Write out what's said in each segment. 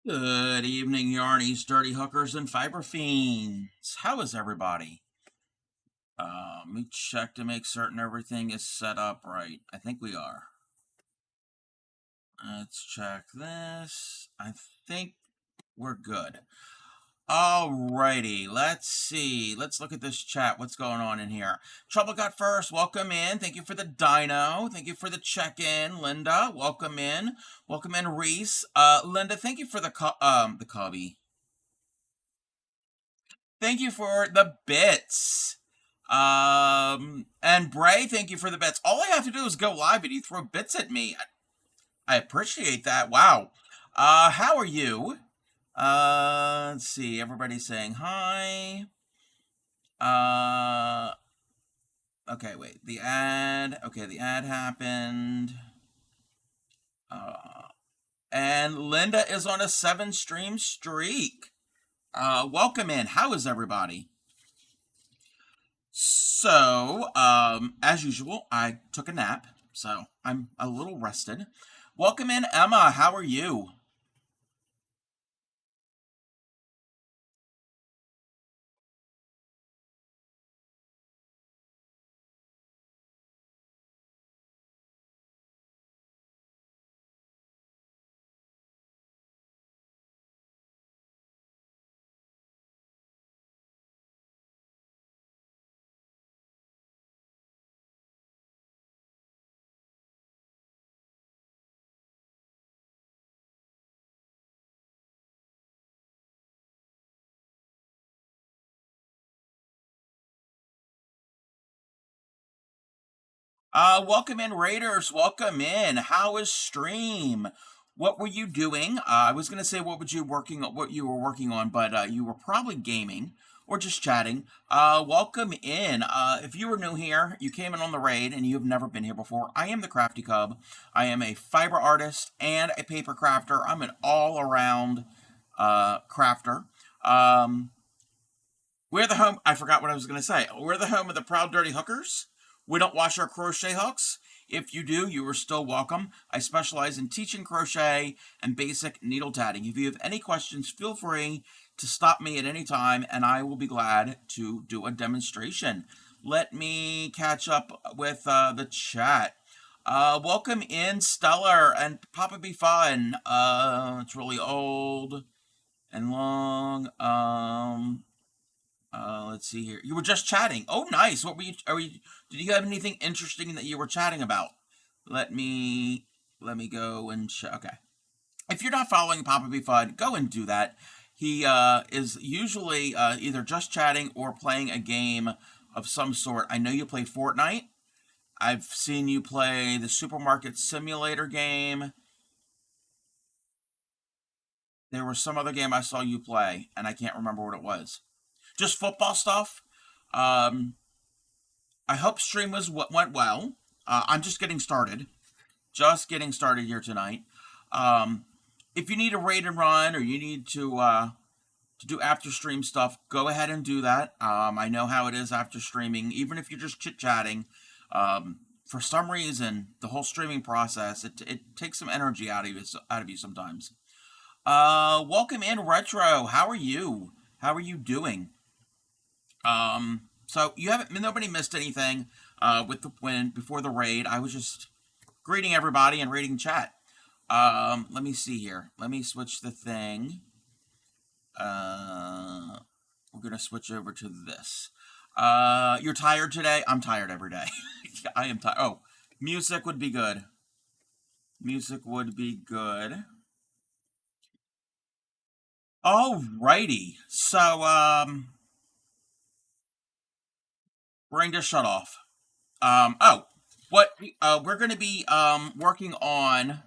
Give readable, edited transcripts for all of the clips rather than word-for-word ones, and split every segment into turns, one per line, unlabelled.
Good evening, yarnies, dirty hookers, and fiber fiends. How is everybody? Let me check to make certain everything is set up right. I think we are. Let's check this. I think we're good. Alrighty, let's see. Let's look at this chat. What's going on in here? Trouble Got First, welcome in. Thank you for the dino. Thank you for the check-in. Linda, welcome in. Welcome in, Reese. Linda, thank you for the cubby. Thank you for the bits. And Bray, thank you for the bits. All I have to do is go live and you throw bits at me. I appreciate that. Wow. How are you? Let's see. Everybody's saying hi. Uh, okay, wait. The ad. Okay, the ad happened. Uh, and Linda is on a 7 stream streak. Welcome in. How is everybody? So, as usual, I took a nap, so I'm a little rested. Welcome in, Emma. How are you? Welcome in, Raiders. Welcome in. How is stream? What were you doing? I was gonna say what you were working on, but you were probably gaming or just chatting. Welcome in. If you were new here, you came in on the raid and you have never been here before. I am the Crafty Cub. I am a fiber artist and a paper crafter. I'm an all-around crafter. Um, we're the home. I forgot what I was going to say. We're the home of the proud, dirty hookers. We don't wash our crochet hooks. If you do, you are still welcome. I specialize in teaching crochet and basic needle tatting. If you have any questions, feel free to stop me at any time, and I will be glad to do a demonstration. Let me catch up with the chat. Welcome in, Stellar and Papa Be Fun. It's really old and long. Let's see here. You were just chatting. Oh, nice. What were you? Did you have anything interesting that you were chatting about? Let me let me go and check. Okay. If you're not following Papa Be Fun, go and do that. He is usually either just chatting or playing a game of some sort. I know you play Fortnite. I've seen you play the Supermarket Simulator game. There was some other game I saw you play, and I can't remember what it was. Just football stuff. Um, I hope stream was what went well. I'm just getting started. Just getting started here tonight. Um, if you need a raid and run or you need to do after stream stuff, go ahead and do that. I know how it is after streaming. Even if you're just chit chatting, for some reason, the whole streaming process it takes some energy out of you sometimes. Welcome in, Retro. How are you? How are you doing? So you haven't nobody missed anything with the when before the raid. I was just greeting everybody and reading chat. Let me see here. Let me switch the thing. Uh, we're gonna switch over to this. You're tired today? I'm tired every day. I am tired. Oh, music would be good. Music would be good. Alrighty. So, brain just shut off. Oh, what we're going to be working on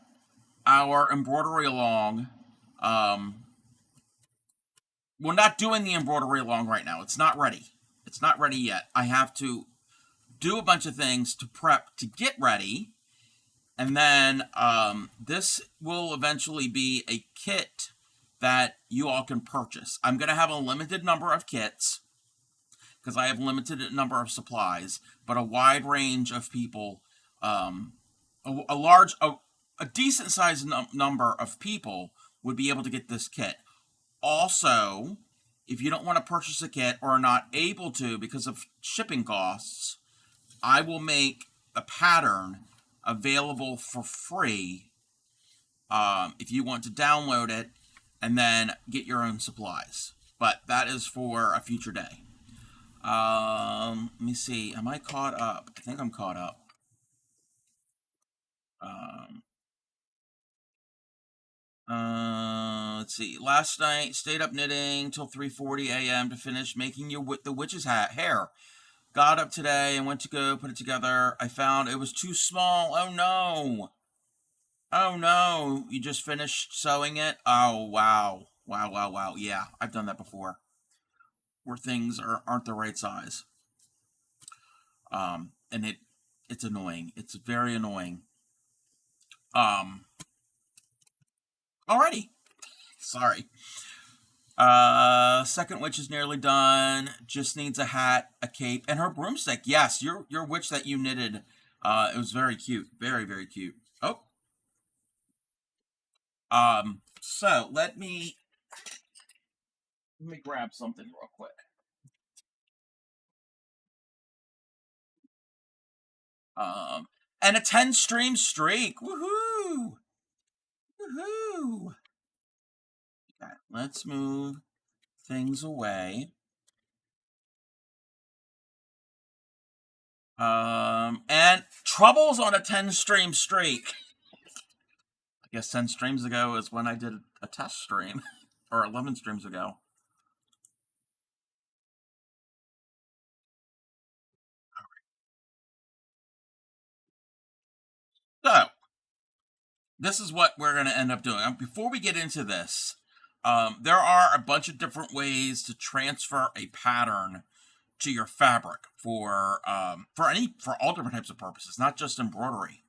our embroidery-a-long. Um, we're not doing the embroidery-a-long right now. It's not ready. It's not ready yet. I have to do a bunch of things to prep to get ready, and then this will eventually be a kit that you all can purchase. I'm going to have a limited number of kits because I have limited number of supplies, but a wide range of people, um, a decent sized number of people would be able to get this kit. Also, if you don't want to purchase a kit or are not able to because of shipping costs, I will make a pattern available for free if you want to download it and then get your own supplies. But that is for a future day. Let me see. Am I caught up? I think I'm caught up. Um, let's see. Last night, stayed up knitting till 3:40 a.m. to finish making the witch's hair. Got up today and went to go put it together. I found it was too small. Oh no. Oh no. You just finished sewing it? Oh wow. Wow, wow, wow. Yeah, I've done that before. Where things aren't the right size. And it's annoying. It's very annoying. Um Alrighty. Sorry. Second witch is nearly done. Just needs a hat, a cape, and her broomstick. Yes, your witch that you knitted. It was very cute. Very, very cute. Oh. So let me grab something real quick. Um and a 10 stream streak. Woohoo! Woohoo! Okay, let's move things away. And troubles on a 10 stream streak. I guess 10 streams ago is when I did a test stream, or 11 streams ago. So, this is what we're going to end up doing. Before we get into this, there are a bunch of different ways to transfer a pattern to your fabric for all different types of purposes, not just embroidery.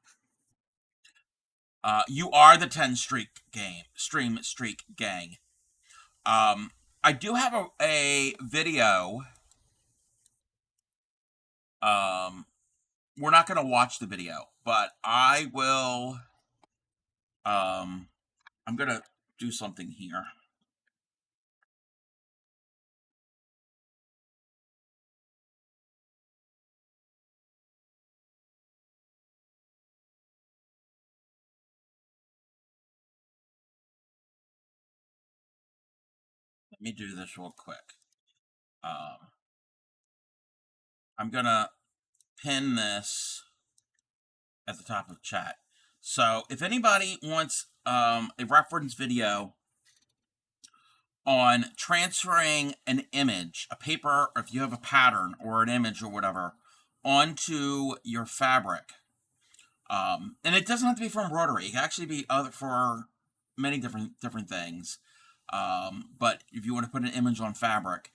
You are the 10 stream streak gang. I do have a video. We're not going to watch the video, but I will. I'm going to do something here. Let me do this real quick. I'm going to pin this at the top of chat. So if anybody wants a reference video on transferring an image, a paper, or if you have a pattern or an image or whatever, onto your fabric, and it doesn't have to be for embroidery. It can actually be for many different things. But if you want to put an image on fabric,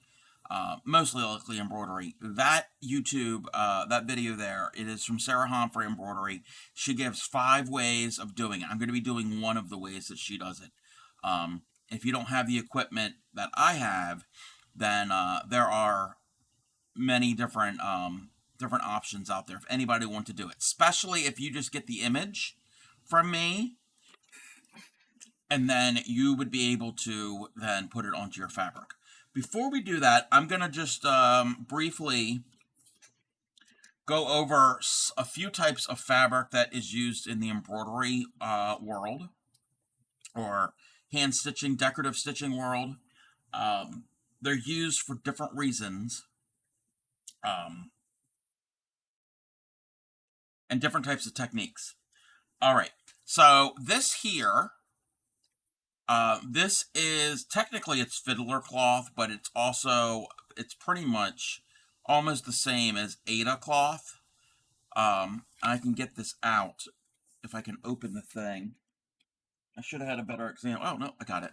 mostly likely embroidery, that that video there, it is from Sarah Humphrey Embroidery. She gives 5 ways of doing it. I'm going to be doing one of the ways that she does it. If you don't have the equipment that I have, then there are many different options out there if anybody wants to do it, especially if you just get the image from me, and then you would be able to then put it onto your fabric. Before we do that, I'm going to just briefly go over a few types of fabric that is used in the embroidery world, or hand stitching, decorative stitching world. They're used for different reasons, and different types of techniques. All right, so this here, this is technically it's fiddler cloth, but it's pretty much almost the same as Ada cloth. I can get this out if I can open the thing. I should have had a better example. Oh no, I got it.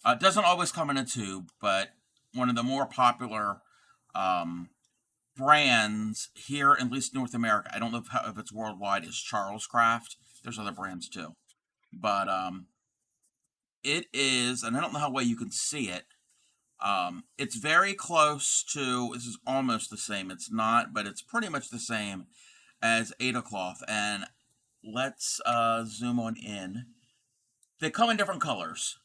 It doesn't always come in a tube, but one of the more popular brands here, at least North America, I don't know if it's worldwide, is Charles Craft. There's other brands too, but it is, and I don't know how well you can see it. It's very close to, this is almost the same. It's not, but it's pretty much the same as Ada cloth. And let's zoom on in. They come in different colors.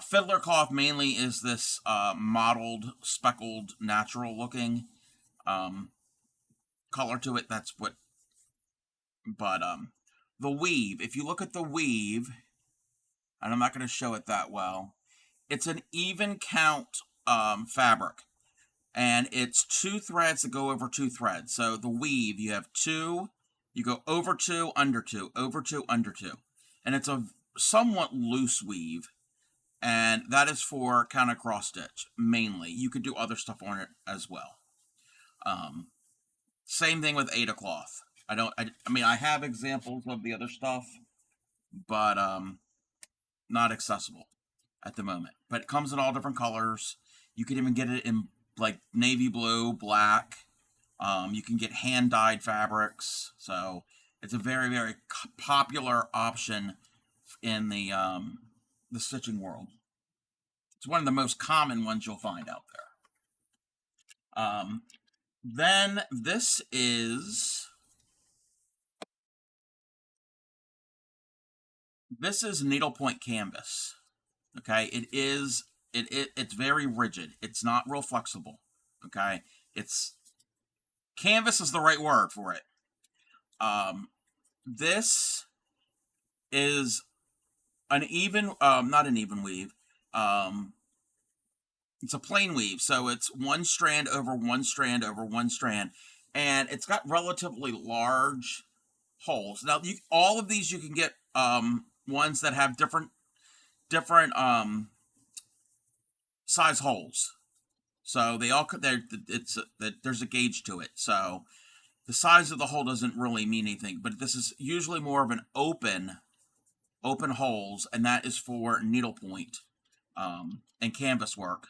Fiddler cloth mainly is this mottled, speckled, natural looking color to it. That's what, but the weave, if you look at the weave, and I'm not going to show it that well, it's an even count fabric. And it's 2 threads that go over 2 threads. So the weave, you have 2, you go over 2, under 2, over 2, under 2. And it's a somewhat loose weave. And that is for kind of cross stitch mainly. You could do other stuff on it as well. Same thing with Ada cloth. I mean, I have examples of the other stuff, but not accessible at the moment. But it comes in all different colors. You can even get it in like navy blue, black. You can get hand dyed fabrics. So it's a very, very popular option in the stitching world. It's one of the most common ones you'll find out there. Then this is needlepoint canvas. Okay, it's very rigid. It's not real flexible. Okay, it's canvas is the right word for it. This is an even, not an even weave. It's a plain weave, so it's 1 strand over 1 strand over 1 strand, and it's got relatively large holes. Now, all of these you can get ones that have different size holes. So they all there's a gauge to it. So the size of the hole doesn't really mean anything, but this is usually more of an open holes, and that is for needlepoint and canvas work.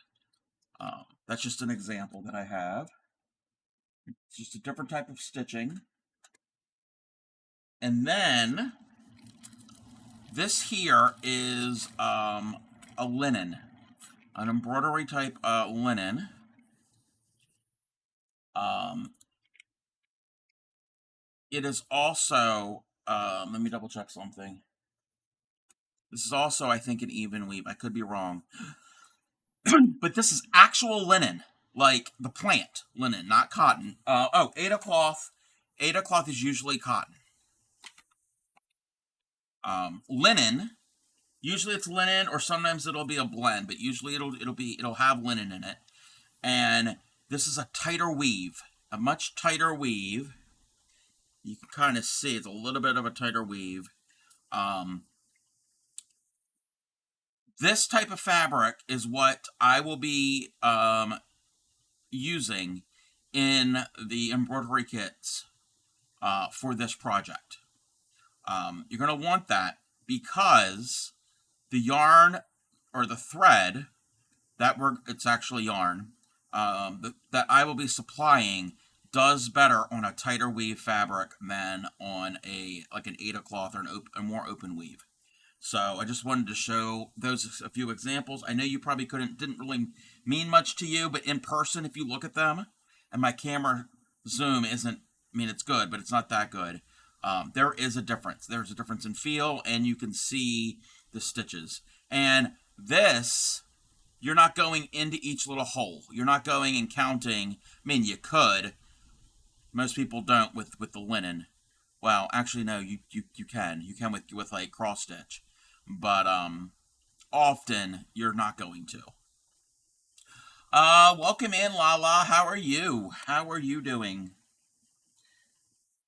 That's just an example that I have. It's just a different type of stitching. And then this here is a linen, an embroidery type linen. It is also, let me double check something. This is also, I think, an even weave. I could be wrong. But this is actual linen, like the plant linen, not cotton. Ada cloth. Ada cloth is usually cotton. Linen, usually it's linen, or sometimes it'll be a blend, but usually it'll have linen in it. And this is a tighter weave, a much tighter weave. You can kind of see it's a little bit of a tighter weave. This type of fabric is what I will be using in the embroidery kits for this project. You're going to want that because the yarn or the thread it's actually yarn that I will be supplying does better on a tighter weave fabric than on an Ada cloth or a more open weave. So I just wanted to show those a few examples. I know you probably didn't really mean much to you, but in person, if you look at them, and my camera zoom isn't, I mean, it's good, but it's not that good. There is a difference. There's a difference in feel, and you can see the stitches. And this, you're not going into each little hole. You're not going and counting. I mean, you could. Most people don't with the linen. Well, actually, no, you can. You can with like cross stitch. But often you're not going to. Welcome in, Lala. How are you? How are you doing?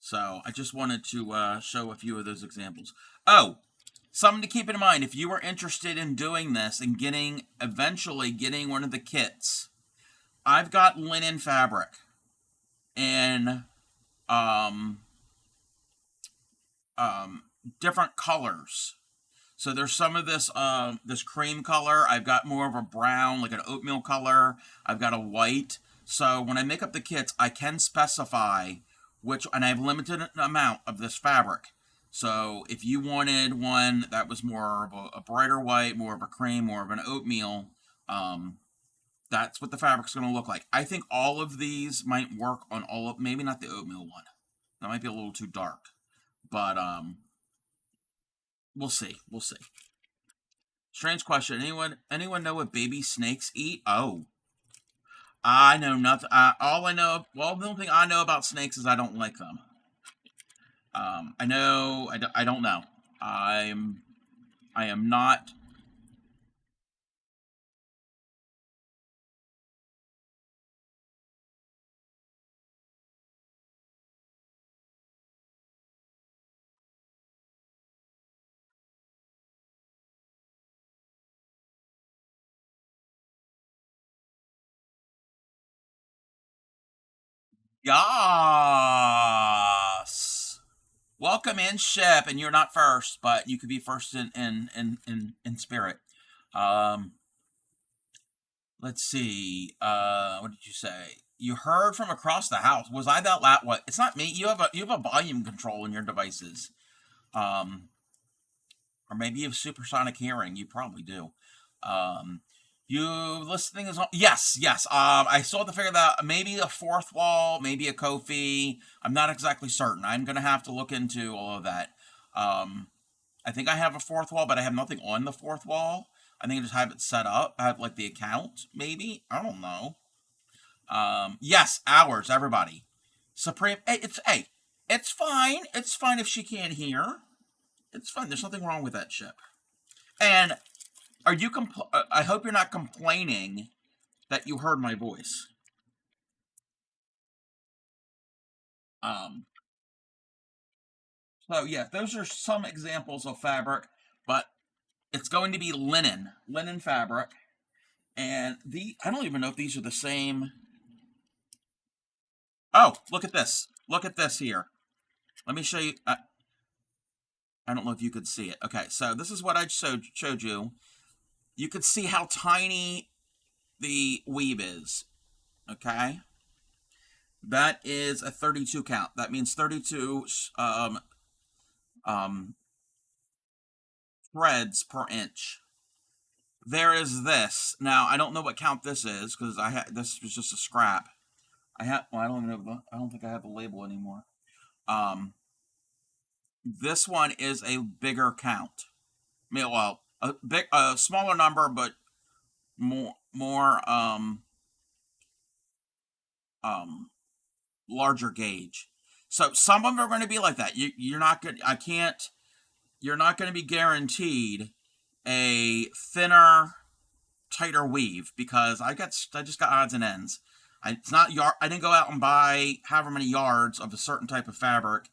So I just wanted to show a few of those examples. Oh, something to keep in mind if you are interested in doing this and eventually getting one of the kits. I've got linen fabric in different colors. So there's some of this this cream color. I've got more of a brown, like an oatmeal color. I've got a white. So when I make up the kits, I can specify and I have limited amount of this fabric. So if you wanted one that was more of a brighter white, more of a cream, more of an oatmeal, that's what the fabric's going to look like. I think all of these might work on maybe not the oatmeal one. That might be a little too dark. But We'll see. We'll see. Strange question. Anyone know what baby snakes eat? Oh, I know nothing. All I know, well, the only thing I know about snakes is I don't like them. I know. I don't know. I'm. I am not. Yas. Welcome in, ship, and you're not first, but you could be first in spirit. Um, let's see. What did you say? You heard from across the house. Was I that loud? What? It's not me. You have a volume control in your devices. Um, or maybe you have supersonic hearing. You probably do. Um, you listening is on. Yes, yes. I still have to figure that out. Maybe a fourth wall, maybe a Kofi. I'm not exactly certain. I'm gonna have to look into all of that. Um, I think I have a fourth wall, but I have nothing on the fourth wall. I think I just have it set up. I have like the account, maybe. I don't know. Yes, hours, everybody. Supreme. Hey, it's fine. It's fine if she can't hear. It's fine. There's nothing wrong with that ship. And are you? I hope you're not complaining that you heard my voice. Um. So yeah, those are some examples of fabric, but it's going to be linen fabric, and the I don't even know if these are the same. Oh, look at this! Look at this here. Let me show you. I don't know if you could see it. Okay, so this is what I showed you. You could see how tiny the weave is. Okay, that is a 32 count. That means 32 um, threads per inch. There is this. Now I don't know what count this is because this was just a scrap. Well, I don't even know. I don't think I have the label anymore. Um, this one is a bigger count. I mean, well, a smaller number, but more um larger gauge. So some of them are going to be like that. You're not good. I can't. You're not going to be guaranteed a thinner, tighter weave because I just got odds and ends. It's not yard. I didn't go out and buy however many yards of a certain type of fabric.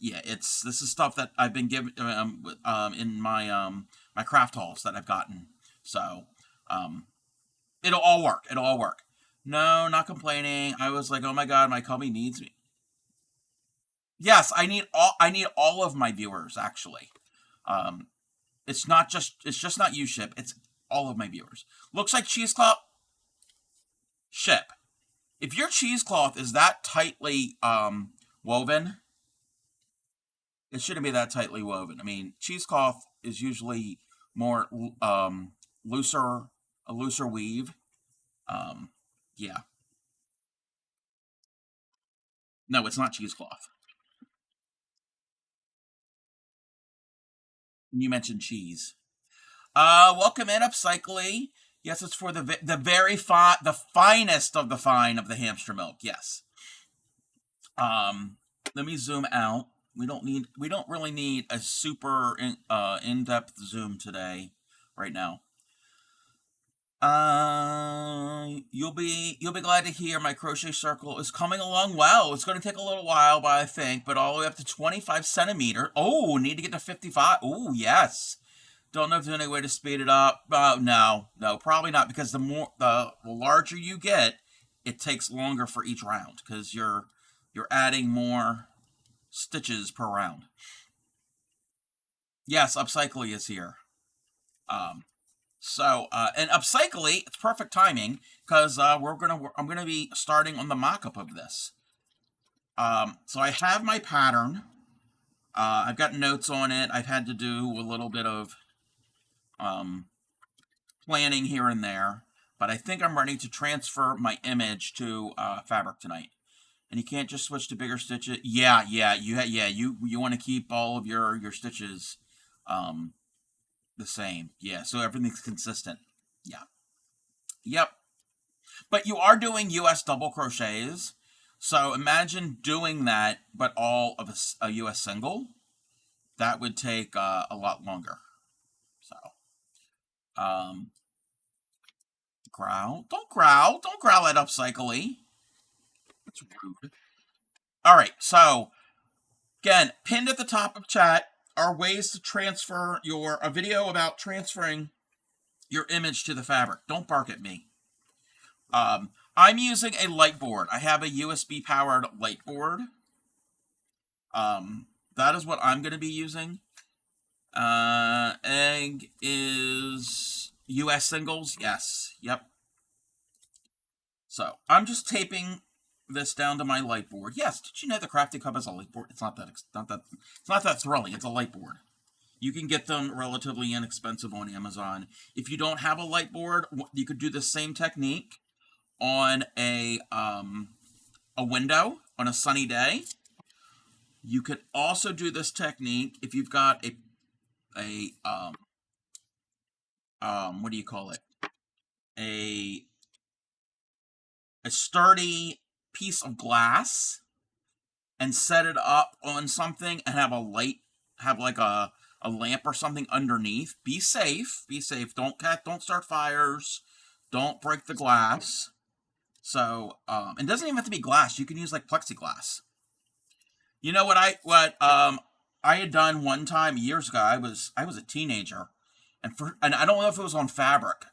Yeah, this is stuff that I've been given in my craft hauls that I've gotten. So um, it'll all work. It'll all work. No, not complaining. I was like, oh my god, my company needs me. Yes, I need all of my viewers actually. Um, it's just not you, ship. It's all of my viewers. Looks like cheesecloth ship. If your cheesecloth is that tightly woven, it shouldn't be that tightly woven. I mean, cheesecloth is usually more looser, a looser weave. Um, yeah. No, it's not cheesecloth. You mentioned cheese. Welcome in, Upcycly. Yes, it's for the very the finest of the fine of the hamster milk. Yes. Let me zoom out. We don't really need a super in-depth zoom today, right now. You'll be glad to hear my crochet circle is coming along well. It's going to take a little while, but I think, but all the way up to 25 centimeter. Oh, need to get to 55. Oh, yes. Don't know if there's any way to speed it up. No, probably not because the larger you get, it takes longer for each round because you're adding more stitches per round. Yes, Upcycly is here. Um, and Upcycly, it's perfect timing because I'm gonna be starting on the mock-up of this. So I have my pattern. I've got notes on it. I've had to do a little bit of um, planning here and there, but I think I'm ready to transfer my image to fabric tonight. And you can't just switch to bigger stitches. Yeah, you want to keep all of your stitches the same. Yeah, so everything's consistent. Yeah. Yep. But you are doing US double crochets. So imagine doing that, but all of a US single. That would take a lot longer. So, um, growl. Don't growl. Don't growl at Upcycly. That's rude. All right. So, again, pinned at the top of chat are ways to transfer a video about transferring your image to the fabric. Don't bark at me. I'm using a light board. I have a USB powered light board. That is what I'm going to be using. Egg is US singles. Yes. Yep. So I'm just taping this down to my light board. Yes. Did you know the Crafty Cup has a light board? It's not that thrilling. It's a light board. You can get them relatively inexpensive on Amazon. If you don't have a light board, you could do the same technique on a window on a sunny day. You could also do this technique if you've got a what do you call it? A sturdy piece of glass and set it up on something and have a light, have like a lamp or something underneath. Be safe. Be safe. Don't start fires. Don't break the glass. So, it doesn't even have to be glass. You can use like plexiglass. You know what I had done one time years ago. I was a teenager, and I don't know if it was on fabric,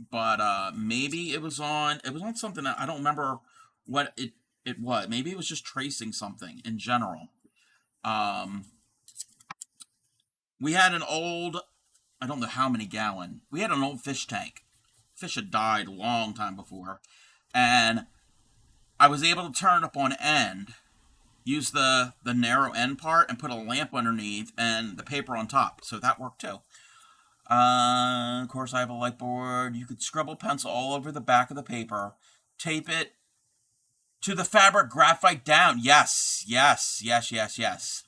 but maybe it was on something that I don't remember what it was. Maybe it was just tracing something in general. We had an old, I don't know how many gallon. We had an old fish tank. Fish had died a long time before, and I was able to turn it up on end, use the narrow end part, and put a lamp underneath and the paper on top. So that worked too. Of course, I have a light board. You could scribble pencil all over the back of the paper, tape it to the fabric, graphite down. Yes, yes, yes, yes, yes.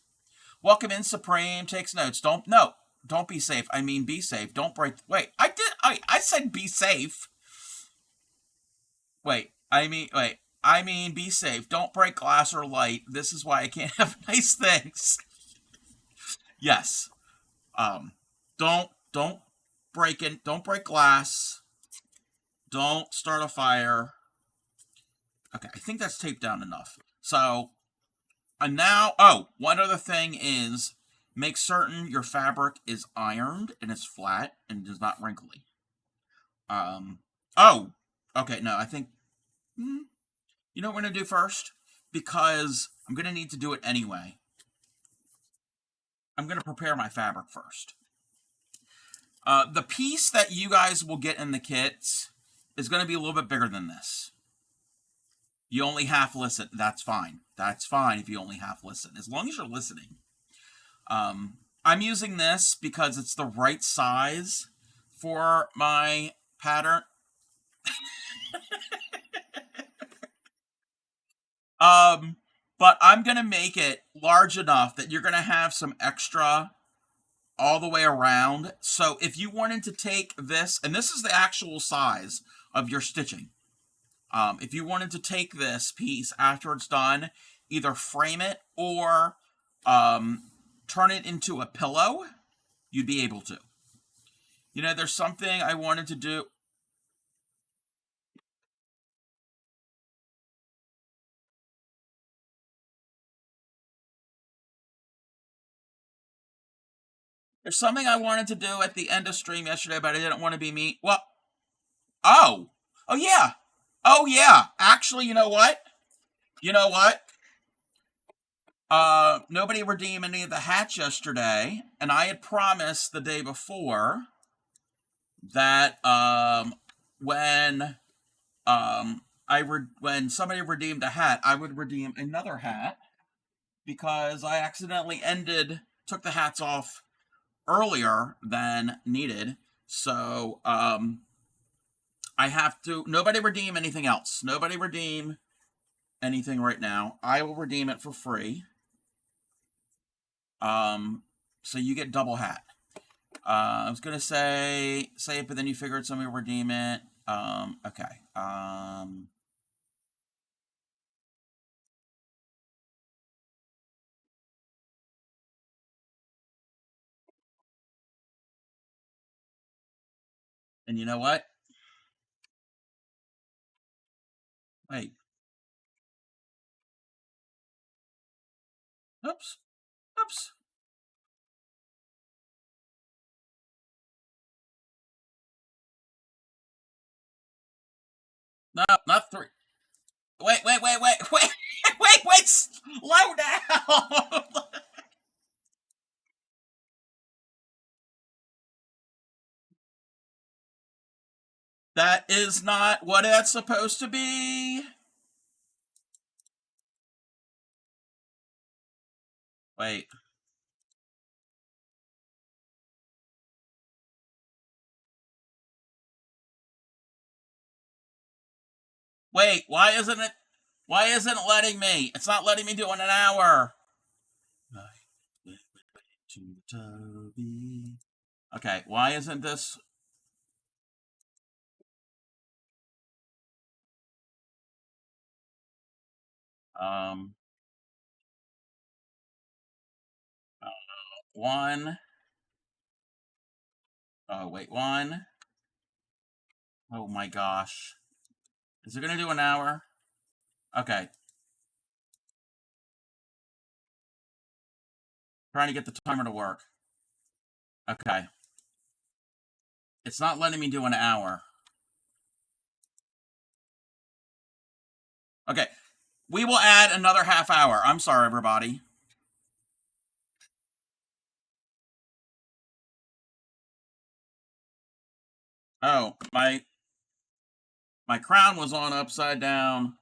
Welcome in, Supreme. Takes notes. Don't be safe. I mean, be safe. Don't break. Wait, I said be safe. Wait, I mean, be safe. Don't break glass or light. This is why I can't have nice things. Yes. Don't break it. Don't break glass. Don't start a fire. Okay, I think that's taped down enough. So, and now, one other thing is, make certain your fabric is ironed and it's flat and is not wrinkly. Okay, no, I think, you know what we're going to do first? Because I'm going to need to do it anyway. I'm going to prepare my fabric first. The piece that you guys will get in the kits is going to be a little bit bigger than this. You only half listen. That's fine. That's fine if you only half listen, as long as you're listening. I'm using this because it's the right size for my pattern. But I'm going to make it large enough that you're going to have some extra all the way around. So if you wanted to take this, and this is the actual size of your stitching. If you wanted to take this piece after it's done, either frame it or turn it into a pillow, you'd be able to. You know, there's something I wanted to do. There's something I wanted to do at the end of stream yesterday, but I didn't want to be me. Well, oh yeah. Oh yeah. Actually, you know what? Nobody redeemed any of the hats yesterday, and I had promised the day before that when when somebody redeemed a hat, I would redeem another hat because I accidentally took the hats off earlier than needed. So I have to. Nobody redeem anything else. Nobody redeem anything right now. I will redeem it for free. So you get double hat. I was gonna say it, but then you figured somebody would redeem it. Okay. And you know what? Wait. Oops. Oops. No, not three. Wait. Slow down. That is not what it's supposed to be. Wait. Wait. Why isn't it? Why isn't it letting me? It's not letting me do it in an hour. To Toby. Okay. Why isn't this? Um. Uh, one. Oh wait. One. Oh my gosh. Is it gonna do an hour? Okay. Trying to get the timer to work. Okay. It's not letting me do an hour. Okay. We will add another half hour. I'm sorry, everybody. Oh, my crown was on upside down.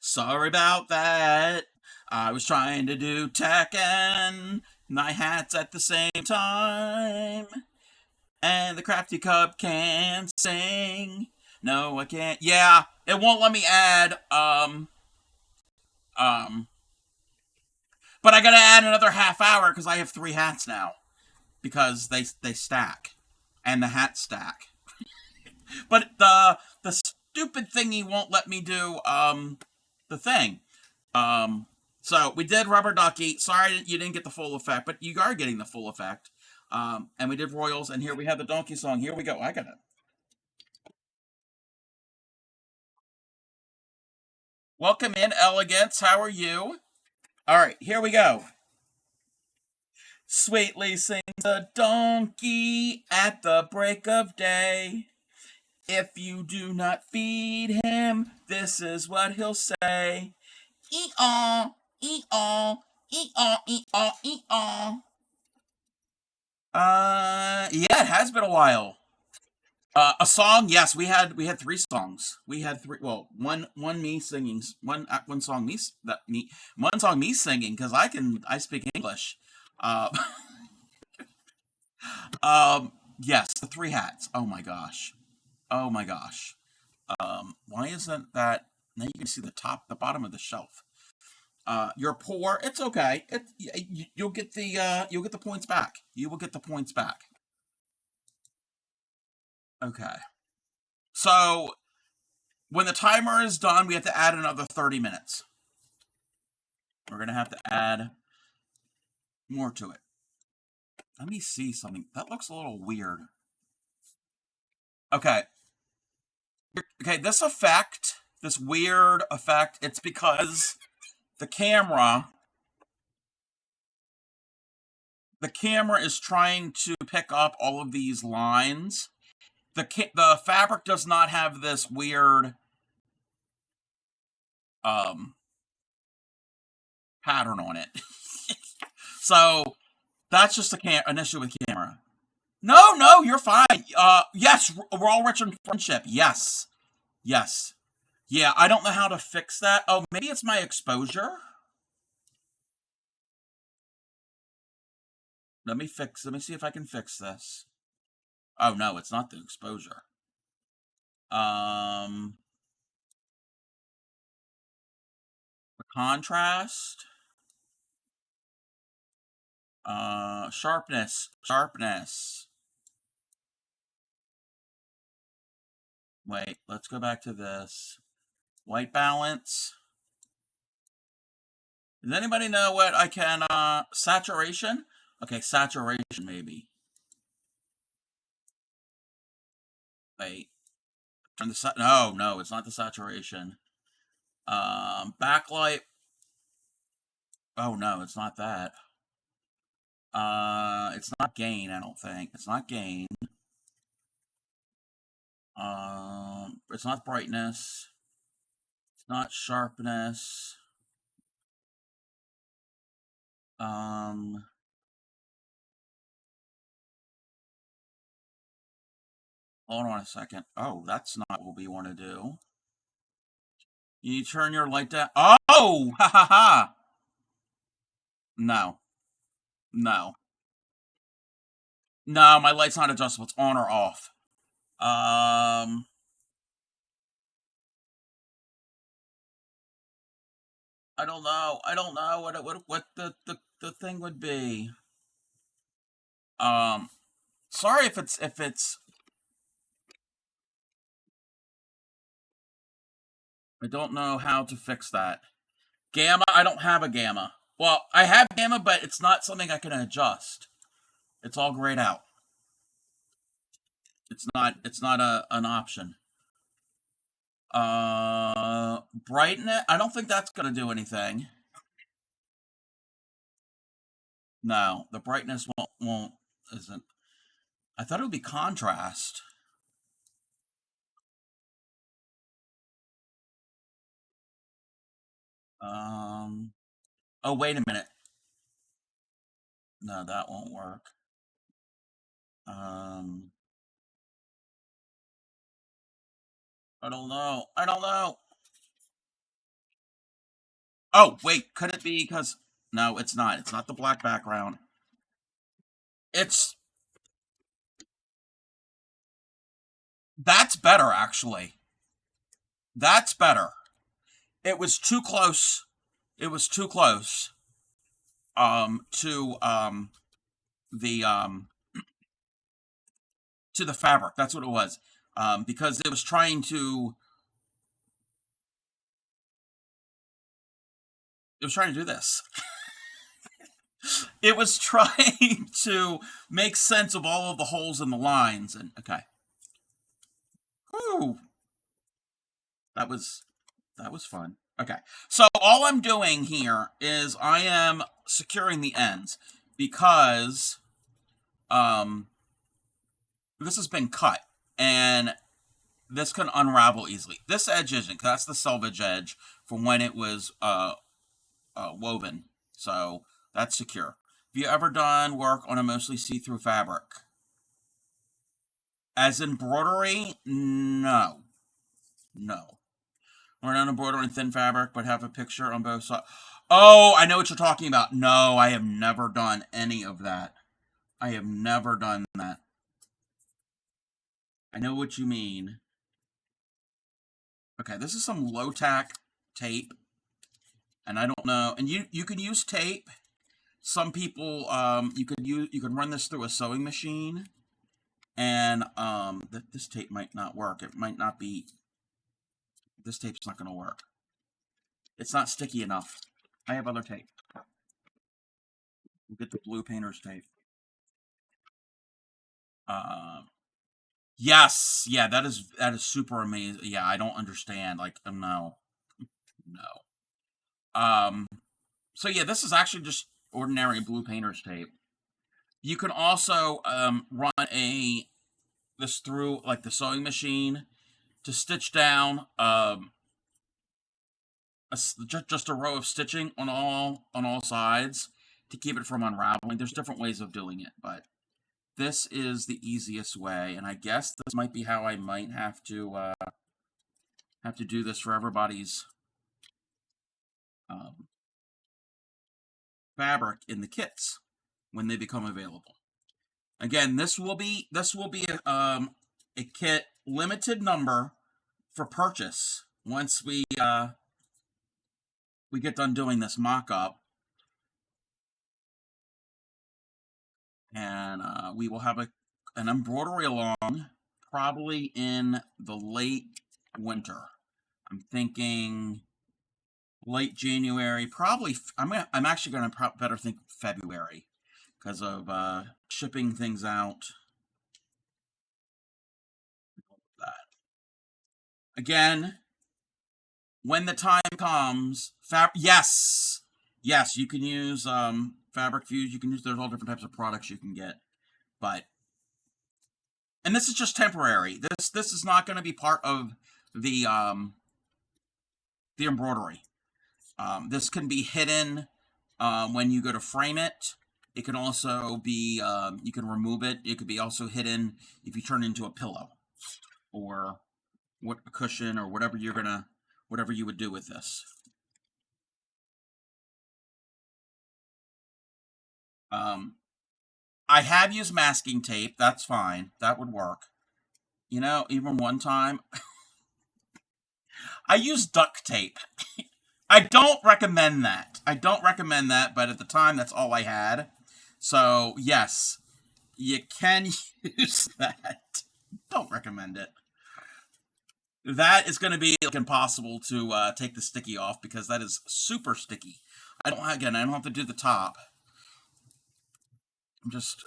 Sorry about that. I was trying to do tech and my hats at the same time. And the crafty cup can't sing. No, I can't. Yeah, it won't let me add um but I gotta add another half hour because I have three hats now. Because they stack. And the hats stack. But the stupid thingy won't let me do the thing. Um, so we did Rubber Ducky. Sorry you didn't get the full effect, but you are getting the full effect. And we did Royals, and here we have the Donkey Song. Here we go. I got it. Welcome in, Elegance. How are you? All right, here we go. Sweetly sings the donkey at the break of day. If you do not feed him, this is what he'll say. Ee-aw, ee-aw, ee-aw, ee-aw, ee-aw. Yeah, it has been a while. A song, yes, we had three songs. We had three. Well, one me singing, one song me one song me singing because I speak English. Uh, yes, the three hats. Oh my gosh. Oh my gosh. Why isn't that? Now you can see the bottom of the shelf. You're poor. It's okay. You'll get the points back. You will get the points back. Okay. So when the timer is done, we have to add another 30 minutes. We're gonna have to add more to it. Let me see something. That looks a little weird. Okay. Okay, this weird effect, it's because the camera the camera is trying to pick up all of these lines. The fabric does not have this weird um pattern on it. So that's just an issue with camera. No, you're fine. Yes, we're all rich in friendship. Yes, yes, yeah. I don't know how to fix that. Oh, maybe it's my exposure. Let me see if I can fix this. Oh no, it's not the exposure. Um, Contrast. Sharpness. Sharpness. Wait, let's go back to this. White balance. Does anybody know what I can, saturation? Okay, saturation maybe. Wait. Turn the, no, it's not the saturation. Backlight. Oh no, it's not that. It's not gain, I don't think. It's not gain. It's not brightness. It's not sharpness. Hold on a second. Oh, that's not what we want to do. You turn your light down. Oh, ha ha ha. No, no, no. My light's not adjustable. It's on or off. I don't know. I don't know what the thing would be. Um, sorry if it's. I don't know how to fix that. Gamma. I don't have a gamma. Well, I have gamma, but it's not something I can adjust. It's all grayed out. It's not. It's not an option. Brightness. I don't think that's gonna do anything. No, the brightness won't isn't. I thought it would be contrast. Um. Oh, wait a minute. No, that won't work. Um. I don't know. I don't know. Oh, wait. Could it be because? No, it's not. It's not the black background. It's that's better actually. That's better. It was too close. It was too close. To the to the fabric. That's what it was. Because it was trying to do this. It was trying to make sense of all of the holes in the lines. And okay, ooh, that was fun. Okay, so all I'm doing here is I am securing the ends because this has been cut and this can unravel easily. This edge isn't. That's the selvage edge from when it was woven. So that's secure. Have you ever done work on a mostly see-through fabric? As embroidery? No. No. We're not embroidering thin fabric, but have a picture on both sides. Oh, I know what you're talking about. No, I have never done any of that. I have never done that. I know what you mean. Okay, this is some low-tack tape. And I don't know. And you can use tape. Some people you can run this through a sewing machine. And this tape might not work. It might not be. This tape's not going to work. It's not sticky enough. I have other tape. We'll get the blue painter's tape. Yes, yeah, that is super amazing. Yeah, I don't understand. Like, no, no. So yeah, this is actually just ordinary blue painter's tape. You can also run this through like the sewing machine to stitch down just a row of stitching on all sides to keep it from unraveling. There's different ways of doing it, but this is the easiest way, and I guess this might be how I might have to do this for everybody's fabric in the kits when they become available. Again, this will be a kit limited number for purchase once we we get done doing this mock-up, and we will have an embroidery-a-long probably in the late winter. I'm thinking late January, probably. I'm actually gonna better think February because of shipping things out. That again, when the time comes, yes, yes, you can use Fabric Fuse. You can use, there's all different types of products you can get, but and this is just temporary. This is not going to be part of the embroidery. This can be hidden when you go to frame it. It can also be you can remove it. It could be also hidden if you turn it into a pillow or what a cushion or whatever whatever you would do with this. I have used masking tape. That's fine. That would work. You know, even one time I used duct tape. I don't recommend that. I don't recommend that, but at the time that's all I had. So, yes, you can use that. Don't recommend it. That is going to be like impossible to take the sticky off because that is super sticky. I don't have to do the top. I'm just,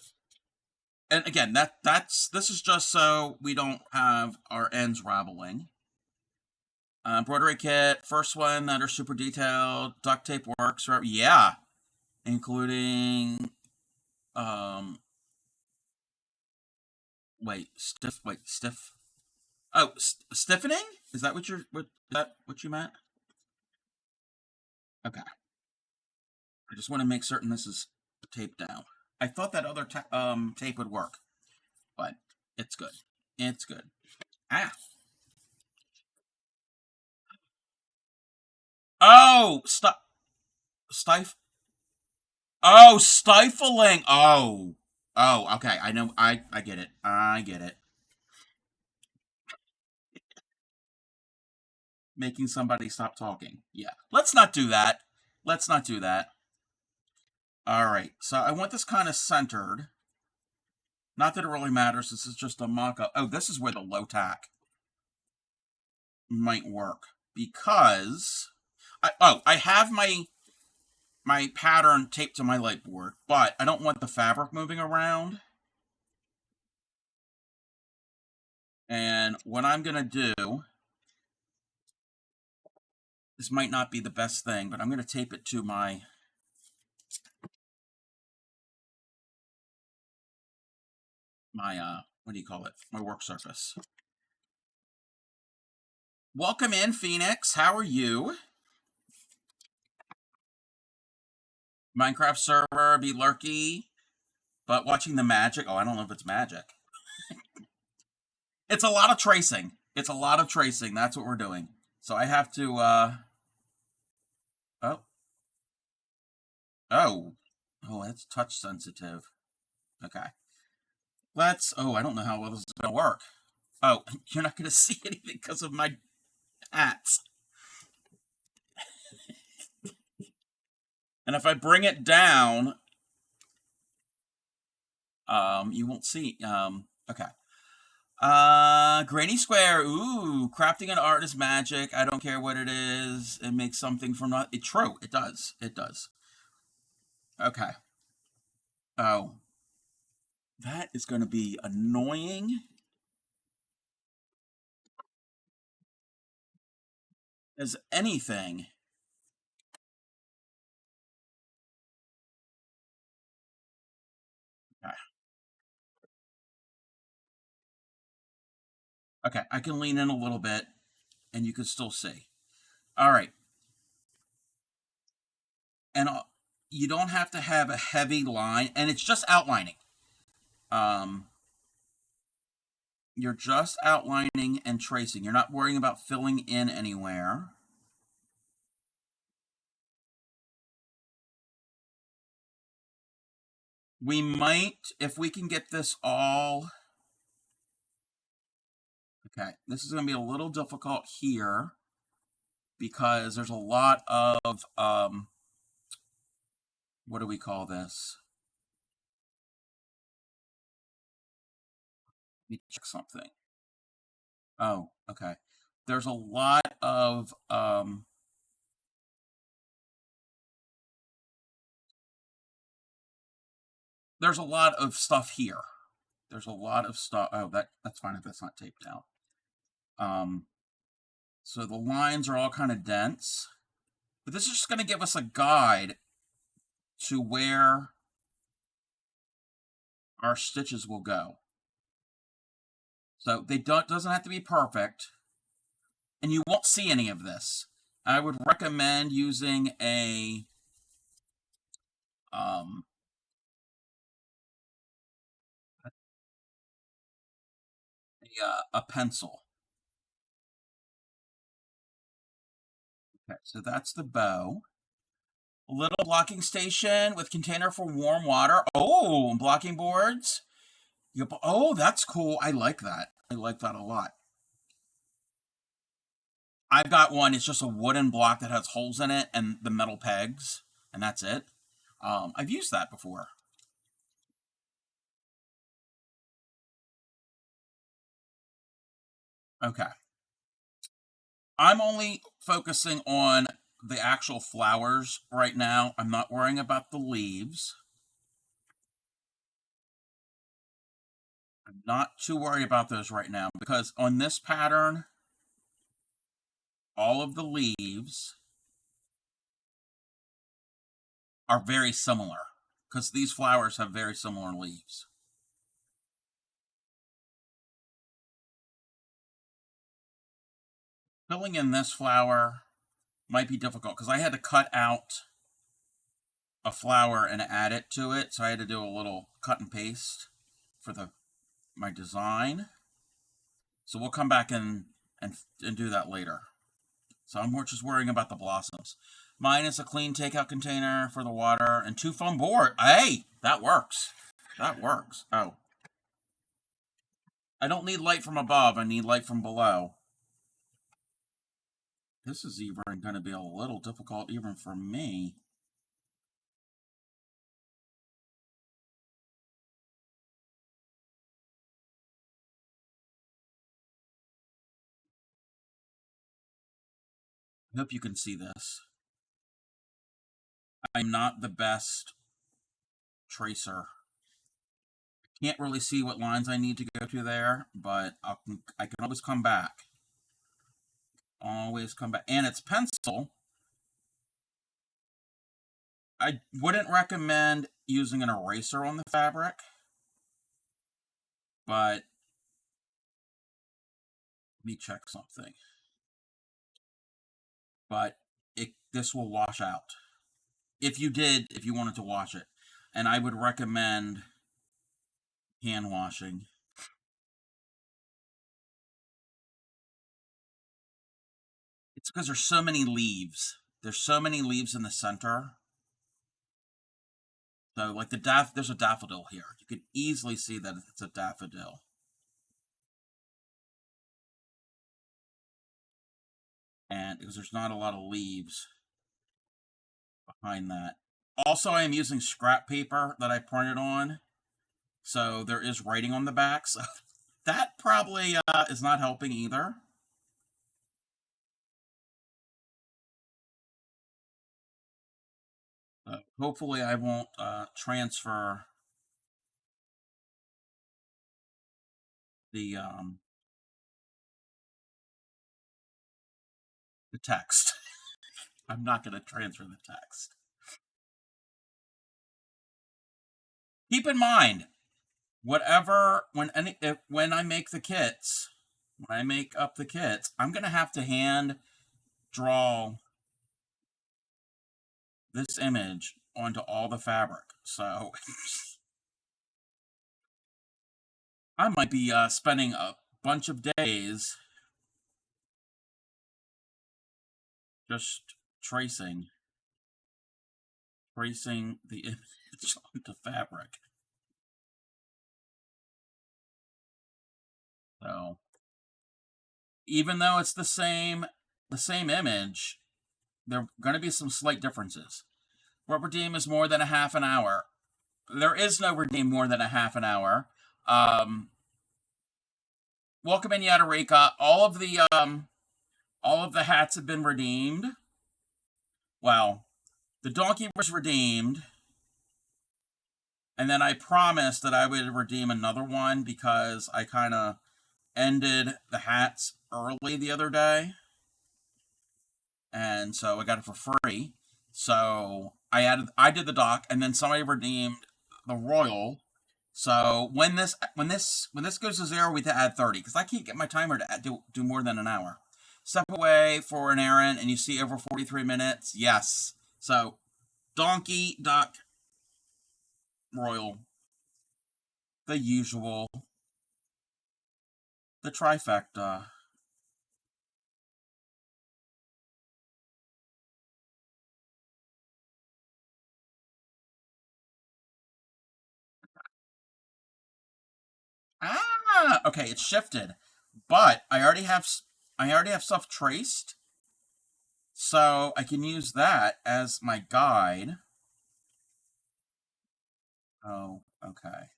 and again, this is just so we don't have our ends raveling. Embroidery kit, first one that are super detailed. Duct tape works, right? Yeah, including stiff. Oh, stiffening? Is that what you meant? Okay. I just want to make certain this is taped down. I thought that other tape would work, but it's good. It's good. Ah. Oh, Oh, stifling. Oh. Oh, okay. I know. I get it. I get it. Making somebody stop talking. Yeah. Let's not do that. Let's not do that. All right. So I want this kind of centered. Not that it really matters. This is just a mock-up. Oh, this is where the low tack might work because I have my pattern taped to my light board, but I don't want the fabric moving around. And what I'm gonna do, this might not be the best thing, but I'm gonna tape it to my what do you call it? My work surface. Welcome in, Phoenix. How are you? Minecraft server, be lurky, but watching the magic. Oh, I don't know if it's magic. It's a lot of tracing. It's a lot of tracing. That's what we're doing. So I have to oh. Oh. Oh, that's touch sensitive. Okay. I don't know how well this is gonna work. Oh, you're not gonna see anything because of my hats. And if I bring it down, you won't see. Okay. Granny Square. Ooh, crafting an art is magic. I don't care what it is. It makes something from not. It's true. It does. It does. Okay. Oh, that is going to be annoying as anything. Okay. Okay. I can lean in a little bit, and you can still see. All right. And you don't have to have a heavy line, and it's just outlining. Um, you're just outlining and tracing. You're not worrying about filling in anywhere. We might, if we can get this all. Okay, this is going to be a little difficult here because there's a lot of, what do we call this? Let me check something. Oh, okay. There's a lot of, there's a lot of stuff here. There's a lot of stuff. Oh, that's fine if that's not taped out. Um, so the lines are all kind of dense, but this is just going to give us a guide to where our stitches will go. So they don't doesn't have to be perfect, and you won't see any of this. I would recommend using um, a pencil. Okay, so that's the bow. A little blocking station with container for warm water. Oh, blocking boards. Yep. Oh, that's cool. I like that. I like that a lot. I've got one. It's just a wooden block that has holes in it and the metal pegs, and that's it. I've used that before. Okay. I'm only focusing on the actual flowers right now. I'm not worrying about the leaves. I'm not too worried about those right now because on this pattern, all of the leaves are very similar because these flowers have very similar leaves. Filling in this flower might be difficult because I had to cut out a flower and add it to it, so I had to do a little cut and paste for my design. So we'll come back and do that later. So I'm more just worrying about the blossoms. Mine is a clean takeout container for the water and 2 foam board. Hey, that works. That works. Oh, I don't need light from above. I need light from below. This is even going to be a little difficult even for me. I hope you can see this. I'm not the best tracer. Can't really see what lines I need to go to there, but I can always come back. Always come back. And it's pencil. I wouldn't recommend using an eraser on the fabric, but let me check something. But this will wash out. If you wanted to wash it. And I would recommend hand washing. It's because there's so many leaves. There's so many leaves in the center. So like there's a daffodil here. You can easily see that it's a daffodil. And because there's not a lot of leaves behind that. Also, I am using scrap paper that I printed on. So there is writing on the back. So that probably is not helping either. Hopefully I won't transfer the the text. I'm not going to transfer the text. Keep in mind, whatever when I make the kits, when I make up the kits, I'm going to have to hand draw this image onto all the fabric. So I might be spending a bunch of days just tracing the image onto fabric. So even though it's the same the same image, there are going to be some slight differences. What redeem is more than a half an hour? There is no redeem more than a half an hour. Um, Welcome in Yadarika. All of the hats have been redeemed. Well, the donkey was redeemed, and then I promised that I would redeem another one because I kind of ended the hats early the other day, and so I got it for free. So I did the dock, and then somebody redeemed the royal. So when this goes to zero, we have to add 30 because I can't get my timer to do more than an hour. Step away for an errand, and you see over 43 minutes. Yes. So donkey, duck, royal, the usual, the trifecta. Okay, it's shifted, but I already have stuff traced, so I can use that as my guide. Oh, okay.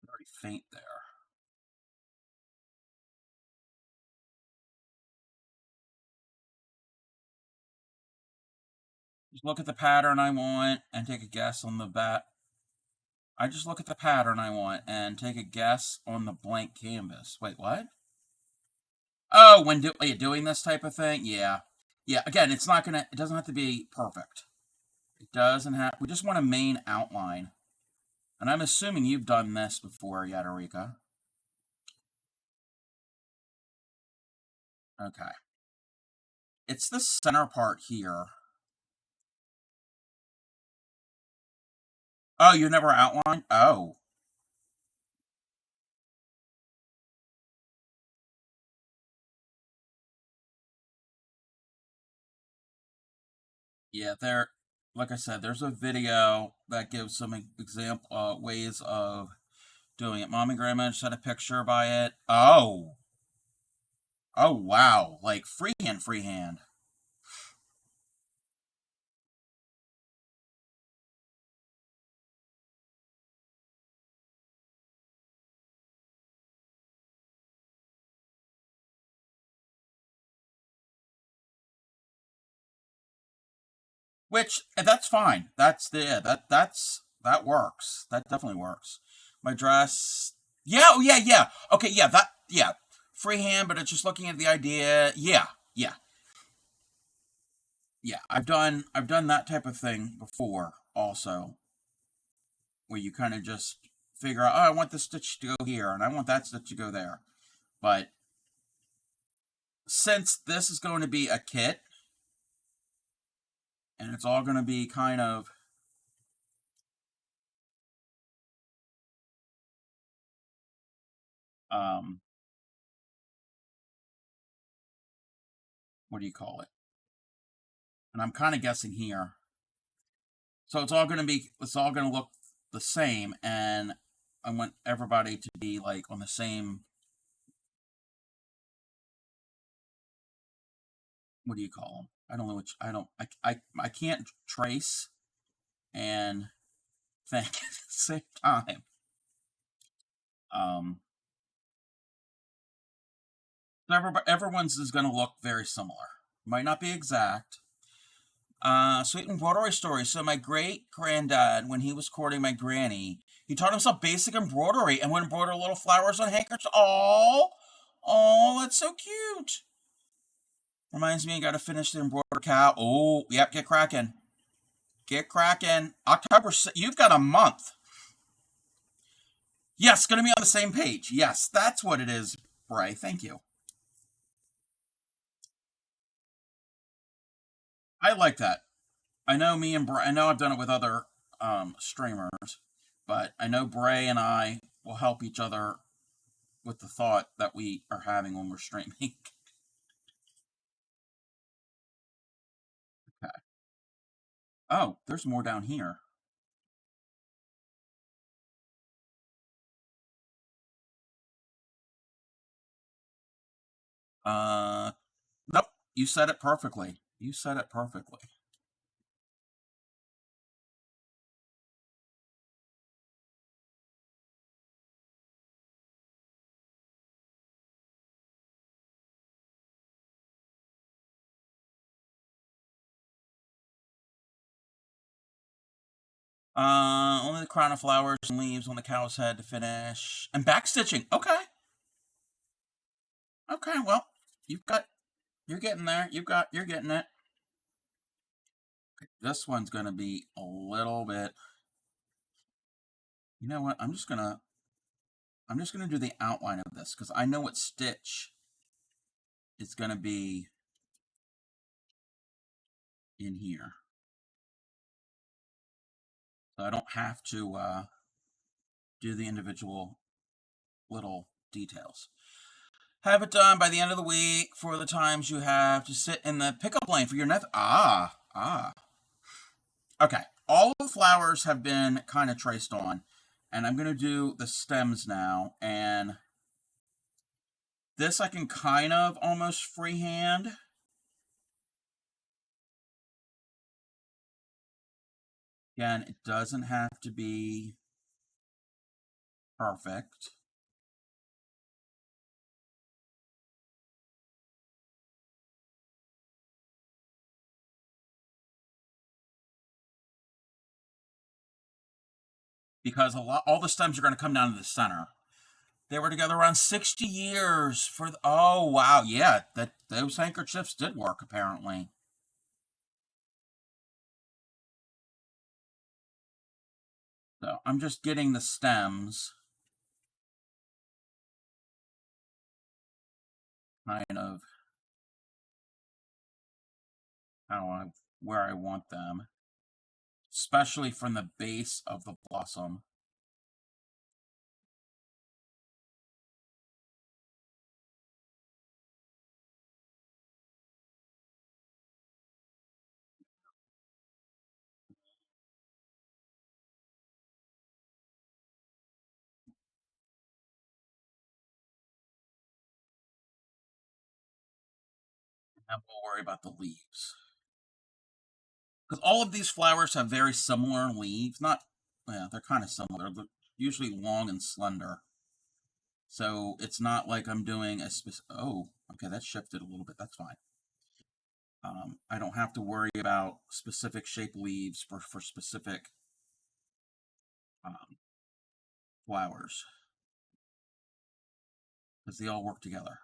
Very faint there. Just look at the pattern I want and take a guess on the bat. I just look at the pattern I want and take a guess on the blank canvas. Wait, what? Oh, when doing this type of thing? Yeah. Yeah, again, it doesn't have to be perfect. It doesn't have, we just want a main outline. And I'm assuming you've done this before, Yadarika. Okay. It's the center part here. Oh, you never outlined? Oh. Yeah, like I said, there's a video that gives some example ways of doing it. Mom and Grandma just had a picture by it. Oh. Oh, wow. Like freehand, freehand. Which that's fine. That's the yeah, that works. That definitely works. My dress. Yeah, oh yeah, yeah. Okay, yeah, yeah. Freehand, but it's just looking at the idea. Yeah, yeah, yeah. I've done that type of thing before also, where you kind of just figure out, oh, I want this stitch to go here, and I want that stitch to go there. But since this is going to be a kit, and it's all going to be kind of um, what do you call it? And I'm kind of guessing here. So it's all going to look the same, and I want everybody to be like on the same. What do you call them? I don't know which. I don't. I can't trace and think at the same time. Um, everyone's is going to look very similar. Might not be exact. Sweet embroidery story. So my great granddad, when he was courting my granny, he taught himself basic embroidery and would embroider little flowers on handkerchiefs. Oh, that's so cute. Reminds me, I got to finish the embroidered cow. Oh, yep, get cracking. Get cracking. October, you've got a month. Yes, going to be on the same page. Yes, that's what it is, Bray. Thank you. I like that. I know me and Bray, I know I've done it with other streamers, but I know Bray and I will help each other with the thought that we are having when we're streaming. Okay. Oh, there's more down here. Uh, nope. You said it perfectly. You said it perfectly. Only the crown of flowers and leaves on the cow's head to finish. And backstitching. Okay. Okay, well, you've got, you're getting there. You're getting it. This one's going to be a little bit, you know what? I'm just going to do the outline of this because I know what stitch is going to be in here. So I don't have to do the individual little details. Have it done by the end of the week for the times you have to sit in the pickup lane for your nephew. Ah. Okay. All the flowers have been kind of traced on, and I'm going to do the stems now. And this I can kind of almost freehand. Again, it doesn't have to be perfect. Because all the stems are going to come down to the center. They were together around 60 years for the, oh wow, yeah, that those handkerchiefs did work apparently. So I'm just getting the stems kind of how I where I want them, especially from the base of the blossom. And we'll worry about the leaves. Because all of these flowers have very similar leaves. Not, yeah, they're kind of similar. They're usually long and slender. So it's not like I'm doing a specific. Oh, okay, that shifted a little bit. That's fine. I don't have to worry about specific shape leaves for specific um, flowers because they all work together.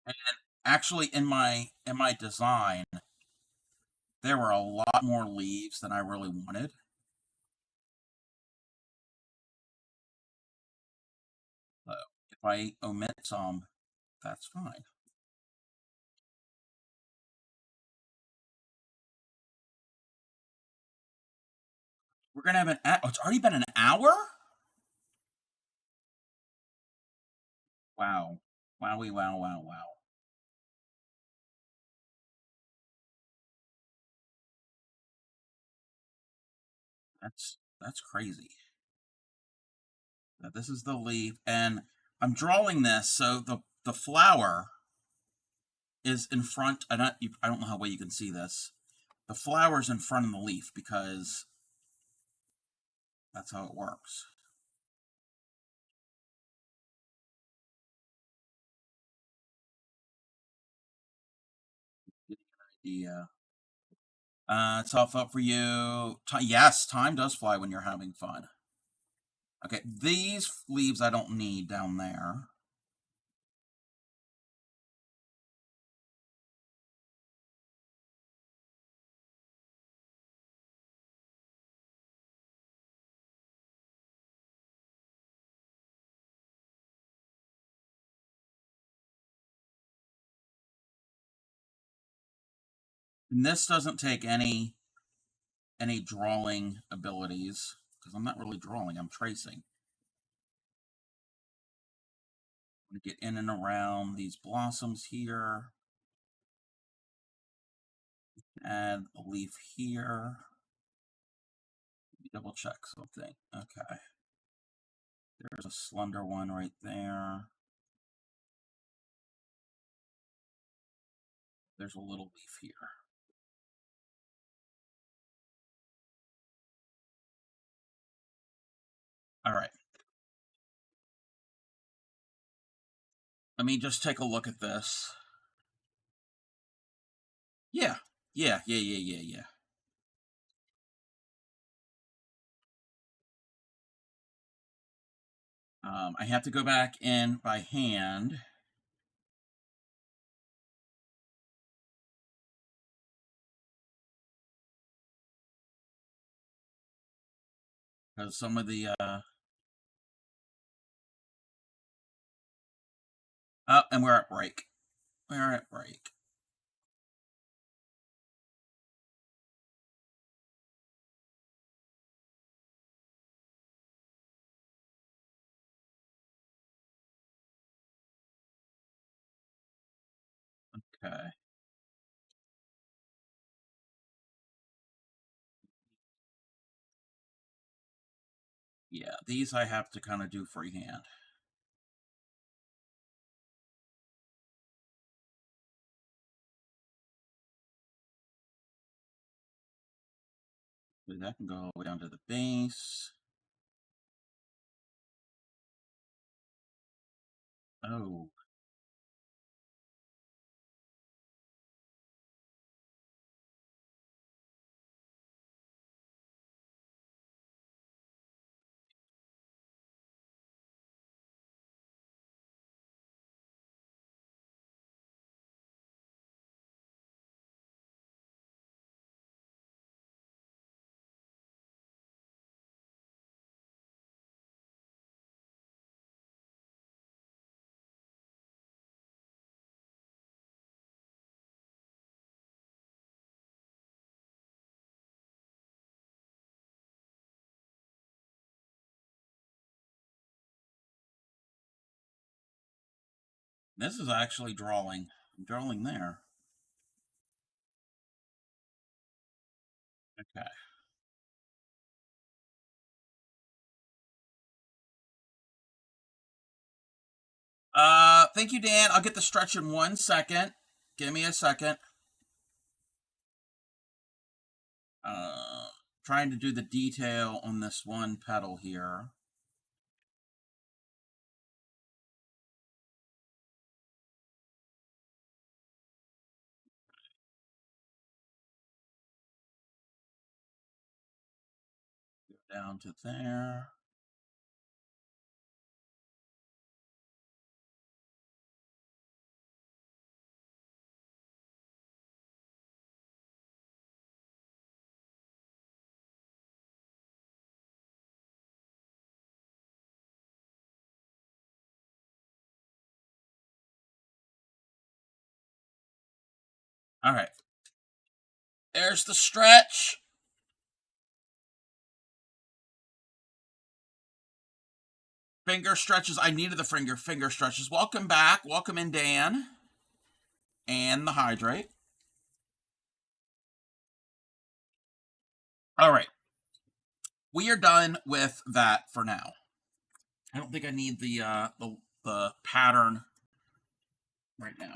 And actually, in my design, there were a lot more leaves than I really wanted. So if I omit some, that's fine. We're gonna have an. Oh, it's already been an hour. Wow, wowie, wow, wow, wow. That's crazy. Now, this is the leaf, and I'm drawing this so the flower is in front. I don't know how well you can see this. The flower's in front of the leaf because that's how it works. Get an idea. It's all up for you. Yes, time does fly when you're having fun. Okay, these leaves I don't need down there. And this doesn't take any drawing abilities because I'm not really drawing, I'm tracing. I'm going to get in and around these blossoms here. Add a leaf here. Let me double check something. Okay. There's a slender one right there. There's a little leaf here. All right. Let me just take a look at this. Yeah. Yeah. I have to go back in by hand. Because some of the, oh, and we're at break. We're at break. Okay. Yeah, these I have to kind of do freehand. So that can go all the way down to the base. Oh. This is actually drawing. I'm drawing there. Okay. Thank you, Dan. I'll get the stretch in 1 second. Give me a second. Uh, Trying to do the detail on this one petal here. Go down to there. All right. There's the stretch. Finger stretches. I needed the finger stretches. Welcome back. Welcome in, Dan. And the hydrate. All right. We are done with that for now. I don't think I need the pattern right now,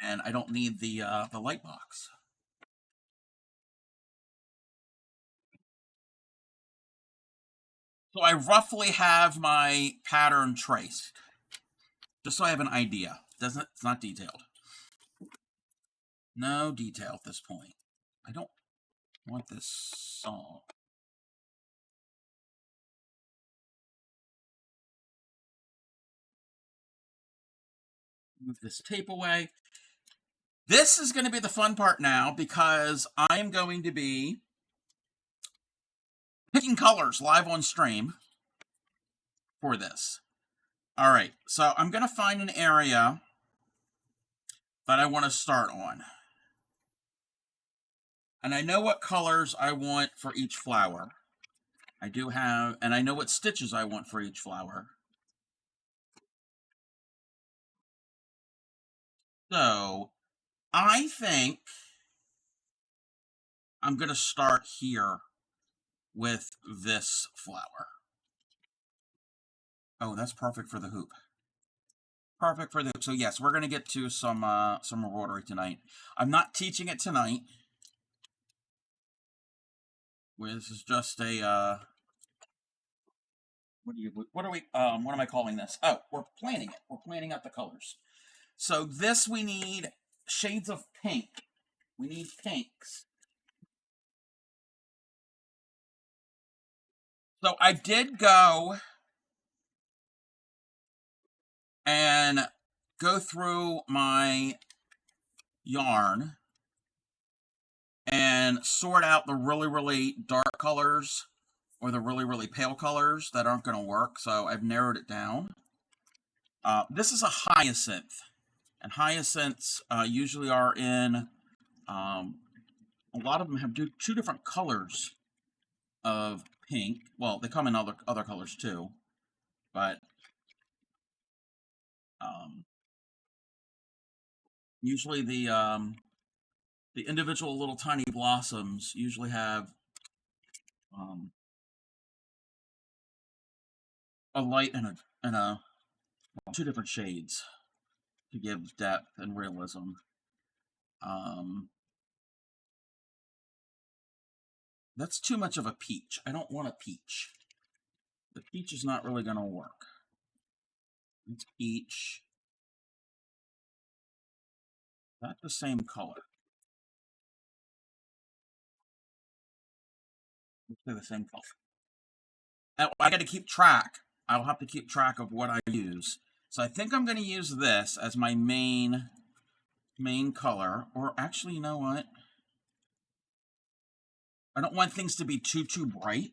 and I don't need the light box. So I roughly have my pattern traced, just so I have an idea. It's not detailed. No detail at this point. I don't want this saw. Move this tape away. This is going to be the fun part now, because I'm going to be picking colors live on stream for this. All right, so I'm going to find an area that I want to start on. And I know what colors I want for each flower. I do have, and I know what stitches I want for each flower. So I think I'm going to start here with this flower. Oh, that's perfect for the hoop. Perfect for the hoop. So yes, we're going to get to some embroidery tonight. I'm not teaching it tonight. This is just a what am I calling this? Oh, we're planning it. We're planning out the colors. So this we need shades of pink. We need pinks. So I did go and go through my yarn and sort out the really, really dark colors or the really, really pale colors that aren't going to work. So I've narrowed it down. This is a hyacinth, and hyacinths usually are in, a lot of them have two different colors of pink. Well, they come in other colors too, but usually the individual little tiny blossoms usually have um, a light and a two different shades to give depth and realism. Um, that's too much of a peach. I don't want a peach. The peach is not really going to work. It's peach. Not the same color. Let's say the same color. Now, I got to keep track. I'll have to keep track of what I use. So I think I'm going to use this as my main color. Or actually, you know what? I don't want things to be too bright.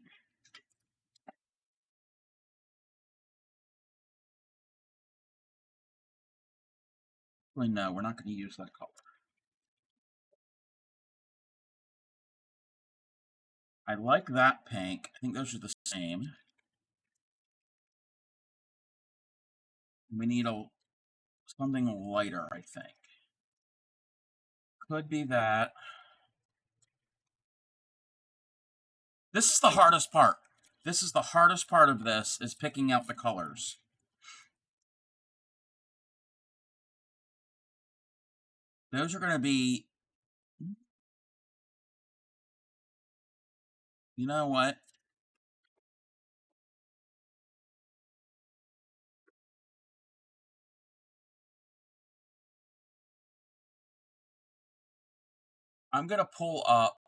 Well, no, we're not going to use that color. I like that pink. I think those are the same. We need something lighter, I think. Could be that. This is the hardest part. This is the hardest part of this, is picking out the colors. Those are going to be, you know what? I'm going to pull up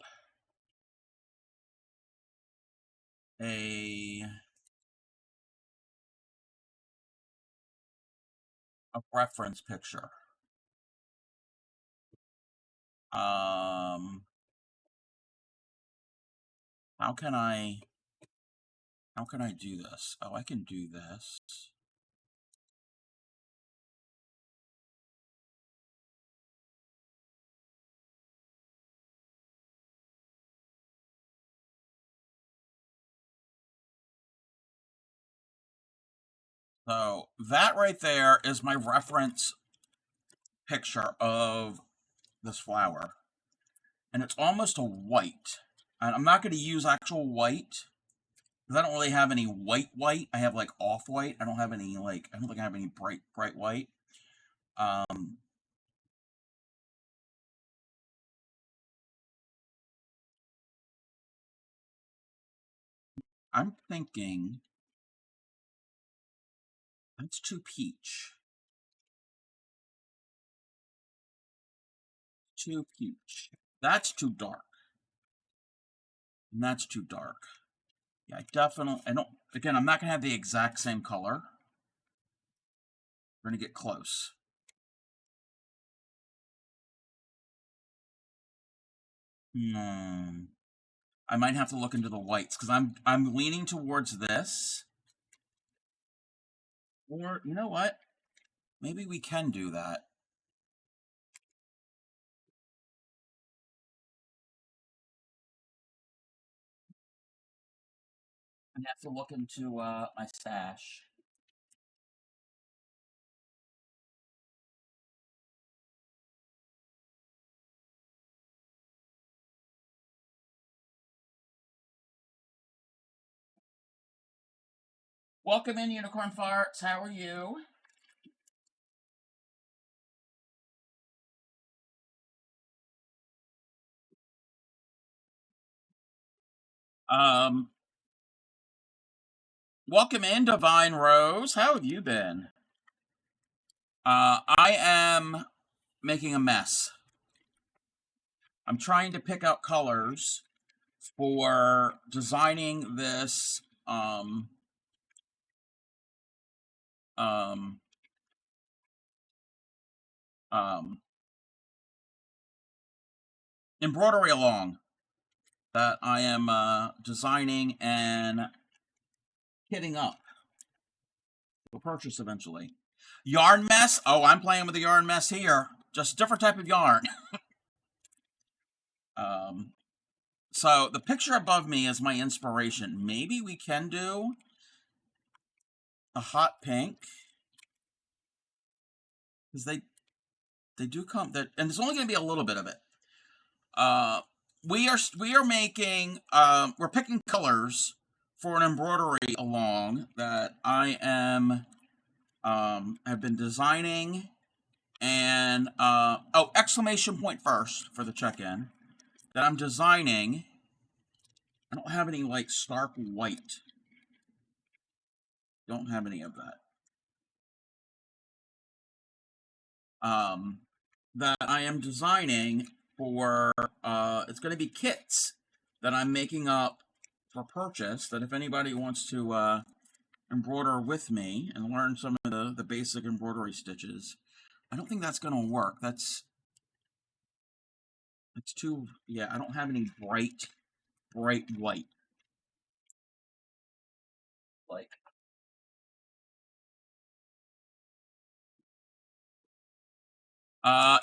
a reference picture. Um, how can I do this? Oh, I can do this. So that right there is my reference picture of this flower. And it's almost a white. And I'm not going to use actual white, because I don't really have any white. I have like off-white. I don't have any I don't think I have any bright white. Um, I'm thinking that's too peach. Too peach. That's too dark. And that's too dark. Yeah, I don't, again, I'm not going to have the exact same color. We're going to get close. I might have to look into the whites, because I'm leaning towards this. Or, you know what? Maybe we can do that. I have to look into my stash. Welcome in, Unicorn Farts. How are you? Um, Welcome in, Divine Rose. How have you been? I am making a mess. I'm trying to pick out colors for designing this um um embroidery-a-long that I am designing and kitting up for purchase eventually. Yarn mess? Oh, I'm playing with the yarn mess here. Just a different type of yarn. Um, so the picture above me is my inspiration. Maybe we can do a hot pink because they do come that, and there's only going to be a little bit of it. Uh, we are making we're picking colors for an embroidery along that I am have been designing, and oh, exclamation point first for the check-in that I'm designing. I don't have any like stark white. Don't have any of that. Um, that I am designing for it's going to be kits that I'm making up for purchase. That if anybody wants to embroider with me and learn some of the basic embroidery stitches, I don't think that's going to work. That's too, yeah. I don't have any bright white like.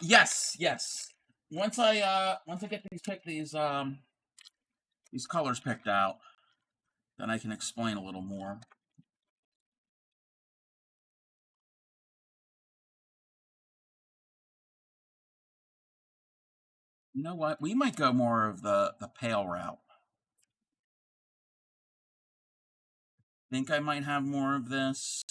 Yes. Once I get these colors picked out, then I can explain a little more. You know what? We might go more of the pale route. Think I might have more of this.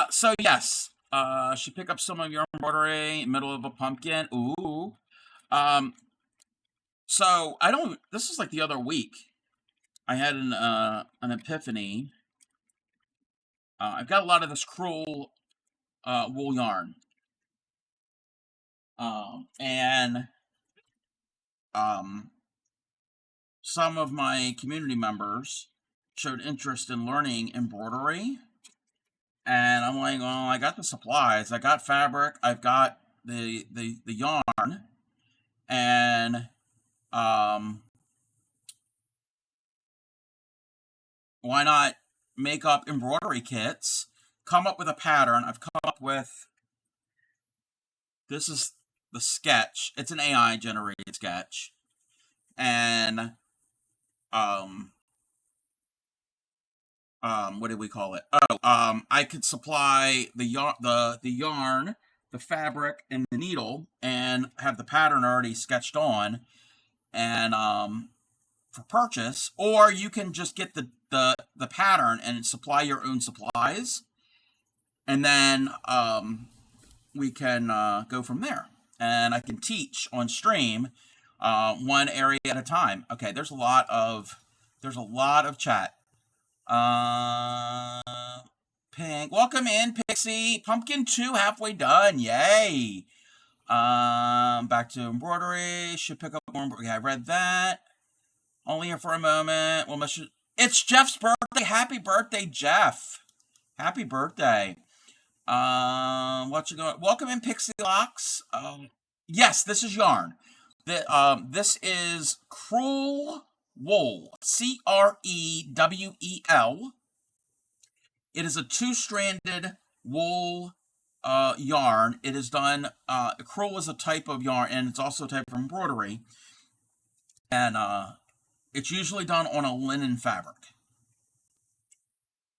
So yes. She pick up some of your embroidery, middle of a pumpkin. Ooh. Um, so I don't. This is like the other week. I had an epiphany. I've got a lot of this cruel wool yarn, and um, some of my community members showed interest in learning embroidery, and I'm like, well, I got the supplies, I got fabric, I've got the yarn, and um, why not make up embroidery kits? Come up with a pattern. I've come up with this is the sketch. It's an AI generated sketch, and um, what do we call it? Oh, I could supply the yarn, the fabric, and the needle, and have the pattern already sketched on, and for purchase, or you can just get the pattern and supply your own supplies, and then we can go from there. And I can teach on stream one area at a time. Okay, there's a lot of chat. Uh, Pink, welcome in, Pixie. Pumpkin 2 halfway done. Yay. Back to embroidery. Should pick up more embroidery. Yeah, I read that. Only here for a moment. Well, it's Jeff's birthday. Happy birthday, Jeff. Happy birthday. What you going? Welcome in, Pixie Locks. Yes, this is yarn. This is Cruel Wool. Crewel. It is a two-stranded wool yarn. It is done. Crewel is a type of yarn, and it's also a type of embroidery. And it's usually done on a linen fabric.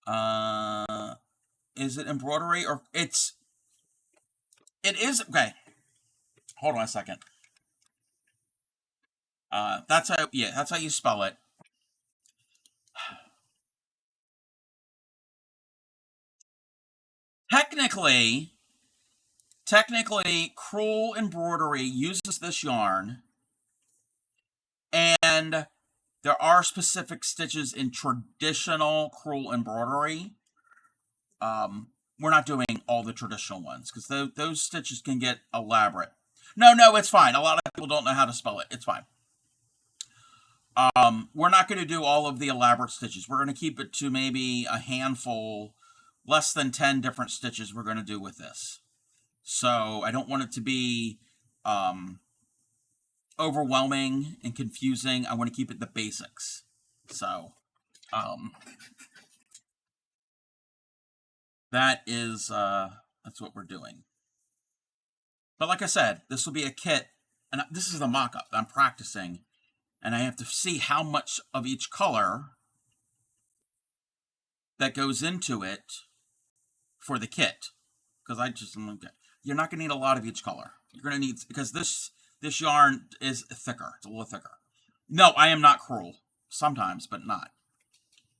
Is it embroidery or it is okay. Hold on a second. That's how that's how you spell it. Technically, Cruel Embroidery uses this yarn, and there are specific stitches in traditional Cruel Embroidery. We're not doing all the traditional ones because those stitches can get elaborate. No, it's fine. A lot of people don't know how to spell it. It's fine. We're not going to do all of the elaborate stitches. We're going to keep it to maybe a handful, less than 10 different stitches we're going to do with this. So I don't want it to be overwhelming and confusing. I want to keep it the basics. So that's what we're doing. But like I said, this will be a kit, and this is the mock-up. I'm practicing, and I have to see how much of each color that goes into it for the kit. Because you're not going to need a lot of each color. You're going to need, because this yarn is thicker. It's a little thicker. No, I am not cruel. Sometimes, but not.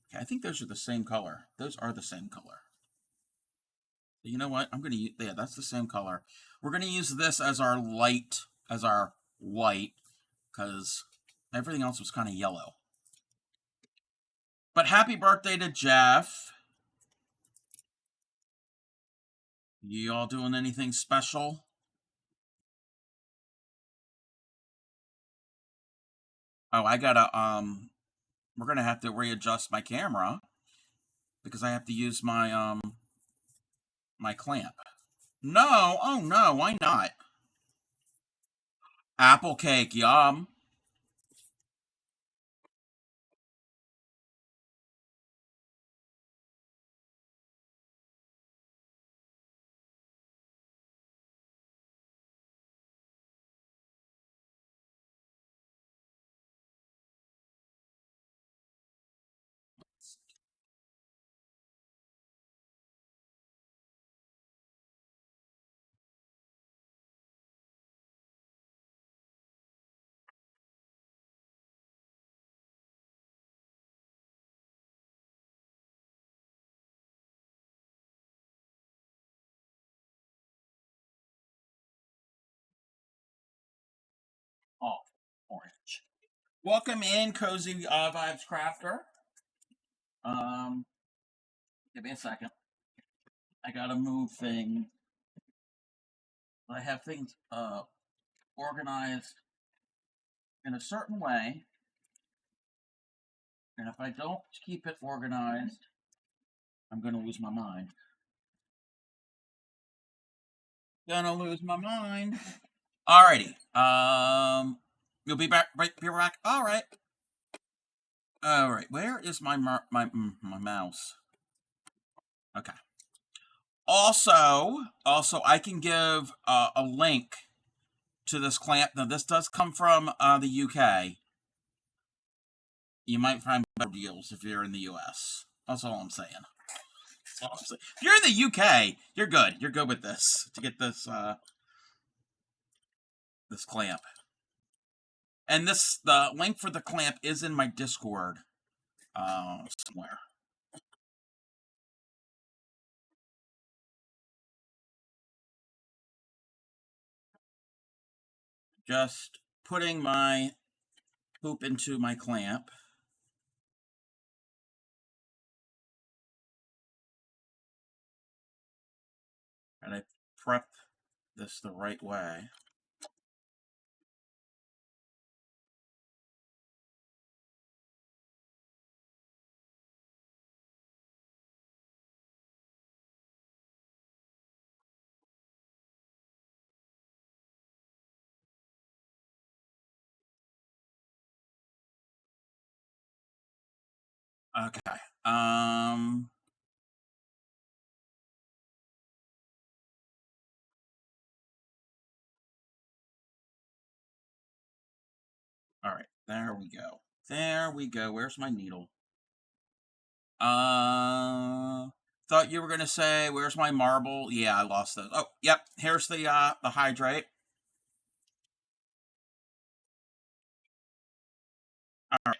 Okay, I think those are the same color. Those are the same color. You know what? I'm going to use, yeah, that's the same color. We're going to use this as our light, as our white, because everything else was kind of yellow. But happy birthday to Jeff. You all doing anything special? Oh, I gotta, we're gonna have to readjust my camera because I have to use my, my clamp. No, oh no, why not? Apple cake, yum. Oh, orange. Welcome in, Cozy Vibes Crafter. Um, Give me a second. I gotta move things. I have things organized in a certain way, and if I don't keep it organized, I'm gonna lose my mind. Gonna lose my mind. Alrighty. You'll be back. Right, be back. All right. All right. Where is my my mouse? Okay. Also, I can give a link to this clamp. Now, this does come from the UK. You might find better deals if you're in the US. That's all I'm saying. If you're in the UK, you're good. You're good with this to get this this clamp. And the link for the clamp is in my Discord somewhere. Just putting my hoop into my clamp. And I prep this the right way. Okay. All right. There we go. There we go. Where's my needle? Thought you were gonna say, "Where's my marble?" Yeah, I lost those. Oh, yep. Here's the hydrate. All right.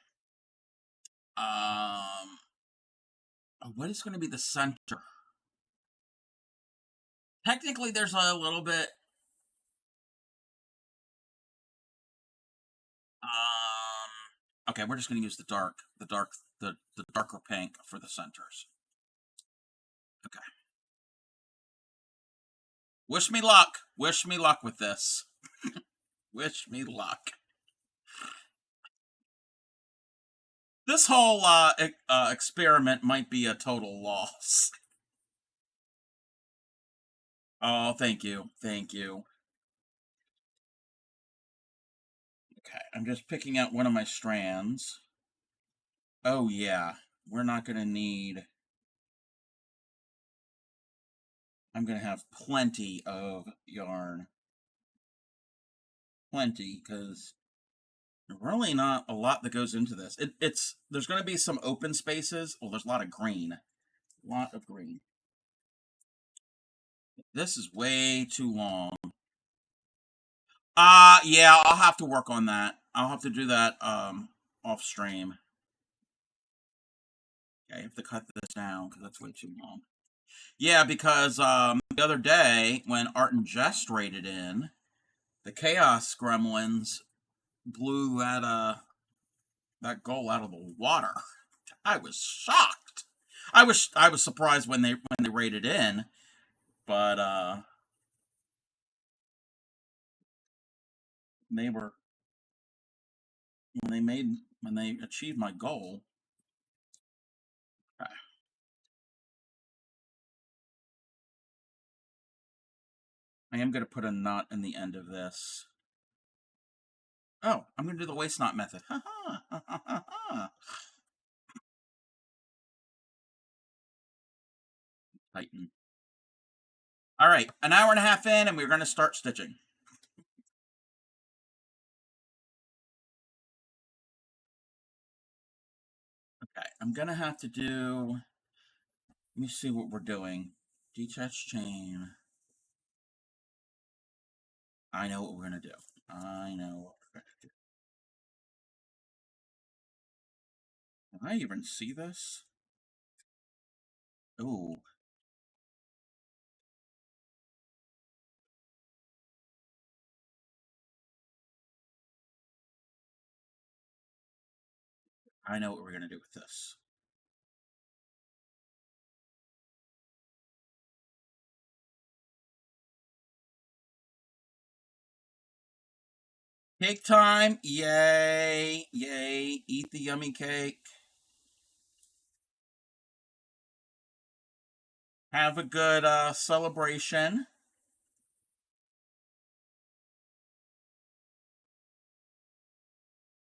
What is going to be the center? Technically, there's a little bit. Okay, we're just going to use the darker pink for the centers. Okay. Wish me luck. Wish me luck with this. Wish me luck. This whole experiment might be a total loss. Oh, thank you. Thank you. Okay, I'm just picking out one of my strands. Oh, yeah. We're not going to need. I'm going to have plenty of yarn. Plenty, because really not a lot that goes into this. There's going to be some open spaces. Well, there's a lot of green. A lot of green. This is way too long. Yeah, I'll have to work on that. I'll have to do that off stream. Okay, I have to cut this down because that's way too long. Yeah, because the other day when Art and Jest raided in, the Chaos Gremlins blew that goal out of the water. I was shocked. I was surprised when they raided in, but they were when they achieved my goal. I am going to put a knot in the end of this. Oh, I'm going to do the waist knot method. Ha ha ha ha ha. Tighten. All right, an hour and a half in, and we're going to start stitching. Okay, I'm going to have to do. Let me see what we're doing. Detach chain. I know what we're going to do. I know what we're going to do. Can I even see this? Ooh. I know what we're going to do with this. Cake time. Yay. Yay. Eat the yummy cake. Have a good celebration.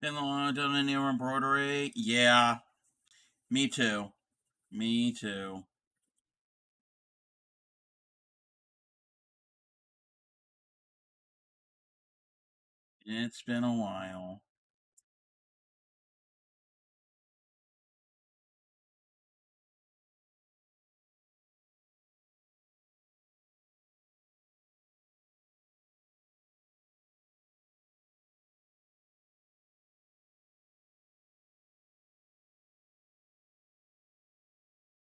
Been a long done any embroidery. Yeah. Me too. Me too. It's been a while.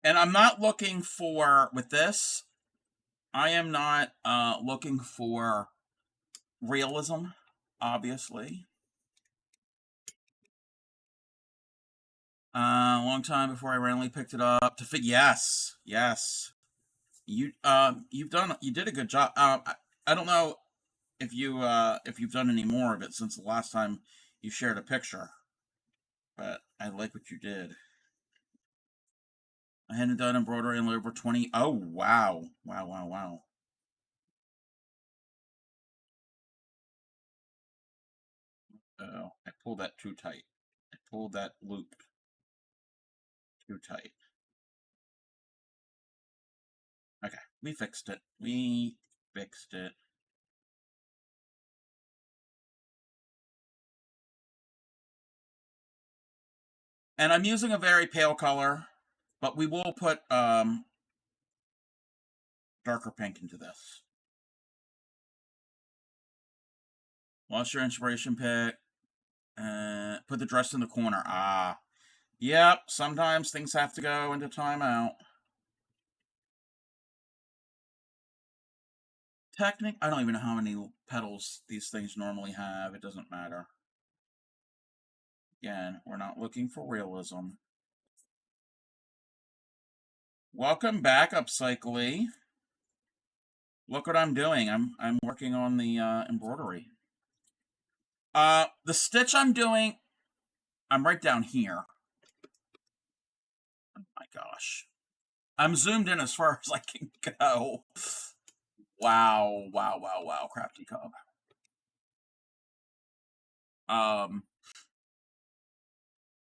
And I'm not looking for with this. I am not looking for realism, obviously. A long time before I randomly picked it up to fit. Yes, yes. You did a good job. I don't know if you've done any more of it since the last time you shared a picture, but I like what you did. I hadn't done embroidery in over 20. Oh wow, wow, wow, wow. Oh, I pulled that too tight. I pulled that loop too tight. Okay, we fixed it. We fixed it. And I'm using a very pale color, but we will put darker pink into this. Lost your inspiration pick. Put the dress in the corner. Ah. Yep, sometimes things have to go into timeout. I don't even know how many petals these things normally have. It doesn't matter. Again, we're not looking for realism. Welcome back, Upcycly. Look what I'm doing. I'm working on the embroidery. The stitch I'm doing, I'm right down here. Oh my gosh. I'm zoomed in as far as I can go. Wow, wow, wow, wow, Crafty Cub.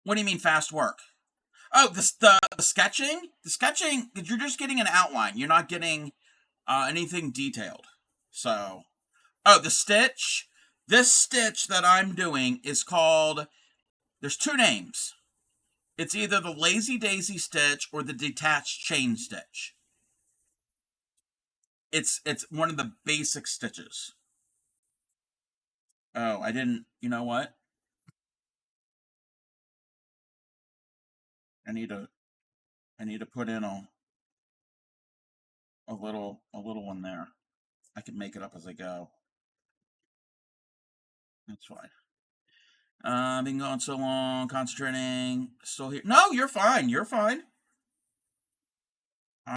What do you mean fast work? Oh, the sketching? The sketching, you're just getting an outline. You're not getting anything detailed. So, oh, the stitch. This stitch that I'm doing is called, there's two names. It's either the Lazy Daisy stitch or the detached chain stitch. It's one of the basic stitches. Oh, I didn't, you know what? I need to put in a little one there. I can make it up as I go. That's fine. Been going so long, concentrating, still here. No, you're fine. You're fine.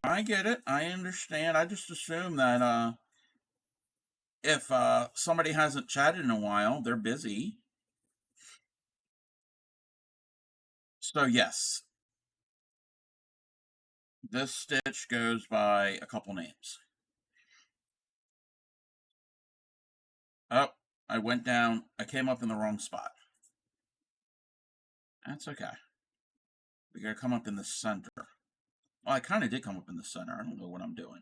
I get it. I understand. I just assume that if somebody hasn't chatted in a while, they're busy. So yes, this stitch goes by a couple names. Oh, I went down. I came up in the wrong spot. That's okay. We gotta come up in the center. Well, I kind of did come up in the center. I don't know what I'm doing.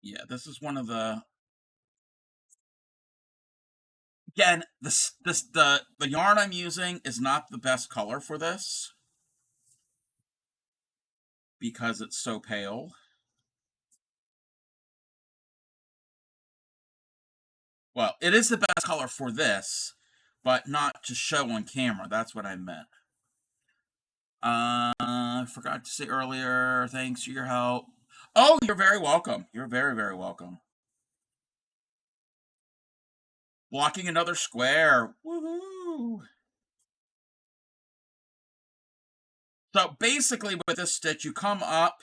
Yeah, this is one of the. Again, the yarn I'm using is not the best color for this because it's so pale. Well, it is the best color for this, but not to show on camera. That's what I meant. I forgot to say earlier, thanks for your help. Oh, you're very welcome. You're very, very welcome. Blocking another square. Woohoo! So basically with this stitch, you come up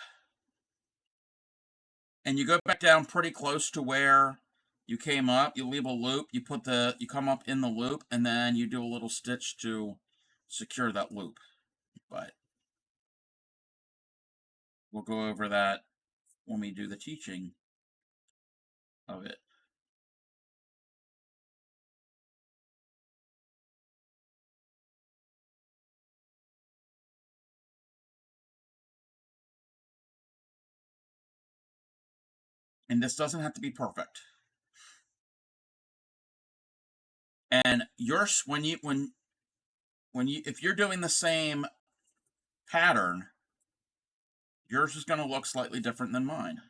and you go back down pretty close to where you came up. You leave a loop. You come up in the loop, and then you do a little stitch to secure that loop. But we'll go over that when we do the teaching of it. And this doesn't have to be perfect. And yours, if you're doing the same pattern, yours is going to look slightly different than mine.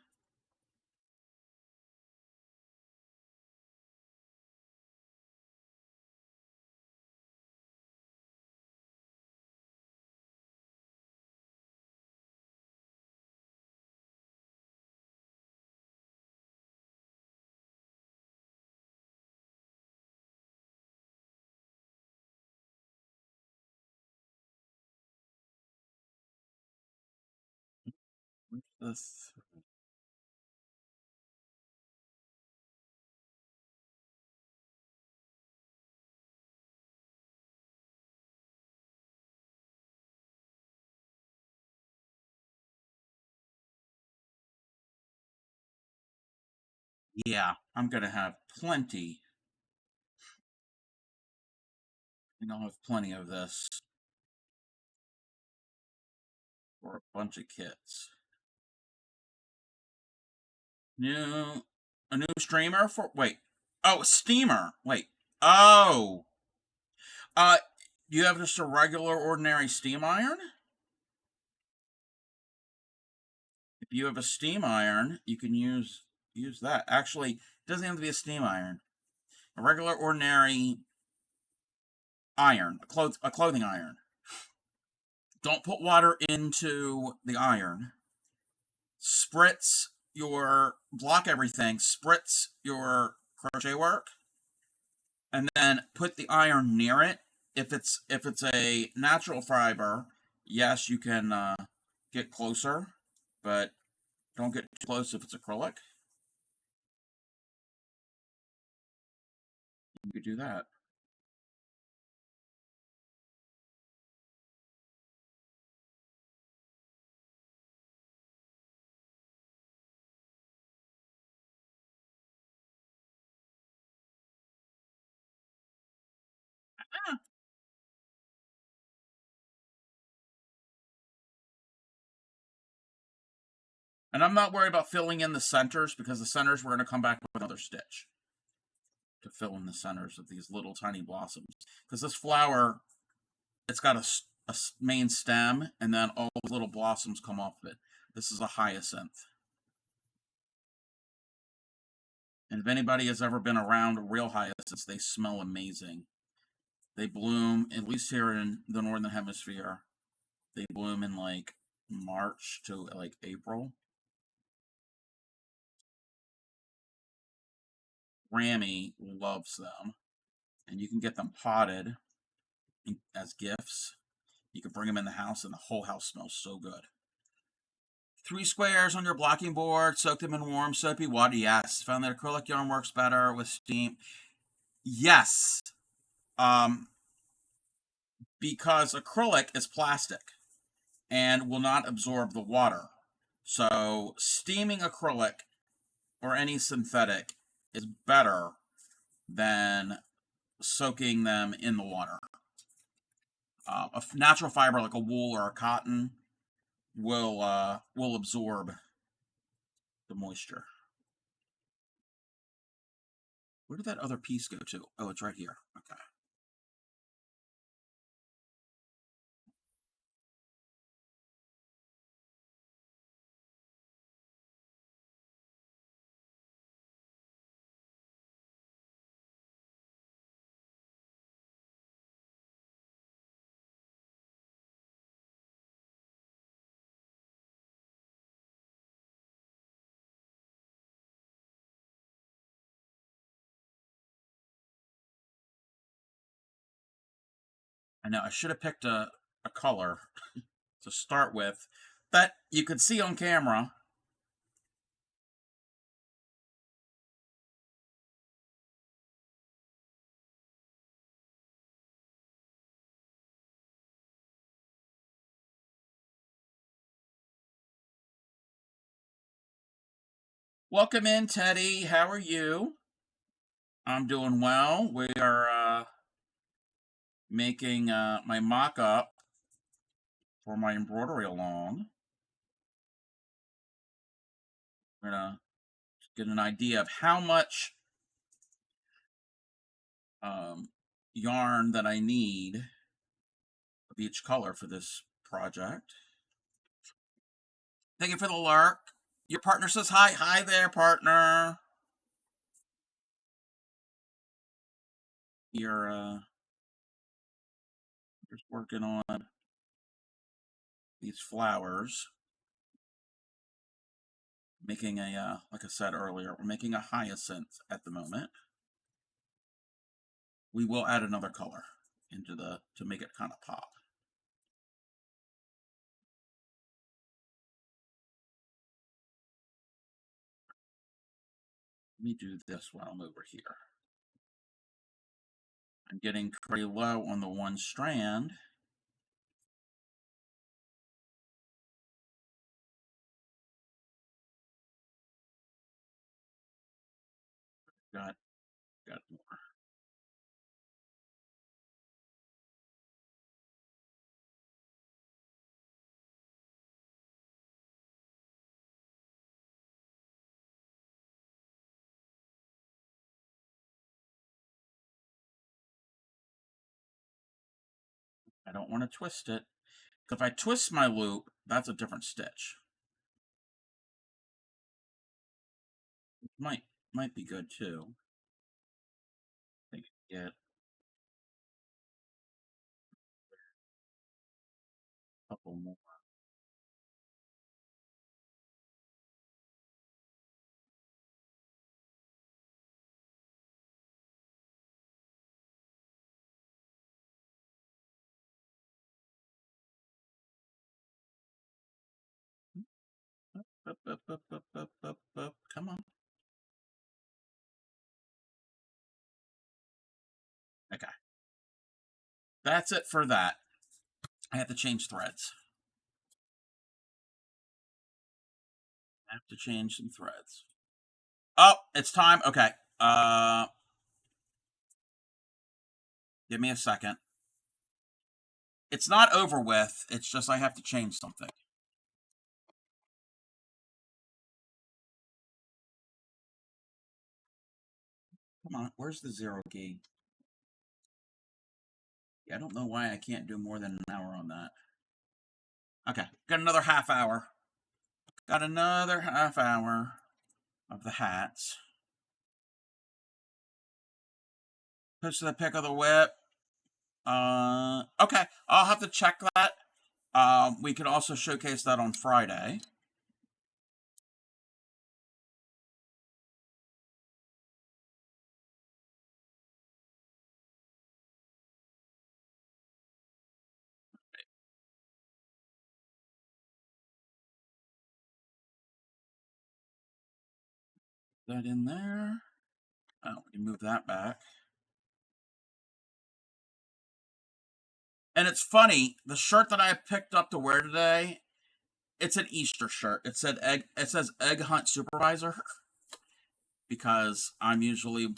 This, yeah, I'm going to have plenty. And I'll have plenty of this for a bunch of kits. A new streamer for, wait. Oh, steamer. Wait. Oh. Uh, do you have just a regular, ordinary steam iron? If you have a steam iron, you can use that. Actually, it doesn't have to be a steam iron. A regular, ordinary iron, a clothing iron. Don't put water into the iron. Block everything. Spritz your crochet work, and then put the iron near it. If it's a natural fiber, yes, you can get closer, but don't get too close if it's acrylic. You could do that. And I'm not worried about filling in the centers, because the centers we're going to come back with another stitch to fill in the centers of these little tiny blossoms. Because this flower, it's got a main stem, and then all the little blossoms come off of it. This is a hyacinth. And if anybody has ever been around real hyacinths, they smell amazing. They bloom, at least here in the northern hemisphere, they bloom in like March to like April. Grammy loves them, and you can get them potted as gifts. You can bring them in the house, and the whole house smells so good. 3 squares on your blocking board, soak them in warm soapy water. Yes. Found that acrylic yarn works better with steam. Yes. Um, because acrylic is plastic and will not absorb the water. So steaming acrylic or any synthetic is better than soaking them in the water. A natural fiber like a wool or a cotton will absorb the moisture. Where did that other piece go to? Oh, it's right here. Okay. I know I should have picked a color to start with that you could see on camera. Welcome in, Teddy. How are you? I'm doing well. We are making my mock-up for my embroidery-a-long. We're gonna get an idea of how much yarn that I need of each color for this project. Thank you for the lurk. Your partner says hi. Hi there, partner. You're just working on these flowers. Making a, like I said earlier, we're making a hyacinth at the moment. We will add another color into to make it kind of pop. Let me do this while I'm over here. I'm getting pretty low on the one strand. Got more. I don't want to twist it. If I twist my loop, that's a different stitch. Might might be good too. I think get a couple more. Up, up, up, up, up, up, up. Come on. Okay. That's it for that. I have to change threads. I have to change some threads. Oh, it's time. Okay. Give me a second. It's not over with. It's just I have to change something. Come on. Where's the zero key? Yeah, I don't know why I can't do more than an hour on that. Okay. Got another half hour. Got another half hour of the hats. Push the pick of the whip. Okay. I'll have to check that. We could also showcase that on Friday. That in there. Oh, we can move that back. And it's funny, the shirt that I picked up to wear today, it's an Easter shirt. It says Egg Hunt Supervisor because I'm usually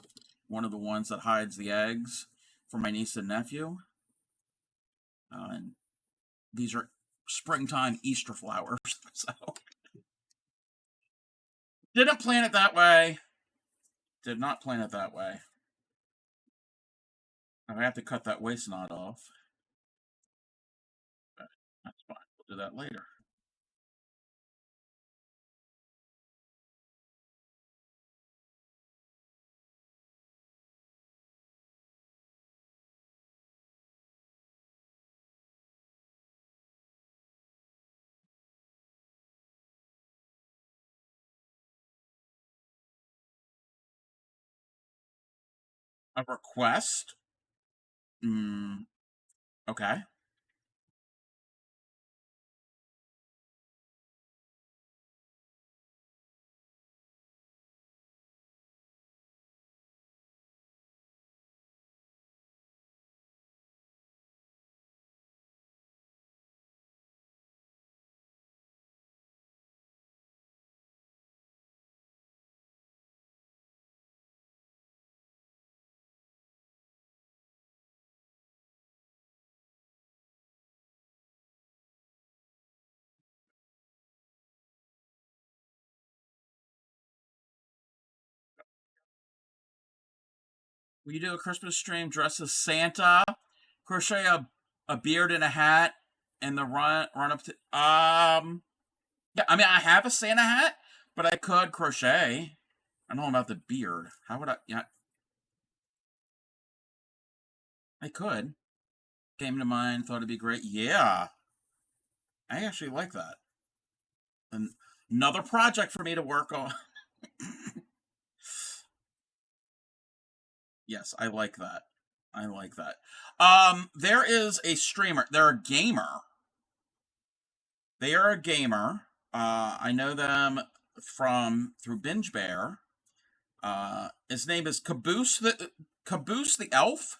one of the ones that hides the eggs for my niece and nephew. And these are springtime Easter flowers. So didn't plan it that way. Did not plan it that way. I have to cut that waist knot off. But that's fine. We'll do that later. A request? Hmm. Okay. Will you do a Christmas stream dressed as Santa? Crochet a beard and a hat and the run up to yeah, I mean I have a Santa hat, but I could crochet. I don't know about the beard. How would I yeah, I could. Came to mind, thought it'd be great. Yeah. I actually like that. And another project for me to work on. Yes, I like that. I like that. There is a streamer. They're a gamer. They are a gamer. I know them from through Binge Bear. His name is Caboose the Elf,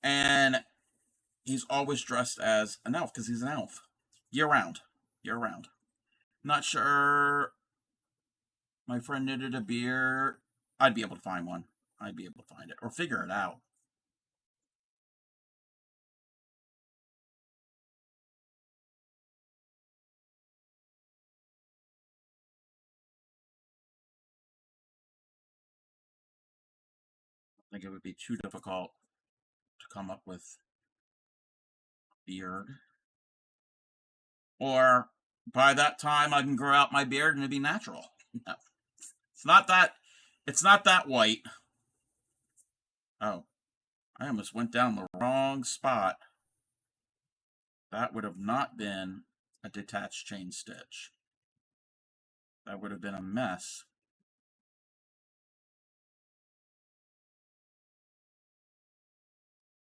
and he's always dressed as an elf because he's an elf year round, year round. Not sure. My friend knitted a beer. I'd be able to find one. I'd be able to find it or figure it out. I think it would be too difficult to come up with. beard. Or by that time I can grow out my beard and it'd be natural. No, it's not that. It's not that white. Oh, I almost went down the wrong spot. That would have not been a detached chain stitch. That would have been a mess.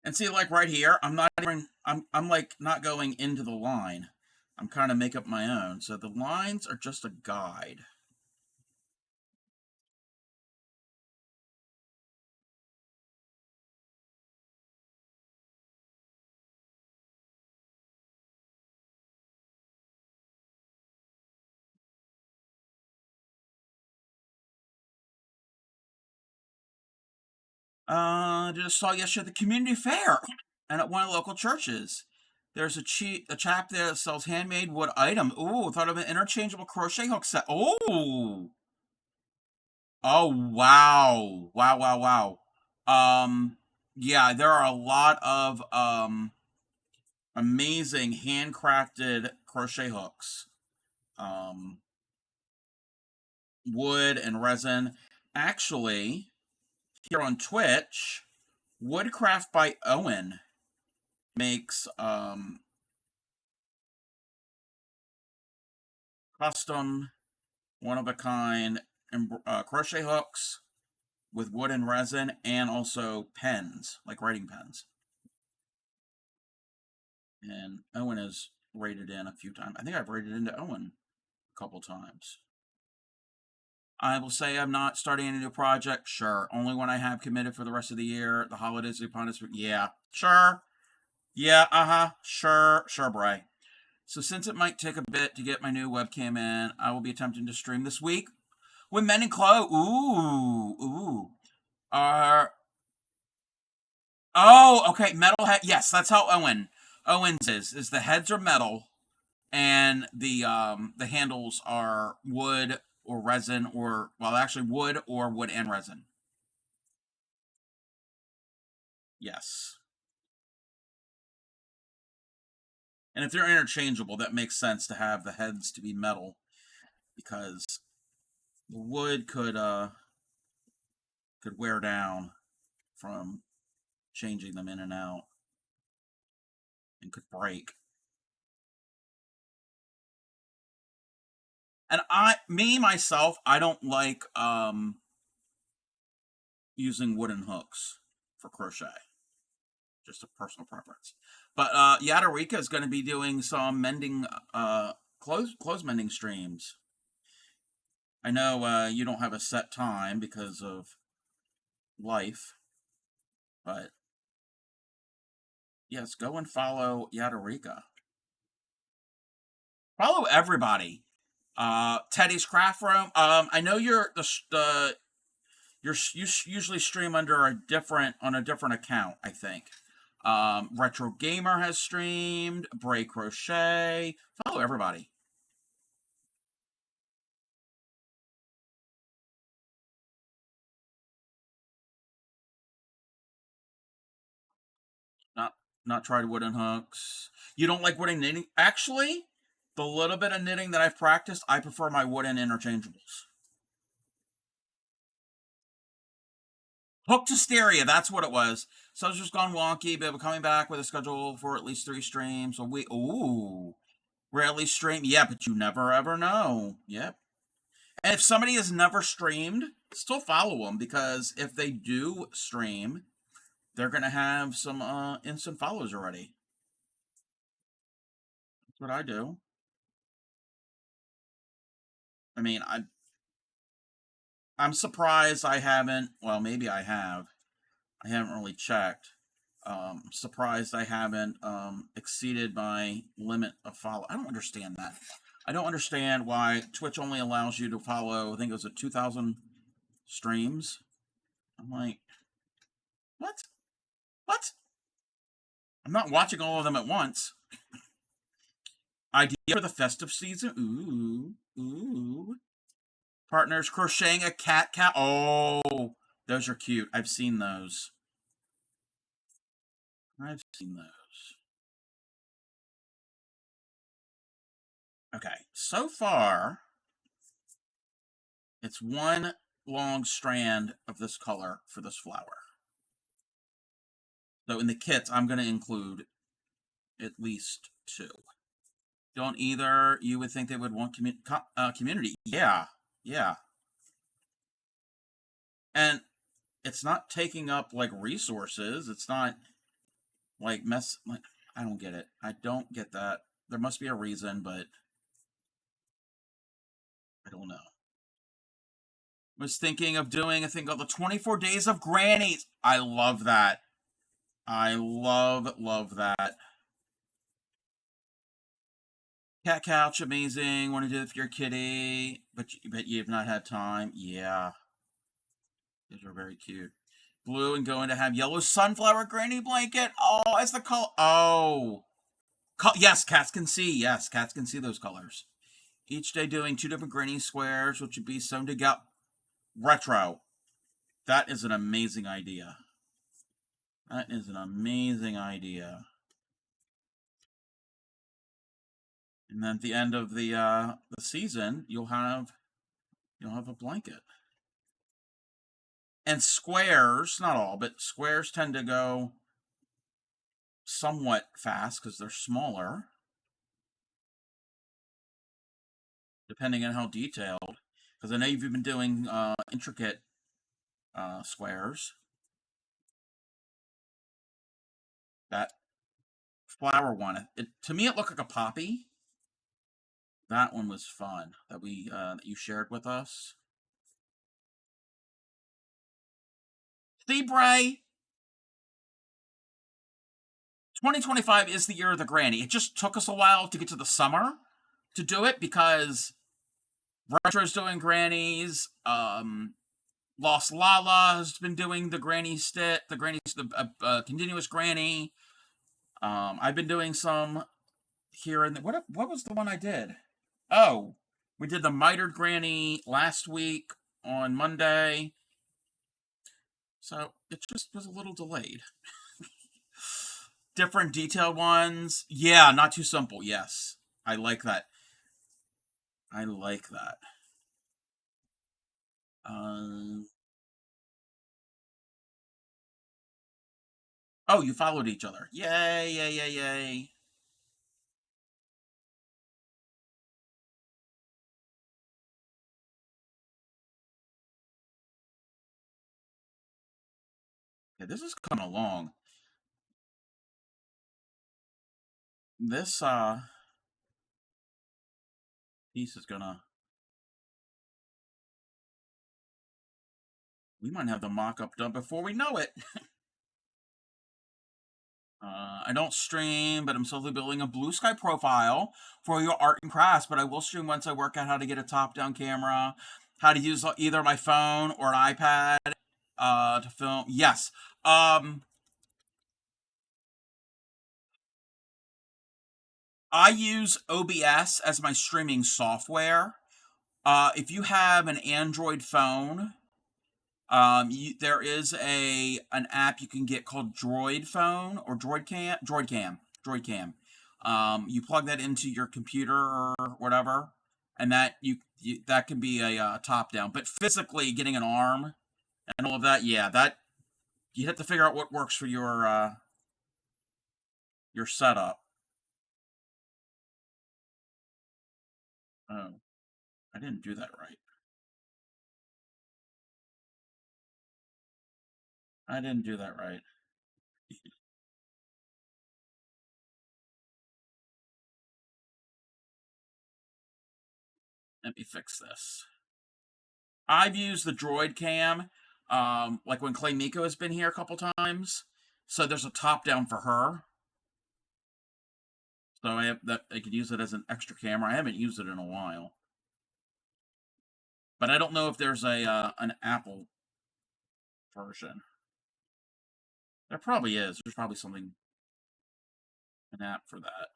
And see, like right here, I'm not even, I'm like not going into the line. I'm kind of make up my own. So the lines are just a guide. Just saw yesterday at the community fair and at one of the local churches. There's a chap there that sells handmade wood item. Ooh, thought of an interchangeable crochet hook set. Oh, oh wow, wow, wow, wow. Yeah, there are a lot of amazing handcrafted crochet hooks. Um, wood and resin. Actually, here on Twitch, Woodcraft by Owen makes custom, one of a kind crochet hooks with wood and resin, and also pens, like writing pens. And Owen has rated in a few times. I think I've rated into Owen a couple times. I will say I'm not starting any new project. Sure. Only when I have committed for the rest of the year. The holidays upon us. Yeah. Sure. Yeah. Sure. Sure, Bray. So since it might take a bit to get my new webcam in, I will be attempting to stream this week with Men in Chloe. Ooh. Uh, oh, okay. Metal head. Yes, that's how Owens is the heads are metal and the handles are wood or resin or well actually wood or wood and resin. Yes. And if they're interchangeable, that makes sense to have the heads to be metal because the wood could wear down from changing them in and out and could break. And myself, I don't like using wooden hooks for crochet. Just a personal preference. But Yadarika is going to be doing some mending clothes mending streams. I know you don't have a set time because of life, but yes, go and follow Yadarika. Follow everybody. Teddy's Craft Room. I know you usually stream under a different account. I think. Retro Gamer has streamed. Bray Crochet. Follow everybody. Not not tried wooden hooks. You don't like wooden knitting? Actually, the little bit of knitting that I've practiced, I prefer my wooden interchangeables. Hooked hysteria, that's what it was. So it's just gone wonky, but we're coming back with a schedule for at least 3 streams a week. Ooh, rarely stream. Yeah, but you never ever know. Yep. And if somebody has never streamed, still follow them because if they do stream, they're gonna have some instant follows already. That's what I do. I mean, I'm surprised I haven't. Well, maybe I have. I haven't really checked. Surprised I haven't exceeded my limit of follow. I don't understand that. I don't understand why Twitch only allows you to follow. I think it was 2,000 streams. I'm like, what? What? I'm not watching all of them at once. Idea for the festive season. Ooh. Partners crocheting a cat. Oh, those are cute. I've seen those. Okay, so far, it's one long strand of this color for this flower. So in the kits, I'm going to include at least two. Don't either. You would think they would want community. Yeah, yeah. And it's not taking up like resources. It's not like mess. Like I don't get it. I don't get that. There must be a reason, but I don't know. Was thinking of doing a thing called the 24 Days of Grannies. I love that. I love that. Cat couch, amazing. Want to do it for your kitty, but you've not had time. Yeah, these are very cute. Blue and going to have yellow sunflower granny blanket. Oh, it's the color. Oh, yes, cats can see. Yes, cats can see those colors. Each day doing two different granny squares, which would be sewn together. Retro. That is an amazing idea. That is an amazing idea. And then at the end of the season, you'll have a blanket. And squares, not all, but squares tend to go somewhat fast because they're smaller, depending on how detailed. Because I know you've been doing intricate squares. That flower one, to me, it looked like a poppy. That one was fun that you shared with us. See, Bray, 2025 is the year of the granny. It just took us a while to get to the summer to do it because Retro's doing grannies. Lost Lala has been doing the granny the continuous granny. I've been doing some here and what was the one I did? Oh, we did the mitered granny last week on Monday, so it just was a little delayed. Different detailed ones, yeah, not too simple. Yes, I like that. I like that. Um, oh, you followed each other. Yay, yay, yay, yay. Okay, this is coming along. This piece is gonna. We might have the mock-up done before we know it. I don't stream, but I'm slowly building a blue sky profile for your art and crafts. But I will stream once I work out how to get a top-down camera, how to use either my phone or an iPad to film. Yes. I use OBS as my streaming software. If you have an Android phone, there is an app you can get called Droid Phone or Droid Cam. You plug that into your computer or whatever, and that can be a top down. But physically getting an arm and all of that, yeah, that you have to figure out what works for your setup. Oh, I didn't do that right. I didn't do that right. Let me fix this. I've used the Droid Cam, like when Clay Miko has been here a couple times. So there's a top down for her. So I could use it as an extra camera. I haven't used it in a while, but I don't know if there's a an Apple version. There probably is. There's probably an app for that.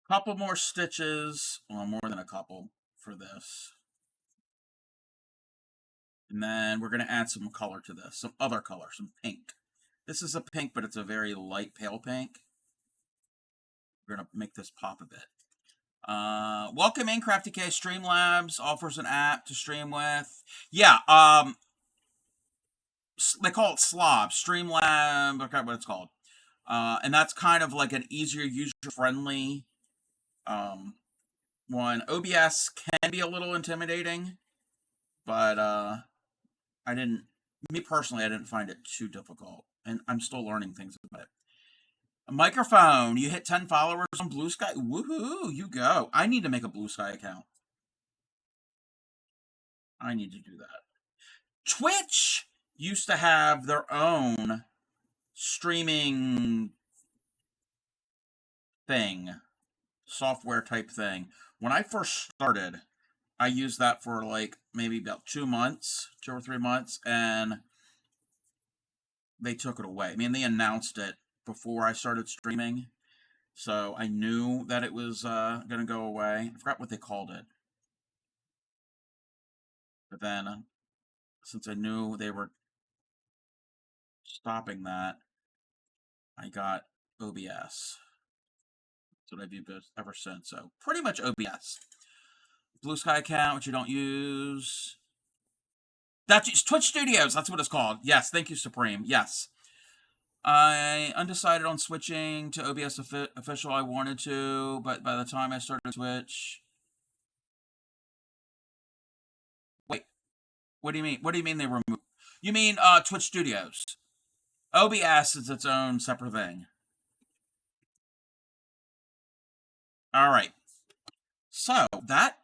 Couple more stitches, well, more than a couple for this. And then we're going to add some color to this, some other color, some pink. This is a pink, but it's a very light pale pink. We're going to make this pop a bit. Welcome in, Crafty K. Streamlabs offers an app to stream with. Yeah, they call it Slob, Streamlab, I forgot what it's called. And that's kind of like an easier, user-friendly one. OBS can be a little intimidating, but me personally, I didn't find it too difficult, and I'm still learning things about it. A microphone. You hit 10 followers on Blue Sky. Woohoo! You go. I need to make a Blue Sky account. I need to do that. Twitch used to have their own streaming thing, software type thing. When I first started, I used that for like maybe about 2 months, 2 or 3 months, and they took it away. I mean, they announced it before I started streaming, so I knew that it was going to go away. I forgot what they called it. But then, since I knew they were stopping that, I got OBS. That's what I've used ever since. So, pretty much OBS. Blue Sky account, which you don't use. That's Twitch Studios. That's what it's called. Yes, thank you, Supreme. Yes. I undecided on switching to OBS official. I wanted to, but by the time I started Twitch, wait, what do you mean? What do you mean they removed? You mean Twitch Studios? OBS is its own separate thing. All right. So that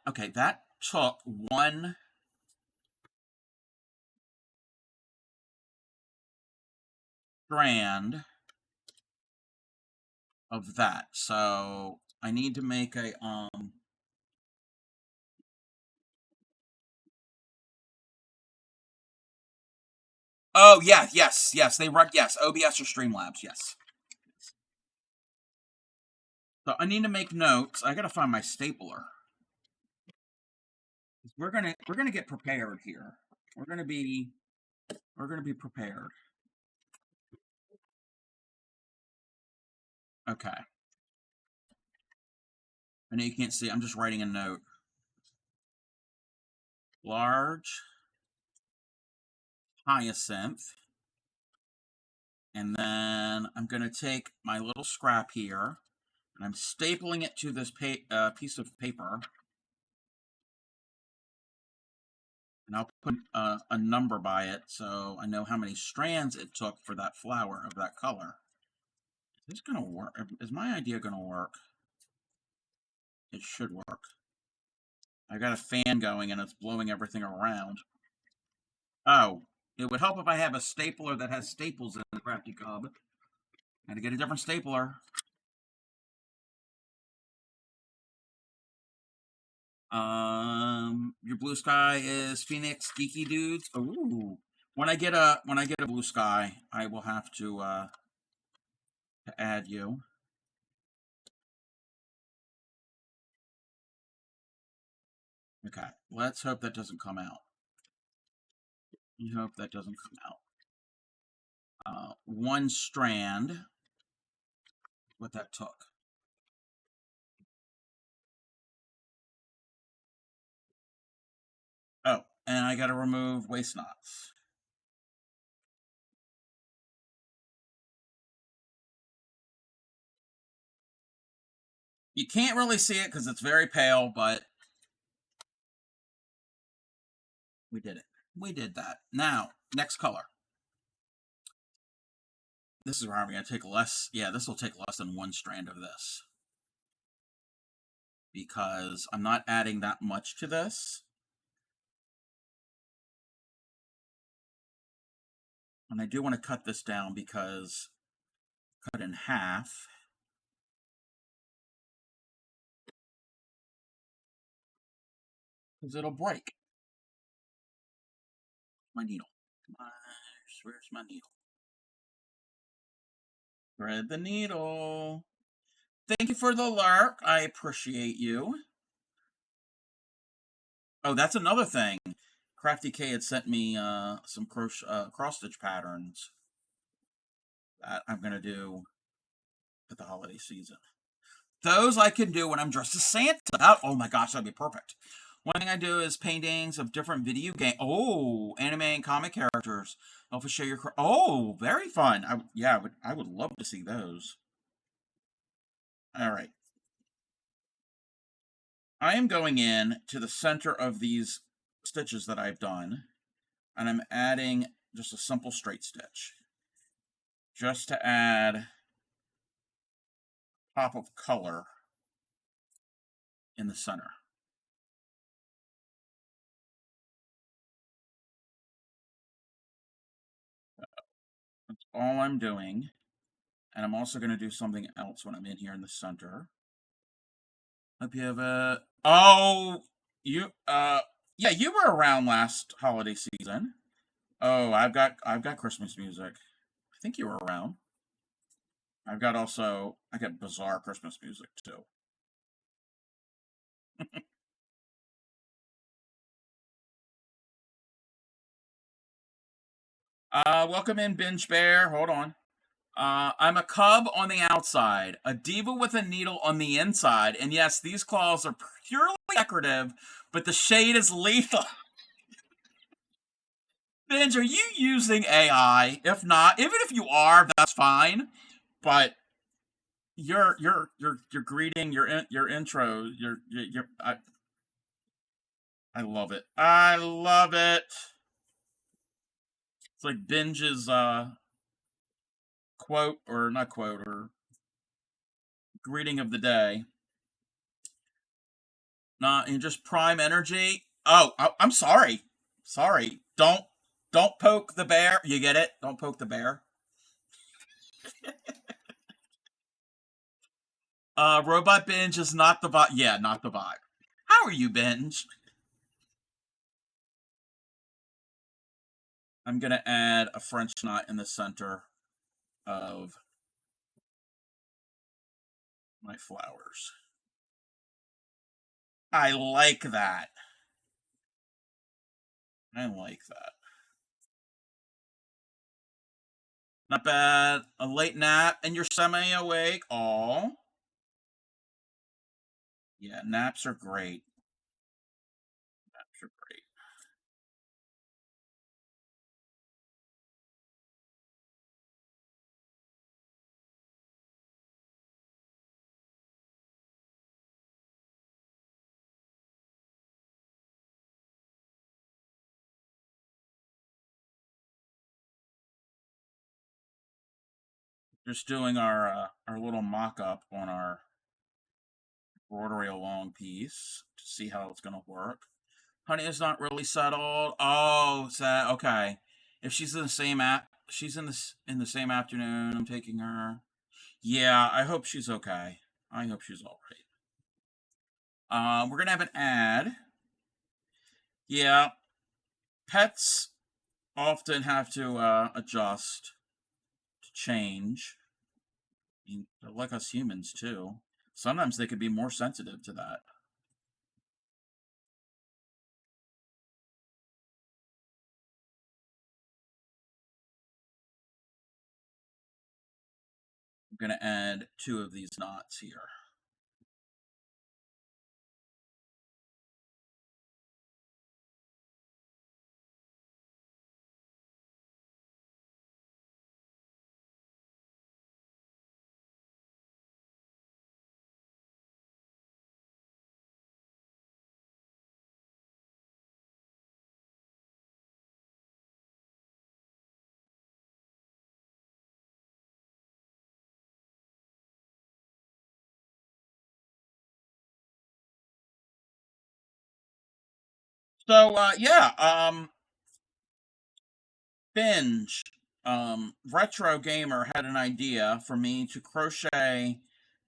took one strand of that. So I need to make a Oh yeah, yes. They run OBS or Streamlabs, yes. So I need to make notes. I gotta find my stapler. We're gonna get prepared here. We're gonna be prepared. Okay. I know you can't see. I'm just writing a note. Large hyacinth. And then I'm going to take my little scrap here, and I'm stapling it to this piece of paper. And I'll put a number by it so I know how many strands it took for that flower of that color. Is this going to work? Is my idea going to work? It should work. I got a fan going and it's blowing everything around. Oh, it would help if I have a stapler that has staples in the Crafty Cub. Gotta get a different stapler. Your Blue Sky is Phoenix Geeky Dudes. Ooh. When I get a Blue Sky, I will have to add you. Okay, let's hope that doesn't come out. We hope that doesn't come out. One strand. What that took. Oh, and I got to remove waste knots. You can't really see it because it's very pale, but we did it. We did that. Now, next color. This is where I'm going to take less. Yeah, this will take less than one strand of this, because I'm not adding that much to this. And I do want to cut this down because cut in half. Because it'll break. My needle. Where's my needle? Thread the needle. Thank you for the lurk. I appreciate you. Oh, that's another thing. Crafty K had sent me some cross stitch patterns that I'm gonna do at the holiday season. Those I can do when I'm dressed as Santa. Oh my gosh, that'd be perfect. One thing I do is paintings of different video game. Oh, anime and comic characters. I'll show your. Oh, very fun. Yeah, I would love to see those. All right. I am going in to the center of these stitches that I've done, and I'm adding just a simple straight stitch, just to add pop of color in the center. That's all I'm doing. And I'm also going to do something else when I'm in here in the center. Hope you have a... Oh, yeah, you were around last holiday season. Oh, I've got Christmas music. I think you were around. I got bizarre Christmas music too. Welcome in, Binge Bear. Hold on. I'm a cub on the outside, a diva with a needle on the inside, and yes, these claws are purely decorative, but the shade is lethal. Binge, are you using AI? If not, even if you are, that's fine. But your greeting, your intro, I love it. I love it. It's like Binge's quote or not quote or greeting of the day. Not in just prime energy. Oh, I'm sorry. Sorry. Don't poke the bear. You get it? Don't poke the bear. Robot Binge is not the vibe. Yeah, not the vibe. How are you, Binge? I'm gonna add a French knot in the center of my flowers. I like that. I like that. Not bad. A late nap and you're semi-awake. Aw. Yeah, naps are great. Naps are great. Just doing our little mock-up on our embroidery-a-long piece to see how it's gonna work. Honey is not really settled. Oh, sad. Okay. If she's in the same she's in the same afternoon. I'm taking her. Yeah, I hope she's okay. I hope she's all right. We're gonna have an ad. Yeah, pets often have to adjust to change. I mean, they're like us humans too. Sometimes they could be more sensitive to that. I'm gonna add two of these knots here. So yeah, Binge, Retro Gamer had an idea for me to crochet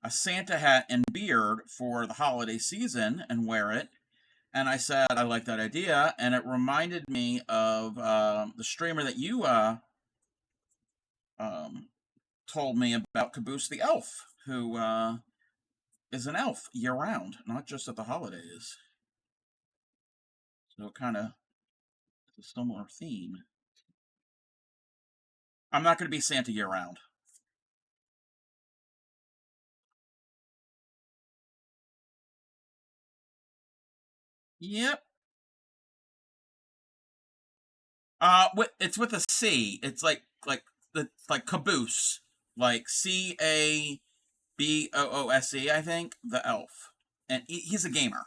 a Santa hat and beard for the holiday season and wear it. And I said I like that idea, and it reminded me of the streamer that you um, told me about, Caboose the Elf, who is an elf year round, not just at the holidays. So it kind of a similar theme. I'm not going to be Santa year round. Yep. It's with a C. It's like caboose, like Caboose. I think the elf, and he's a gamer.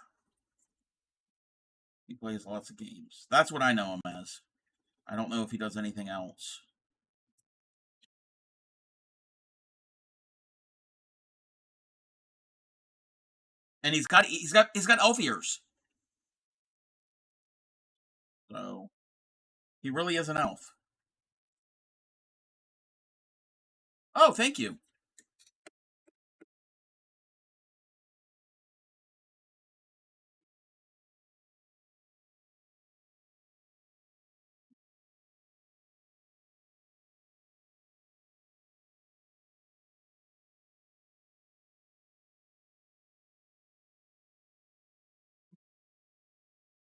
He plays lots of games. That's what I know him as. I don't know if he does anything else. And he's got elf ears. So he really is an elf. Oh, thank you.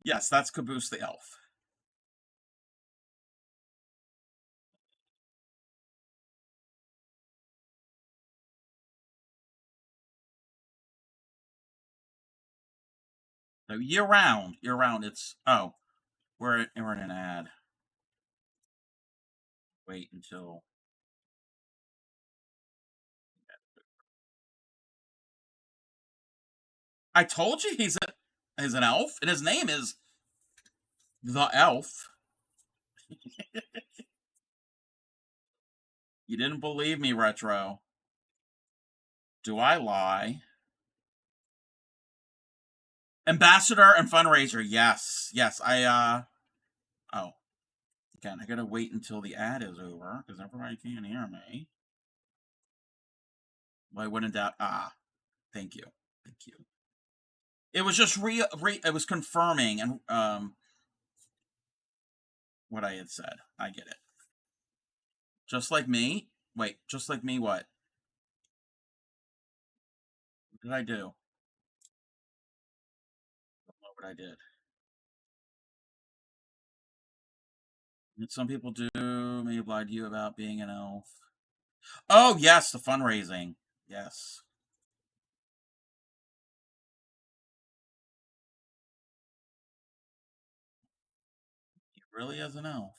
Yes, that's Caboose the elf. So year round. It's we're in an ad. Wait until I told you he's an elf, and his name is the elf. You didn't believe me, Retro. Do I lie? Ambassador and fundraiser. Yes, yes. Oh, again, I gotta wait until the ad is over because everybody can't hear me. Well, I wouldn't doubt. Thank you, thank you. It was just it was confirming and what I had said. I get it. Just like me. Wait, just like me. What did I do? I don't know what I did. Did some people do? Maybe lie to you about being an elf. Oh yes, the fundraising. Yes, he really is an elf.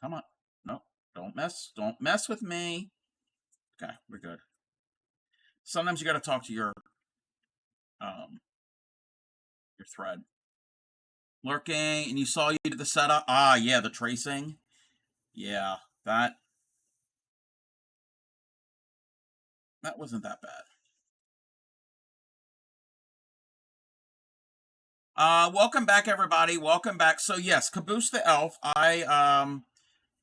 Come on. No, don't mess. Don't mess with me. Okay, we're good. Sometimes you got to talk to um your thread. Lurking, and you saw you did the setup. Yeah, the tracing. Yeah, that wasn't that bad. Welcome back, everybody. Welcome back. So yes, Caboose the Elf. I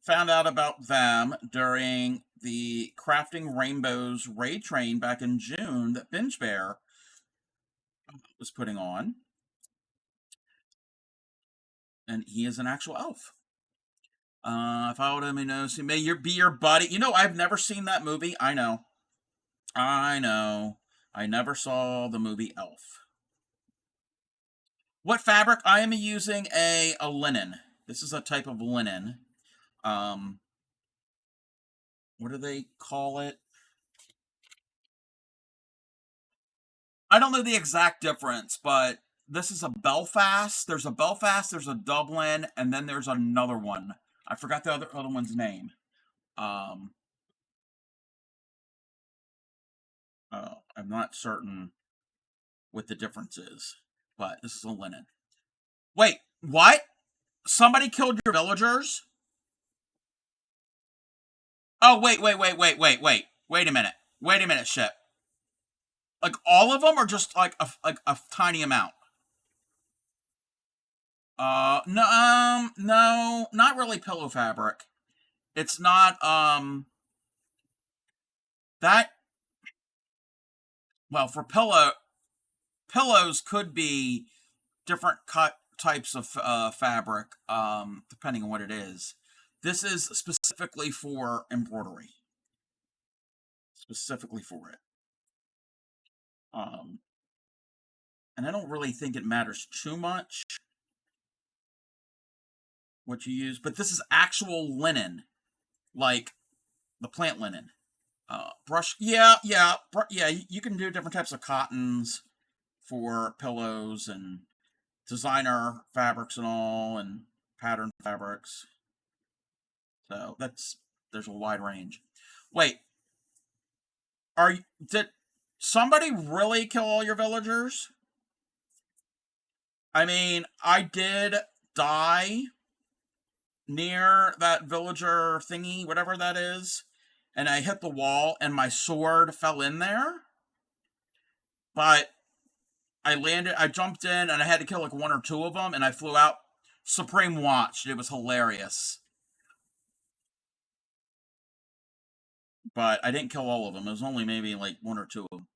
found out about them during the Crafting Rainbows raid train back in June that Binge Bear was putting on, and he is an actual elf. If I would have known, so may be your buddy. You know, I've never seen that movie. I know. I know. I never saw the movie Elf. What fabric? I am using a linen. This is a type of linen. Um, what do they call it? I don't know the exact difference, but this is a Belfast. There's a Belfast, there's a Dublin, and then there's another one. I forgot the other one's name. Um, I'm not certain what the difference is, but this is a linen. Wait, what? Somebody killed your villagers? Oh, wait a minute. Wait a minute, shit. Like all of them, or just like a tiny amount? No, no, not really pillow fabric. It's not, that, Well, for pillows could be different cut types of fabric, depending on what it is. This is specifically for embroidery, specifically for it. Um, and I don't really think it matters too much what you use, but this is actual linen, like the plant linen. Brush, yeah, yeah, yeah. You can do different types of cottons for pillows and designer fabrics and all, and pattern fabrics. So there's a wide range. Wait, did somebody really kill all your villagers? I mean, I did die near that villager thingy, whatever that is, and I hit the wall and my sword fell in there. But I jumped in and I had to kill like one or two of them and I flew out. Supreme watched. It was hilarious. But I didn't kill all of them. It was only maybe like one or two of them.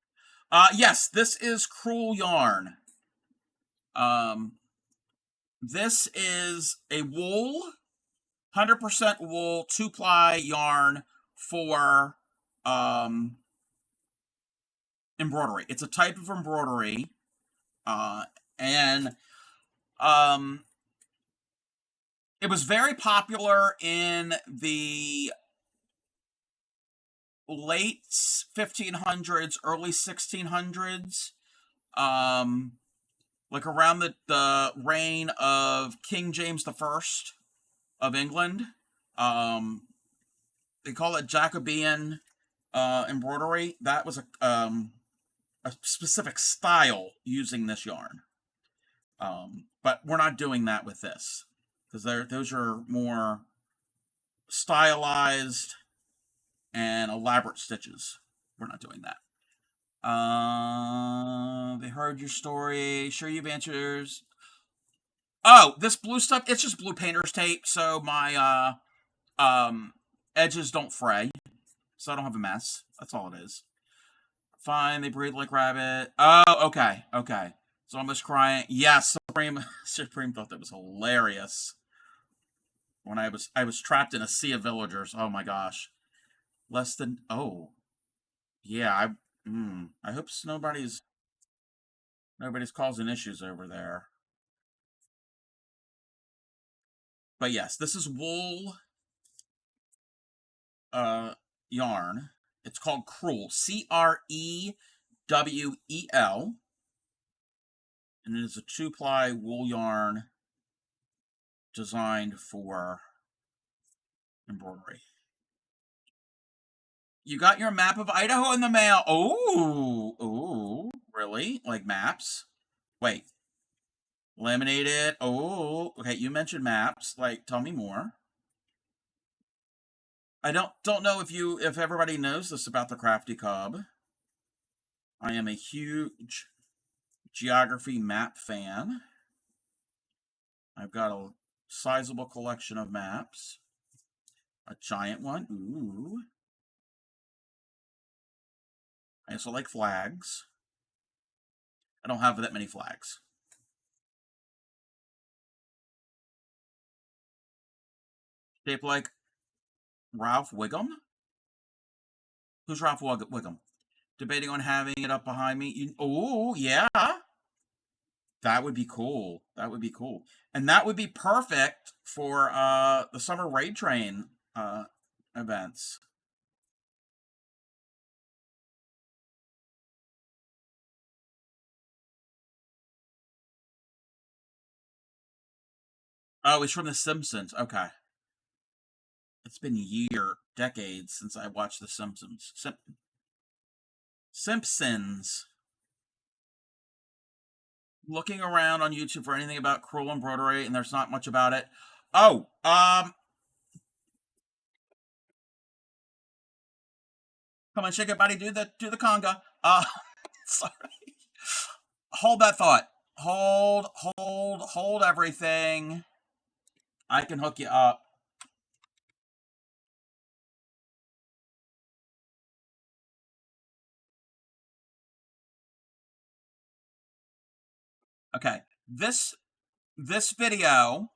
Yes, this is Cruel Yarn. Um, this is a wool, 100% wool, two-ply yarn for um, embroidery. It's a type of embroidery, and um, it was very popular in the late 1500s, early 1600s, like around the reign of King James I of England. Um, they call it Jacobean embroidery. That was a specific style using this yarn. But we're not doing that with this because those are more stylized and elaborate stitches. We're not doing that. They heard your story. Sure, you've answers. Oh, this blue stuff, it's just blue painter's tape, so my edges don't fray, so I don't have a mess. That's all it is. Fine, they breathe like rabbit. Oh, okay, okay. So I'm just crying. Yes, Supreme thought that was hilarious. When I was trapped in a sea of villagers. Oh my gosh. Less than yeah, I hope nobody's causing issues over there. But yes, this is wool uh yarn. It's called Crewel. Crewel. And it is a two-ply wool yarn designed for embroidery. You got your map of Idaho in the mail. Oh, really? Like maps? Wait, laminated. Oh, okay. You mentioned maps. Like, tell me more. I don't know if everybody knows this about the Crafty Cub. I am a huge geography map fan. I've got a sizable collection of maps. A giant one. Ooh. I also like flags. I don't have that many flags. Shaped like Ralph Wiggum? Who's Ralph Wiggum? Debating on having it up behind me. Oh, yeah. That would be cool. That would be cool. And that would be perfect for the summer raid train events. Oh, it's from The Simpsons. Okay. It's been decades since I watched The Simpsons. Simpsons. Looking around on YouTube for anything about Cruel Embroidery, and there's not much about it. Oh, come on, shake it, buddy. Do the conga. Sorry. Hold that thought. Hold everything. I can hook you up. Okay, this video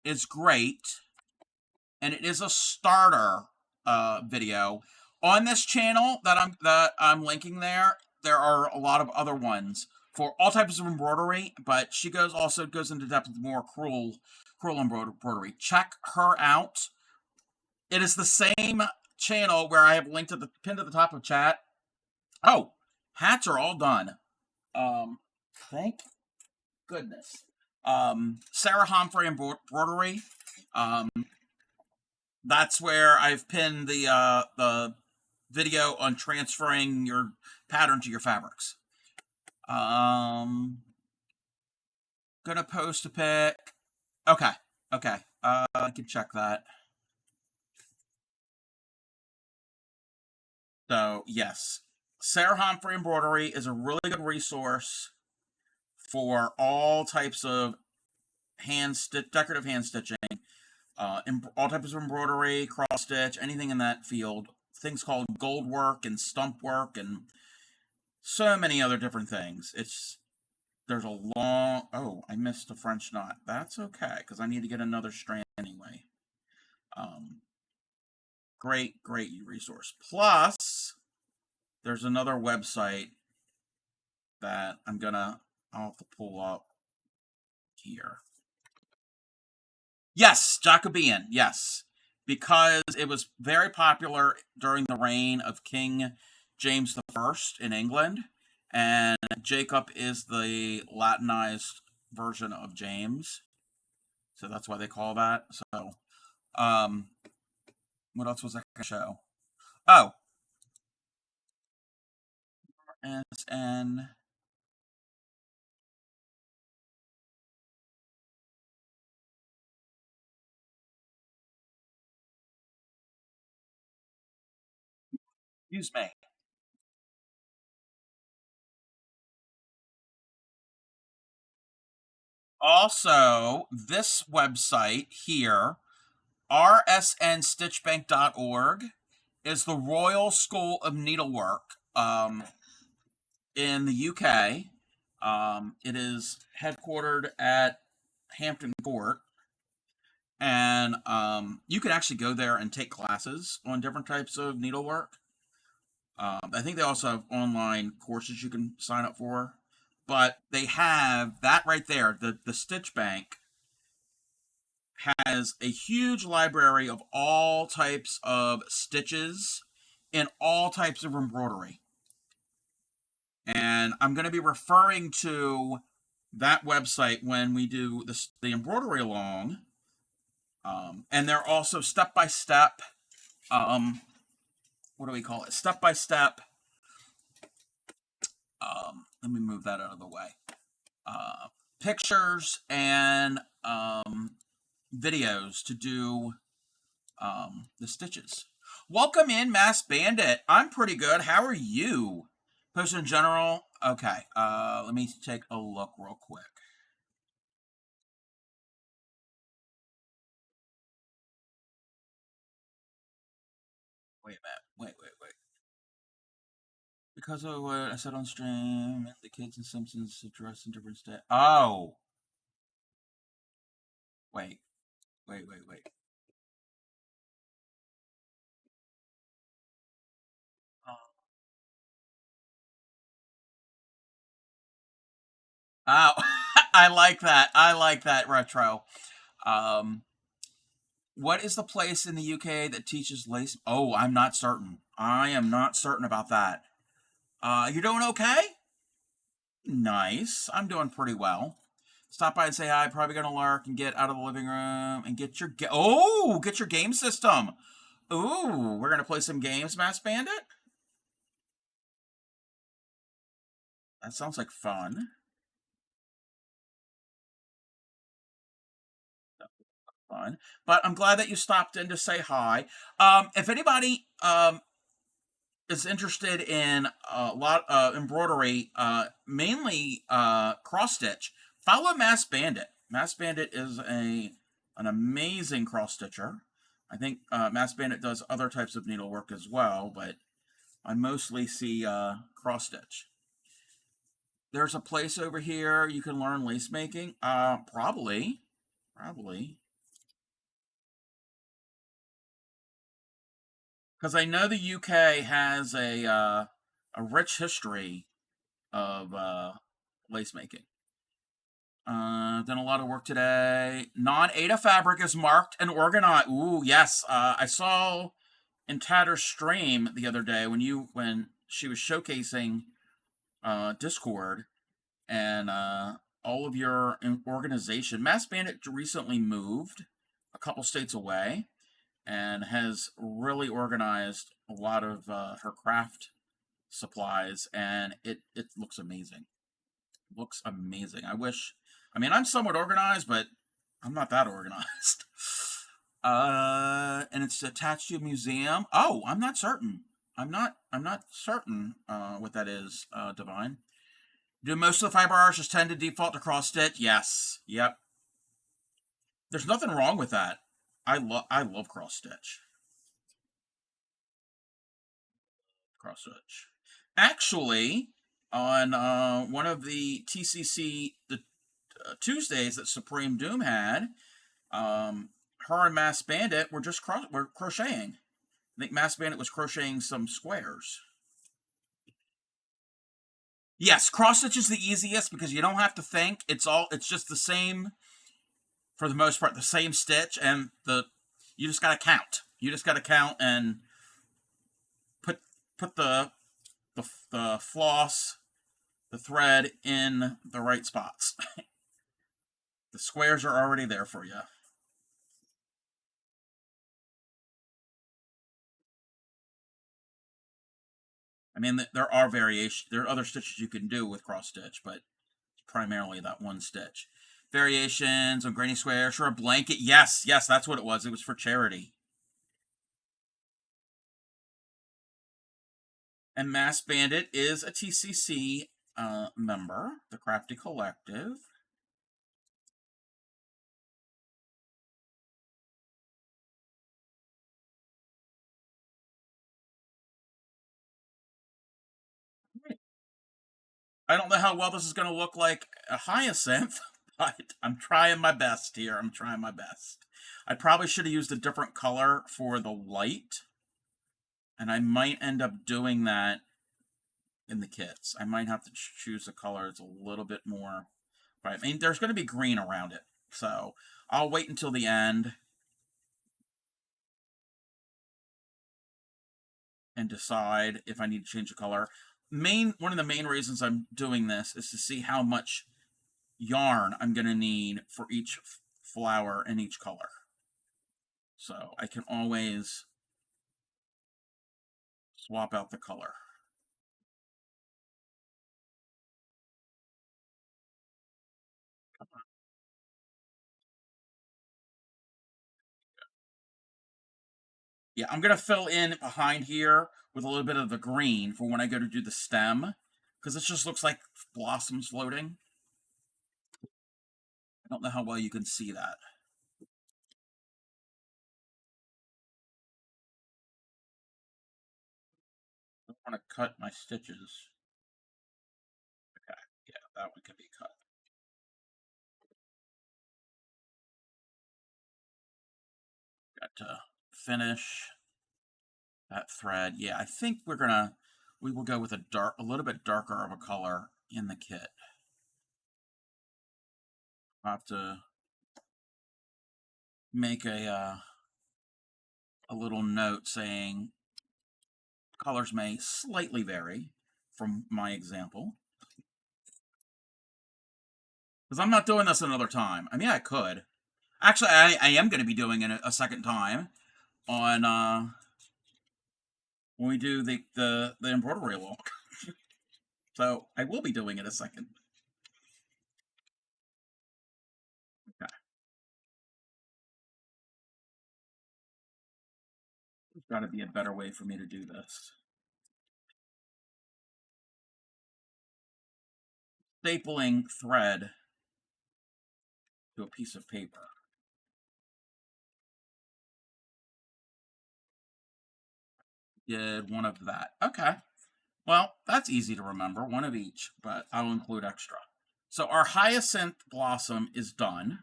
is great, and it is a starter video. On this channel that I'm linking there, there are a lot of other ones for all types of embroidery, but she also goes into depth with more cruel embroidery. Check her out. It is the same channel where I have linked to the pinned at the top of chat. Oh, hats are all done. Thank goodness. Sarah Humphrey embroidery. Um, that's where I've pinned the video on transferring your pattern to your fabrics. Gonna post a pic. Okay, okay. I can check that. So yes, Sarah Humphrey embroidery is a really good resource for all types of decorative hand stitching, all types of embroidery, cross stitch, anything in that field. Things called gold work and stump work and so many other different things. There's a long, oh, I missed a French knot. That's okay, because I need to get another strand anyway. Great resource. Plus, there's another website that I'll have to pull up here. Yes, Jacobean, yes. Because it was very popular during the reign of King James I in England, and Jacob is the Latinized version of James. So that's why they call that. So, what else was I going to show? Oh, SN. Excuse me. Also, this website here, rsnstitchbank.org, is the Royal School of Needlework in the UK. It is headquartered at Hampton Court, and you can actually go there and take classes on different types of needlework. I think they also have online courses you can sign up for, but they have that right there. The Stitch Bank has a huge library of all types of stitches and all types of embroidery. And I'm going to be referring to that website when we do the Embroidery-a-long. And they're also step-by-step, what do we call it? Step-by-step, let me move that out of the way. Pictures and videos to do the stitches. Welcome in, Mass Bandit. I'm pretty good. How are you? Post in general. Okay. Let me take a look real quick. Wait a minute. Wait. Because of what I said on stream, the kids and Simpsons dress in different styles. Oh. Wait. Wait. Oh, I like that. I like that retro. Um, what is the place in the UK that teaches lace? Oh, I'm not certain. I am not certain about that. You doing okay? Nice. I'm doing pretty well. Stop by and say hi. Probably gonna lurk and get out of the living room and get your get your game system. Ooh, we're gonna play some games, Mass Bandit. That sounds like fun. Fun. But I'm glad that you stopped in to say hi. If anybody is interested in a lot of embroidery, mainly cross stitch, follow Mass Bandit. Mass Bandit is an amazing cross stitcher. I think Mass Bandit does other types of needlework as well, but I mostly see cross stitch. There's a place over here you can learn lace making. Probably, probably, because I know the UK has a rich history of lace making. Done a lot of work today. Non-Ada fabric is marked and organized. Ooh, yes. I saw in Tatter's stream the other day when she was showcasing Discord and all of your organization. Mass Bandit recently moved a couple states away and has really organized a lot of her craft supplies, and it looks amazing. Looks amazing. I wish. I mean, I'm somewhat organized, but I'm not that organized. And it's attached to a museum. Oh, I'm not certain. I'm not certain what that is, Divine. Do most of the fiber arches tend to default to cross stitch? Yes. Yep. There's nothing wrong with that. I love cross stitch. Cross stitch. Actually, on one of the TCC Tuesdays that Supreme Doom had, her and Mass Bandit were crocheting. I think Mass Bandit was crocheting some squares. Yes, cross stitch is the easiest because you don't have to think. It's just the same for the most part, the same stitch, and you just gotta count. You just gotta count and put the floss, the thread in the right spots. The squares are already there for you. I mean, there are variations. There are other stitches you can do with cross stitch, but primarily that one stitch. Variations on granny squares for a blanket. Yes, yes, that's what it was. It was for charity. And Mass Bandit is a TCC member, the Crafty Collective. I don't know how well this is going to look like a hyacinth, but I'm trying my best here. I'm trying my best. I probably should have used a different color for the light, and I might end up doing that in the kits. I might have to choose a color that's a little bit more. But I mean, there's going to be green around it, so I'll wait until the end and decide if I need to change the color. One of the main reasons I'm doing this is to see how much yarn I'm going to need for each flower in each color. So I can always swap out the color. Yeah, I'm going to fill in behind here with a little bit of the green for when I go to do the stem, because it just looks like blossoms floating. I don't know how well you can see that. I want to cut my stitches. Okay, yeah, that one can be cut. Got to finish that thread. Yeah, I think we will go with a little bit darker of a color in the kit. I'll have to make a little note saying colors may slightly vary from my example. Because I'm not doing this another time. I mean, I could. Actually, I am going to be doing it a second time on when we do the embroidery-a-long. So I will be doing it a second. Okay. There's got to be a better way for me to do this. Stapling thread to a piece of paper. Did one of that. Okay. Well, that's easy to remember, one of each, but I'll include extra. So our hyacinth blossom is done.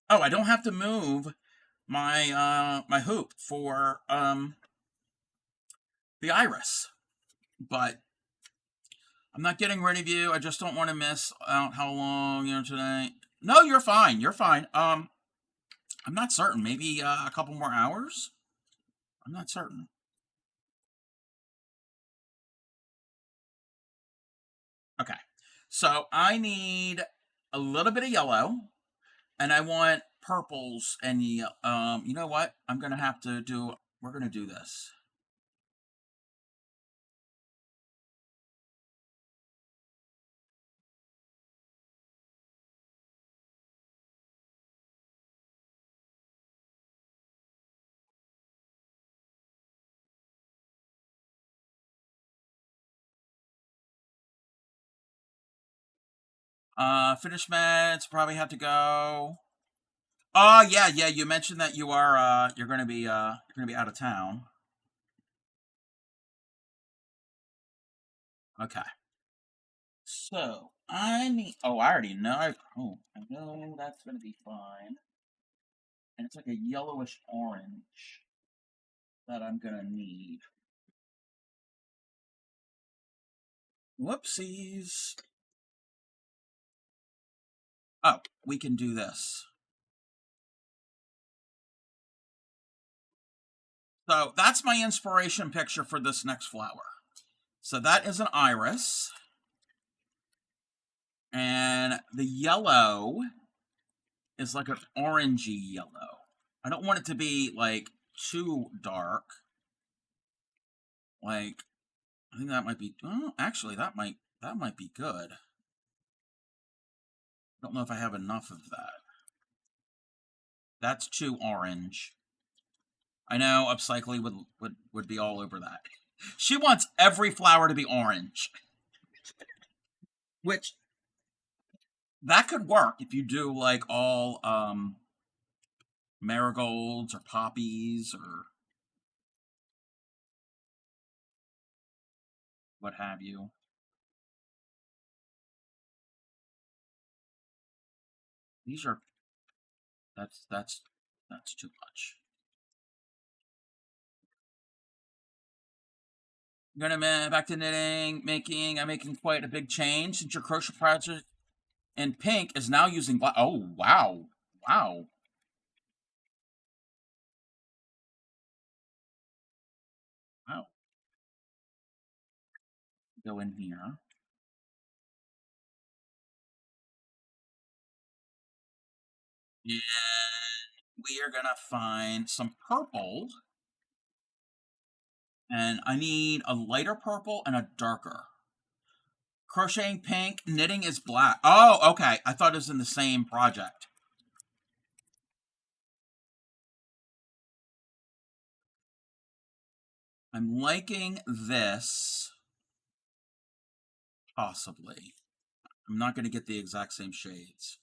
Oh, I don't have to move my hoop for the iris, but I'm not getting rid of you. I just don't want to miss out how long today. No, you're fine. You're fine. I'm not certain. Maybe a couple more hours. I'm not certain. Okay. So I need a little bit of yellow, and I want purples and you know what? I'm gonna have to do. We're gonna do this. Finish meds probably have to go. Oh yeah. You mentioned that you're gonna be out of town. Okay. So I need. Oh, I already know. I know that's gonna be fine. And it's like a yellowish orange that I'm gonna need. Whoopsies. Oh, we can do this. So that's my inspiration picture for this next flower. So that is an iris. And the yellow is like an orangey yellow. I don't want it to be like too dark. Like I think that might be actually that might be good. I don't know if I have enough of that. That's too orange. I know Upcycly would be all over that. She wants every flower to be orange. Which that could work if you do like all marigolds or poppies or what have you. These are that's too much. I'm gonna back to knitting, I'm making quite a big change since your crochet project in pink is now using black. Oh wow, wow, wow. Go in here. And we are gonna find some purple. And I need a lighter purple and a darker. Crocheting pink, knitting is black. Oh, okay. I thought it was in the same project. I'm liking this. Possibly. I'm not going to get the exact same shades.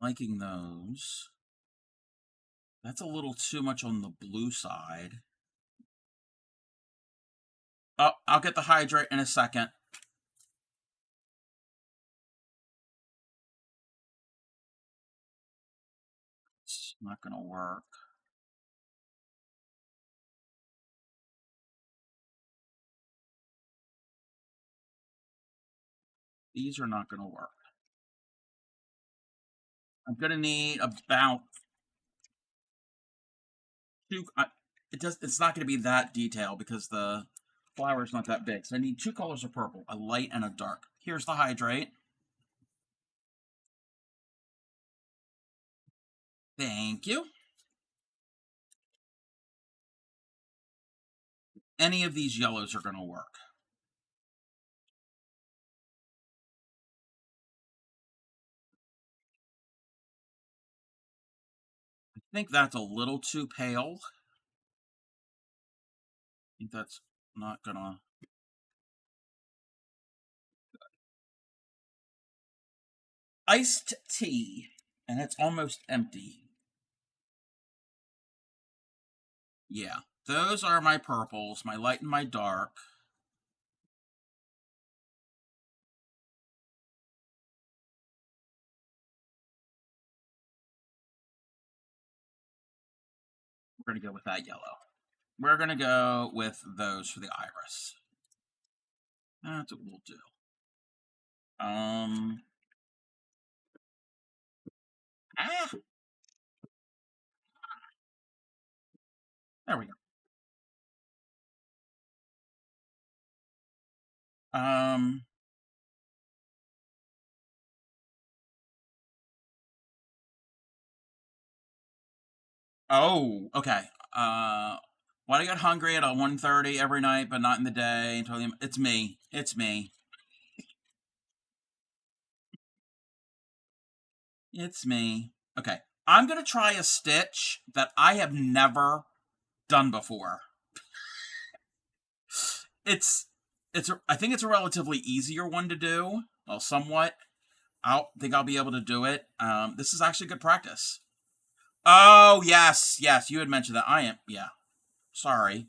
Liking those. That's a little too much on the blue side. Oh, I'll get the hydrate in a second. It's not going to work. These are not going to work. I'm going to need about two. It's not going to be that detailed because the flower is not that big. So I need two colors of purple, a light and a dark. Here's the hydrate. Thank you. Any of these yellows are going to work. I think that's a little too pale. I think that's not going to... Iced tea. And it's almost empty. Yeah. Those are my purples, my light and my dark. We're going to go with that yellow. We're going to go with those for the iris. That's what we'll do. Ah, there we go. Oh, okay. Why do I get hungry at 1:30 every night, but not in the day? It's me. It's me. It's me. Okay. I'm going to try a stitch that I have never done before. It's I think it's a relatively easier one to do. Well, somewhat. I think I'll be able to do it. This is actually good practice. Oh, yes. Yes, you had mentioned that. I am. Yeah. Sorry.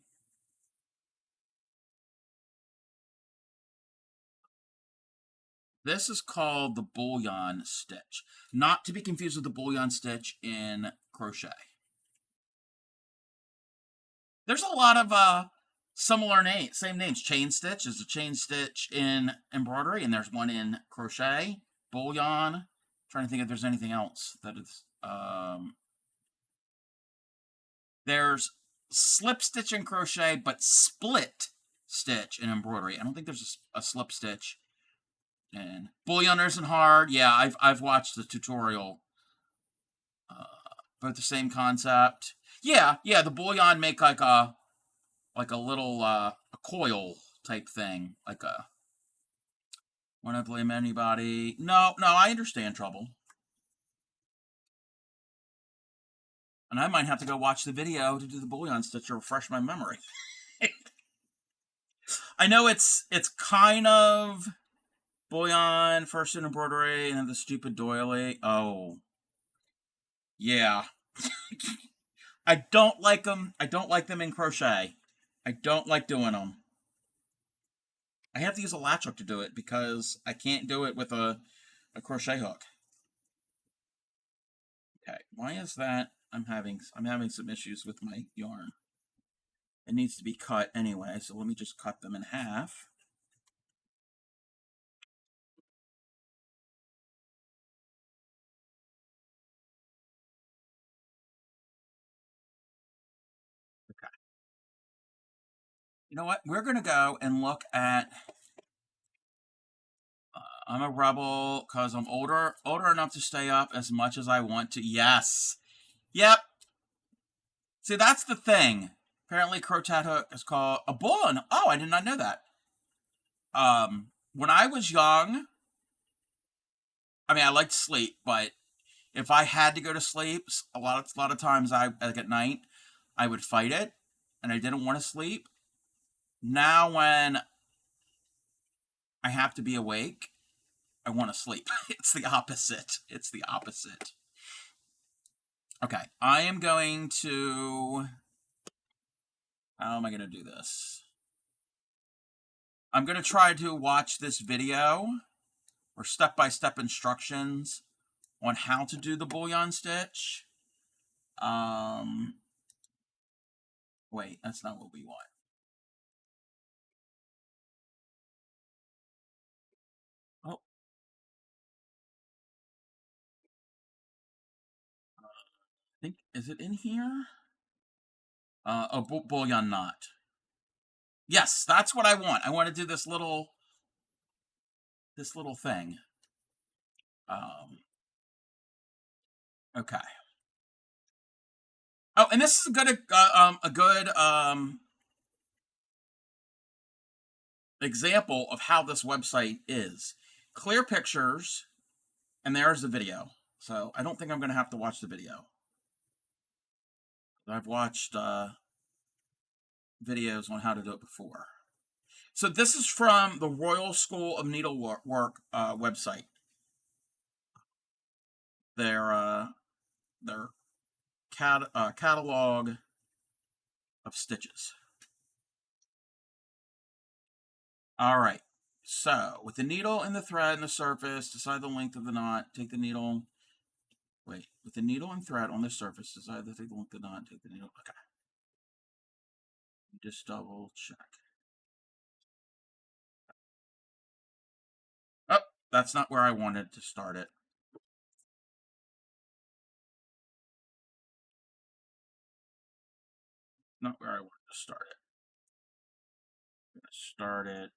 This is called the bullion stitch. Not to be confused with the bullion stitch in crochet. There's a lot of similar names, same names. Chain stitch is a chain stitch in embroidery, and there's one in crochet. Bullion. I'm trying to think if there's anything else that is. There's slip stitch in crochet, but split stitch in embroidery. I don't think there's a slip stitch. And bullion isn't hard. Yeah, I've watched the tutorial. But the same concept. Yeah, yeah. The bullion make like a little a coil type thing, like a. Want to blame anybody? No, no. I understand trouble, and I might have to go watch the video to do the bullion stitch to refresh my memory. I know it's kind of bullion first in embroidery and then the stupid doily. Oh, yeah. I don't like them. I don't like them in crochet. I don't like doing them. I have to use a latch hook to do it because I can't do it with a crochet hook. Okay, why is that? I'm having some issues with my yarn. It needs to be cut anyway, so let me just cut them in half. Okay. You know what? We're gonna go and look at. I'm a rebel because I'm older enough to stay up as much as I want to. Yes. Yep. See, that's the thing. Apparently, crochet hook is called a bullion. Oh, I did not know that. When I was young, I mean, I like to sleep, but if I had to go to sleep, a lot of times like at night, I would fight it, and I didn't want to sleep. Now, when I have to be awake, I want to sleep. It's the opposite. It's the opposite. Okay, I am going to. How am I going to do this? I'm going to try to watch this video or step-by-step instructions on how to do the bullion stitch. Wait, that's not what we want. Oh, I think, is it in here? A bullion knot. Yes, that's what I want. I want to do this little thing. Okay. Oh, and this is a good example of how this website is. Clear pictures, and there's the video. So I don't think I'm going to have to watch the video. I've watched videos on how to do it before. So this is from the Royal School of Needlework website. Their their catalog of stitches. All right. So, with the needle and the thread and the surface, decide the length of the knot. Take the needle. Wait, with the needle and thread on the surface, decide to take the length of the knot. Take the needle. Okay. Just double check. Oh, that's not where I wanted to start it. Not where I wanted to start it. I'm going to start it.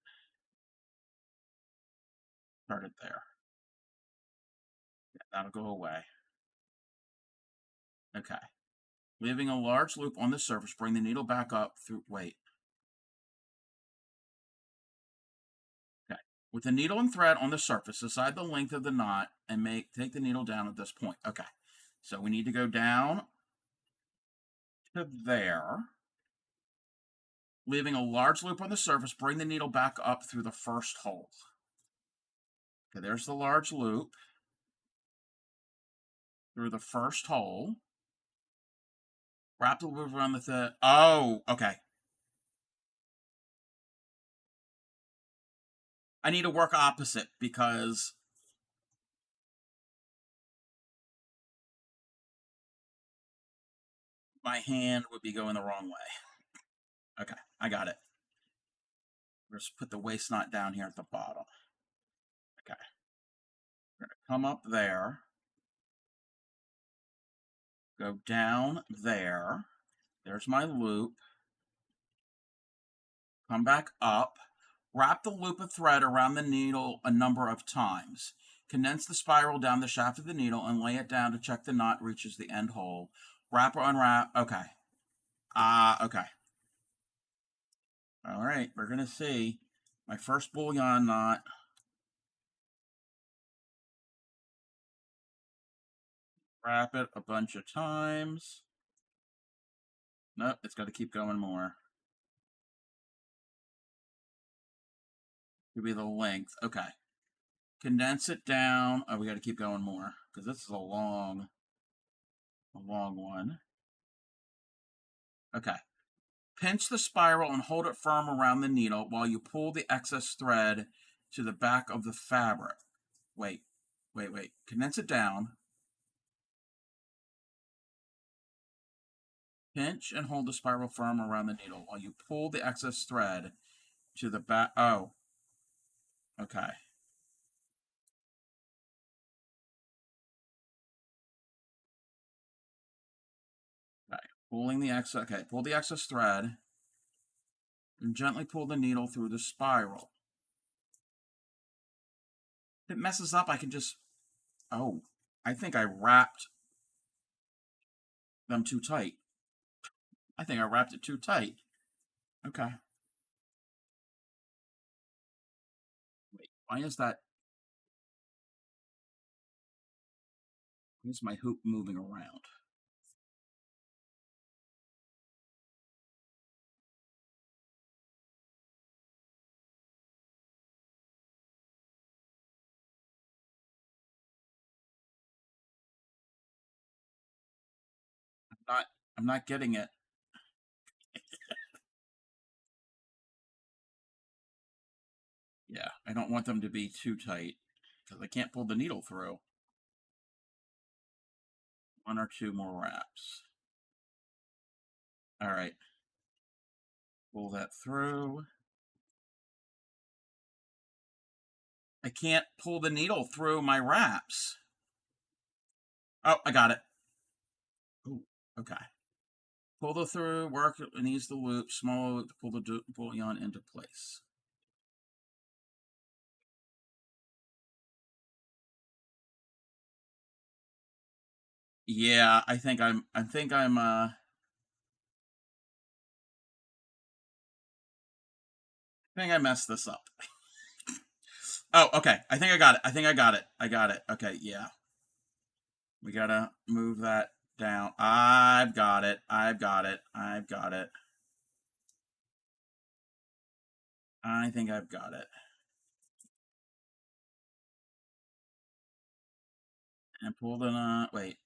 Start it there. Yeah, that'll go away. Okay. Leaving a large loop on the surface, bring the needle back up through. Wait. Okay. With the needle and thread on the surface, decide the length of the knot and take the needle down at this point. Okay. So we need to go down to there. Leaving a large loop on the surface, bring the needle back up through the first hole. Okay, there's the large loop through the first hole. Wrap the loop around the thread. Oh, okay. I need to work opposite because my hand would be going the wrong way. Okay, I got it. Just put the waist knot down here at the bottom. Okay. We're going to come up there. Go down there. There's my loop. Come back up. Wrap the loop of thread around the needle a number of times. Condense the spiral down the shaft of the needle and lay it down to check the knot reaches the end hole. Wrap or unwrap. Okay. Okay. All right, we're going to see my first bullion knot. Wrap it a bunch of times. Nope, it's got to keep going more. Could be the length. Okay. Condense it down. Oh, we got to keep going more because this is a long one. Okay. Pinch the spiral and hold it firm around the needle while you pull the excess thread to the back of the fabric. Wait. Condense it down. Pinch and hold the spiral firm around the needle while you pull the excess thread to the back. Oh. Okay. Okay. Pulling the excess. Okay. Pull the excess thread and gently pull the needle through the spiral. If it messes up, I can just. Oh. I think I wrapped them too tight. I think I wrapped it too tight. Okay. Wait. Why is that? Why is my hoop moving around? I'm not getting it. Yeah, I don't want them to be too tight because I can't pull the needle through. One or two more wraps. All right. Pull that through. I can't pull the needle through my wraps. Oh, I got it. Ooh, okay. Pull the through, work and ease the loop, small loop to pull the bullion into place. Yeah, I think I messed this up. Oh, okay. I think I got it. I got it. Okay, yeah. We gotta move that down. I've got it. I think I've got it. And pull the knot. Wait.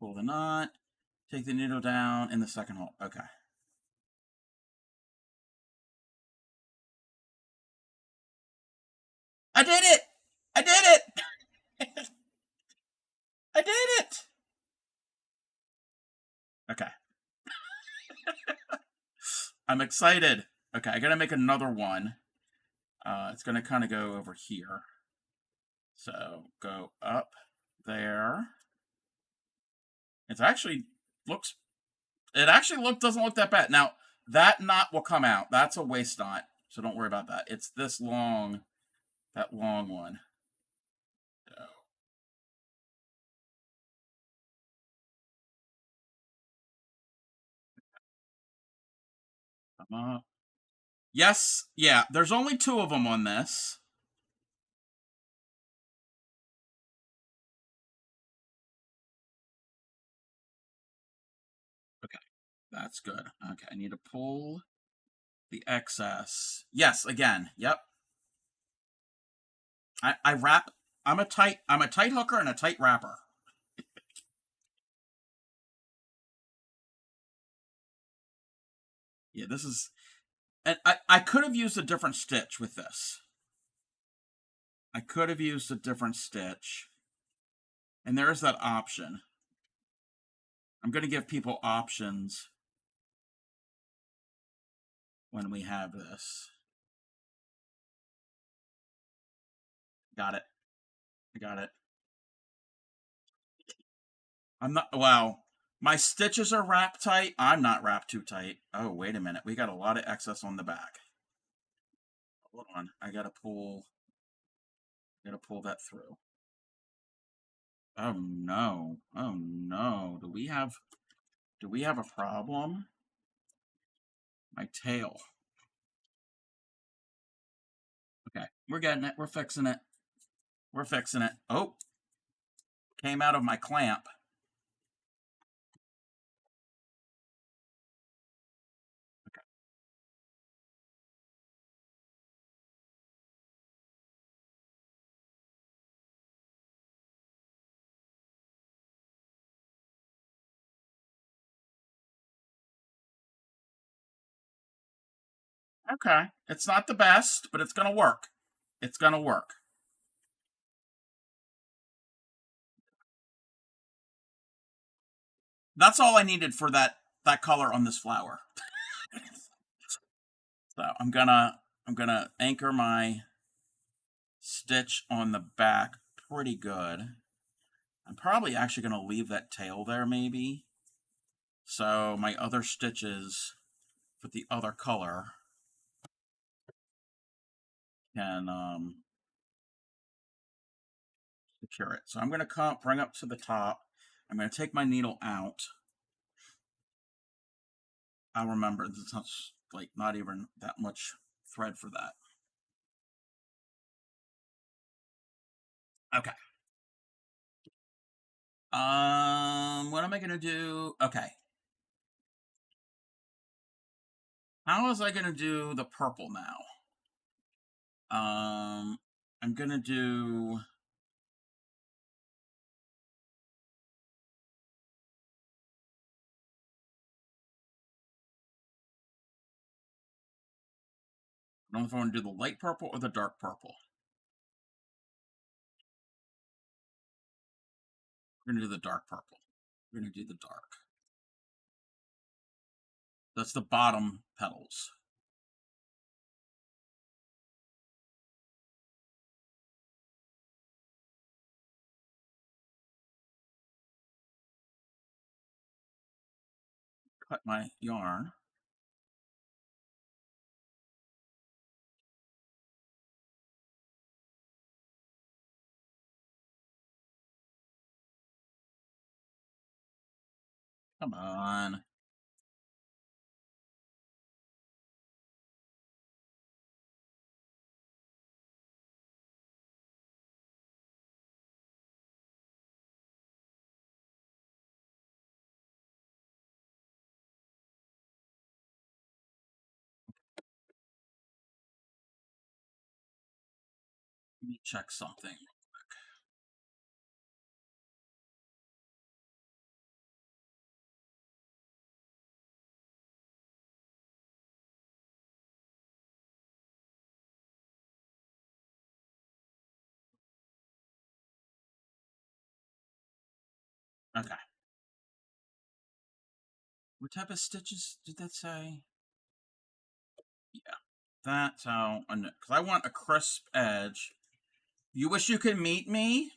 Pull the knot, take the needle down in the second hole. Okay. I did it! I did it! I did it! Okay. I'm excited. Okay, I gotta make another one. It's gonna kind of go over here. So go up there. It's actually looks. It actually doesn't look that bad. Now that knot will come out. That's a waist knot, so don't worry about that. It's this long, that long one. So, come up. Yes, yeah. There's only two of them on this. Okay, that's good. Okay, I need to pull the excess. Yes, again. Yep. I wrap. I'm a tight hooker and a tight wrapper. Yeah, this is. And I could have used a different stitch with this. I could have used a different stitch. And there's that option. I'm going to give people options when we have this. Got it. I got it. I'm not. Well, my stitches are wrapped tight. I'm not wrapped too tight. Oh, wait a minute. We got a lot of excess on the back. Hold on. I gotta pull. Gotta pull that through. Oh no. Oh no. Do we have? Do we have a problem? My tail. Okay, we're getting it. We're fixing it. We're fixing it. Oh, came out of my clamp. Okay, it's not the best, but it's gonna work. It's gonna work. That's all I needed for that color on this flower. So I'm gonna anchor my stitch on the back pretty good. I'm probably actually gonna leave that tail there maybe. So my other stitches with the other color can secure it. So I'm gonna come bring up to the top. I'm gonna take my needle out. I'll remember this is like not even that much thread for that. Okay. What am I gonna do? Okay. How was I gonna do the purple now? I'm gonna do. I don't know if I want to do the light purple or the dark purple. We're gonna do the dark purple. We're gonna do the dark. That's the bottom petals. Cut my yarn. Come on. Let me check something. Okay. What type of stitches did that say? Yeah. That's how, because I want a crisp edge. You wish you could meet me?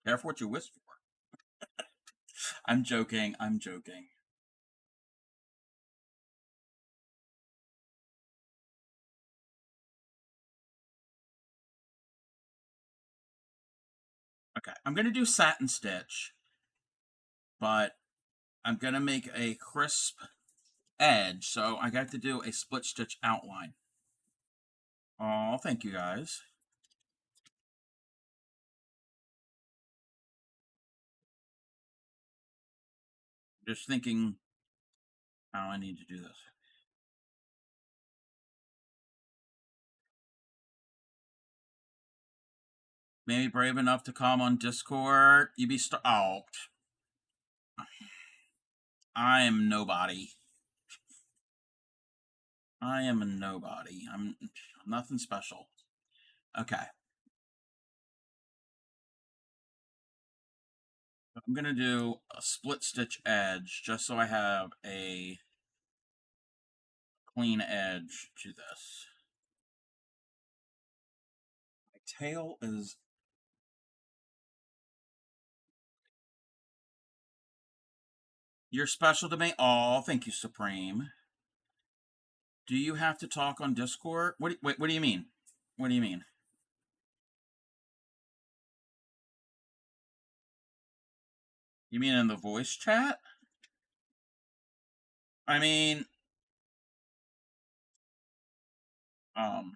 Careful what you wish for. I'm joking. I'm joking. Okay. I'm going to do satin stitch, but I'm going to make a crisp edge, so I got to do a split stitch outline. Oh, thank you guys. Just thinking how I need to do this. Maybe brave enough to come on Discord. You be oh, I am nobody. I am a nobody. I'm nothing special. Okay. I'm gonna do a split stitch edge just so I have a clean edge to this. My tail is. You're special to me. Oh, thank you, Supreme. Do you have to talk on Discord? Wait, what do you mean? What do you mean? You mean in the voice chat? I mean, um,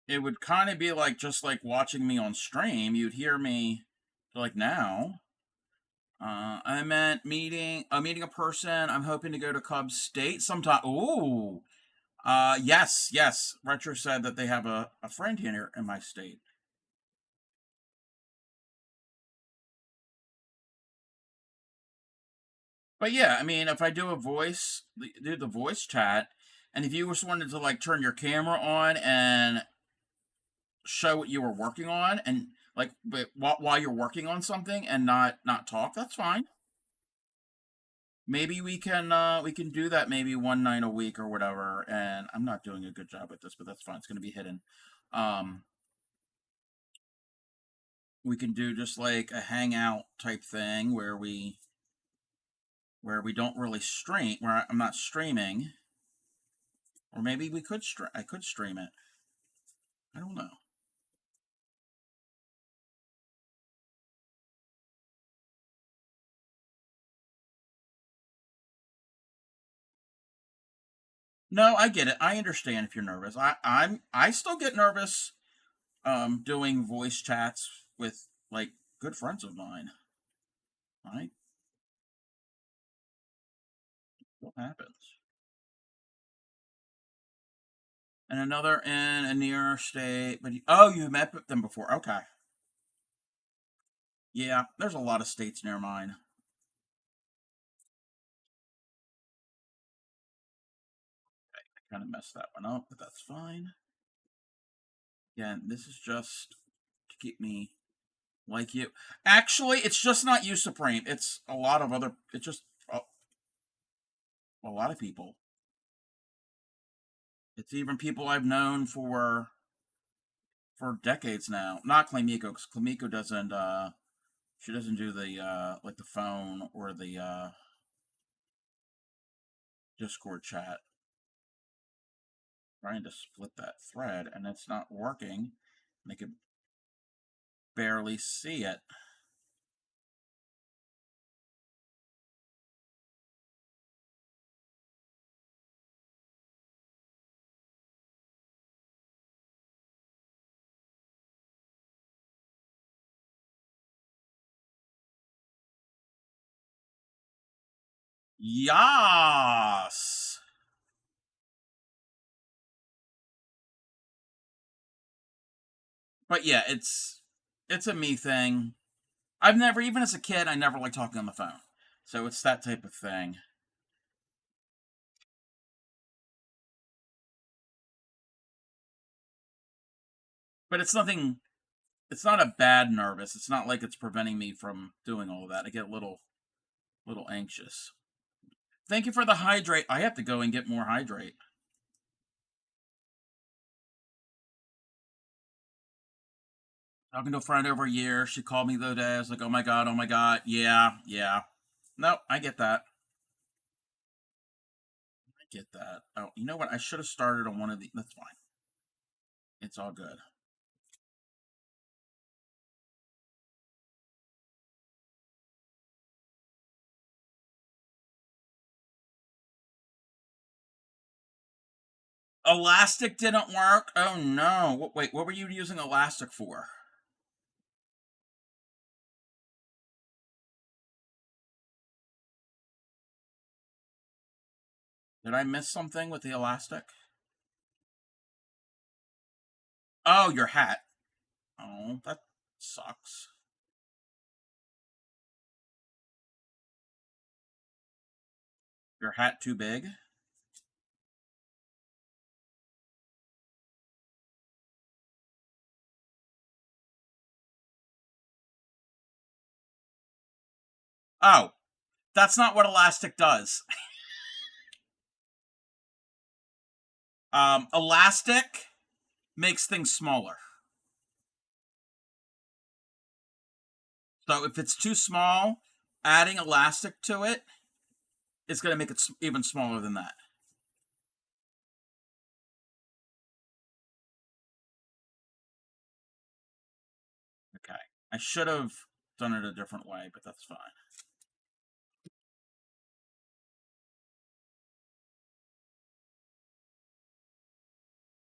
it would kind of be like just like watching me on stream. You'd hear me like now. I meant meeting a person. I'm hoping to go to Cubs State sometime. Ooh. Yes. Retro said that they have a friend here in my state. But yeah, I mean, if I do do the voice chat, and if you just wanted to like turn your camera on and show what you were working on, and like but while you're working on something and not talk, that's fine. Maybe we can do that maybe one night a week or whatever. And I'm not doing a good job at this, but that's fine. It's going to be hidden. Um, we can do just like a hangout type thing where we don't really stream, where I'm not streaming, or maybe we could I could stream it. I don't know. No, I get it. I understand if you're nervous. I still get nervous doing voice chats with like good friends of mine. Right? What happens? And another in a near state, but oh, you met them before. Okay. Yeah, there's a lot of states near mine. Kind of messed that one up, but that's fine. Yeah, this is just to keep me like you. Actually, it's just not you, Supreme. It's a lot of other. It's just a lot of people. It's even people I've known for decades now. Not Clamiko, because Clamiko doesn't. She doesn't do the like the phone or the Discord chat. Trying to split that thread, and it's not working. And I can barely see it. Yas. But yeah, it's a me thing. I've never, even as a kid, I never liked talking on the phone. So it's that type of thing. But it's nothing. It's not a bad nervous. It's not like it's preventing me from doing all of that. I get a little anxious. Thank you for the hydrate. I have to go and get more hydrate. Talking to a friend over a year. She called me the other day. I was like, oh my God, oh my God. Yeah, yeah. No, I get that. I get that. Oh, you know what? I should have started on one of the. That's fine. It's all good. Elastic didn't work. Oh no. Wait, what were you using elastic for? Did I miss something with the elastic? Oh, your hat. Oh, that sucks. Your hat too big? Oh, that's not what elastic does. Elastic makes things smaller. So if it's too small, adding elastic to it is going to make it even smaller than that. Okay. I should have done it a different way, but that's fine.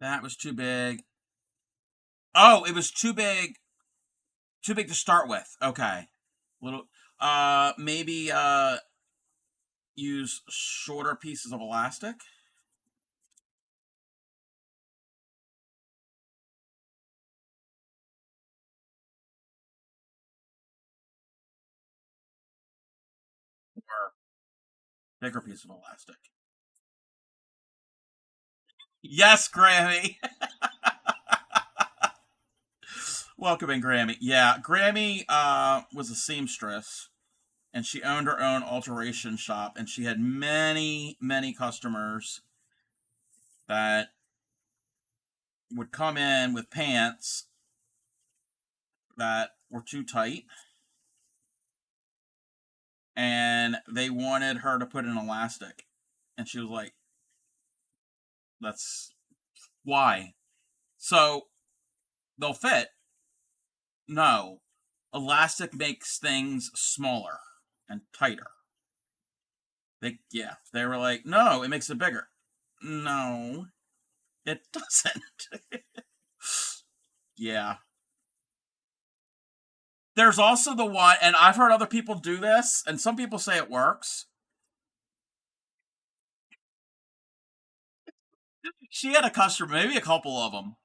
That was too big. Oh, it was too big. Too big to start with. Okay. Little maybe use shorter pieces of elastic or bigger piece of elastic. Yes, Grammy. Welcome in, Grammy. Yeah, Grammy was a seamstress and she owned her own alteration shop and she had many customers that would come in with pants that were too tight and they wanted her to put an elastic and she was like, that's why. So they'll fit. No, elastic makes things smaller and tighter. They were like, no, it makes it bigger. No, it doesn't. Yeah. There's also the one, and I've heard other people do this, and some people say it works. She had a customer, maybe a couple of them,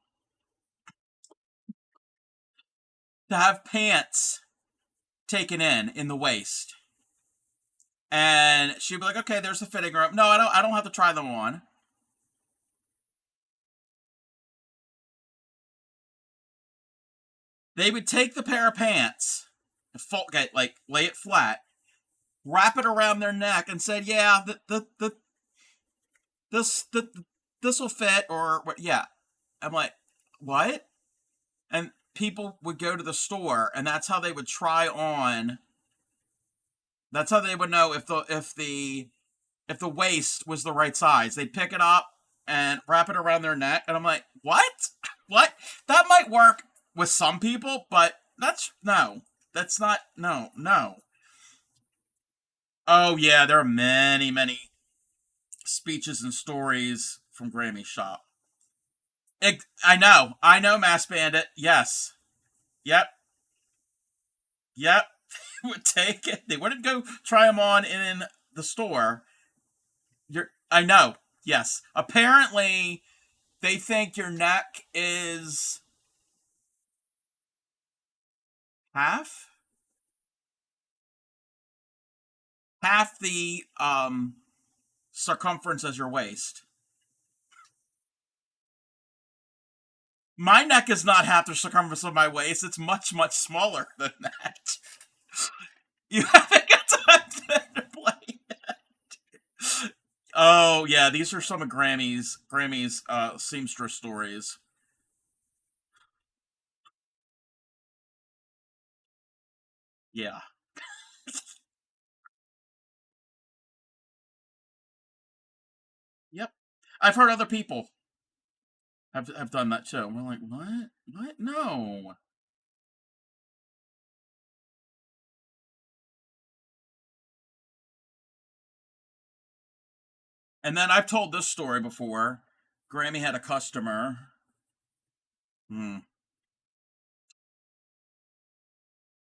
to have pants taken in the waist. And she'd be like, okay, there's the fitting room. No, I don't have to try them on. They would take the pair of pants, like lay it flat, wrap it around their neck, and said, "Yeah, the this will fit," or what? Yeah. I'm like, what? And people would go to the store, and that's how they would try on. That's how they would know if the waist was the right size. They'd pick it up and wrap it around their neck, and I'm like, what? What? That might work with some people, but that's no. That's not no. Oh yeah, there are many speeches and stories from Grammy Shop. I know, Mass Bandit. Yes, yep, yep. Would take it. They wouldn't go try them on in the store. I know. Yes. Apparently, they think your neck is half half the circumference as your waist. My neck is not half the circumference of my waist. It's much, much smaller than that. You haven't got time to play. Oh yeah, these are some of Grammy's seamstress stories. Yeah. Yep. I've heard other people have done that too. We're like, what? What? No. And then I've told this story before. Grammy had a customer. Hmm,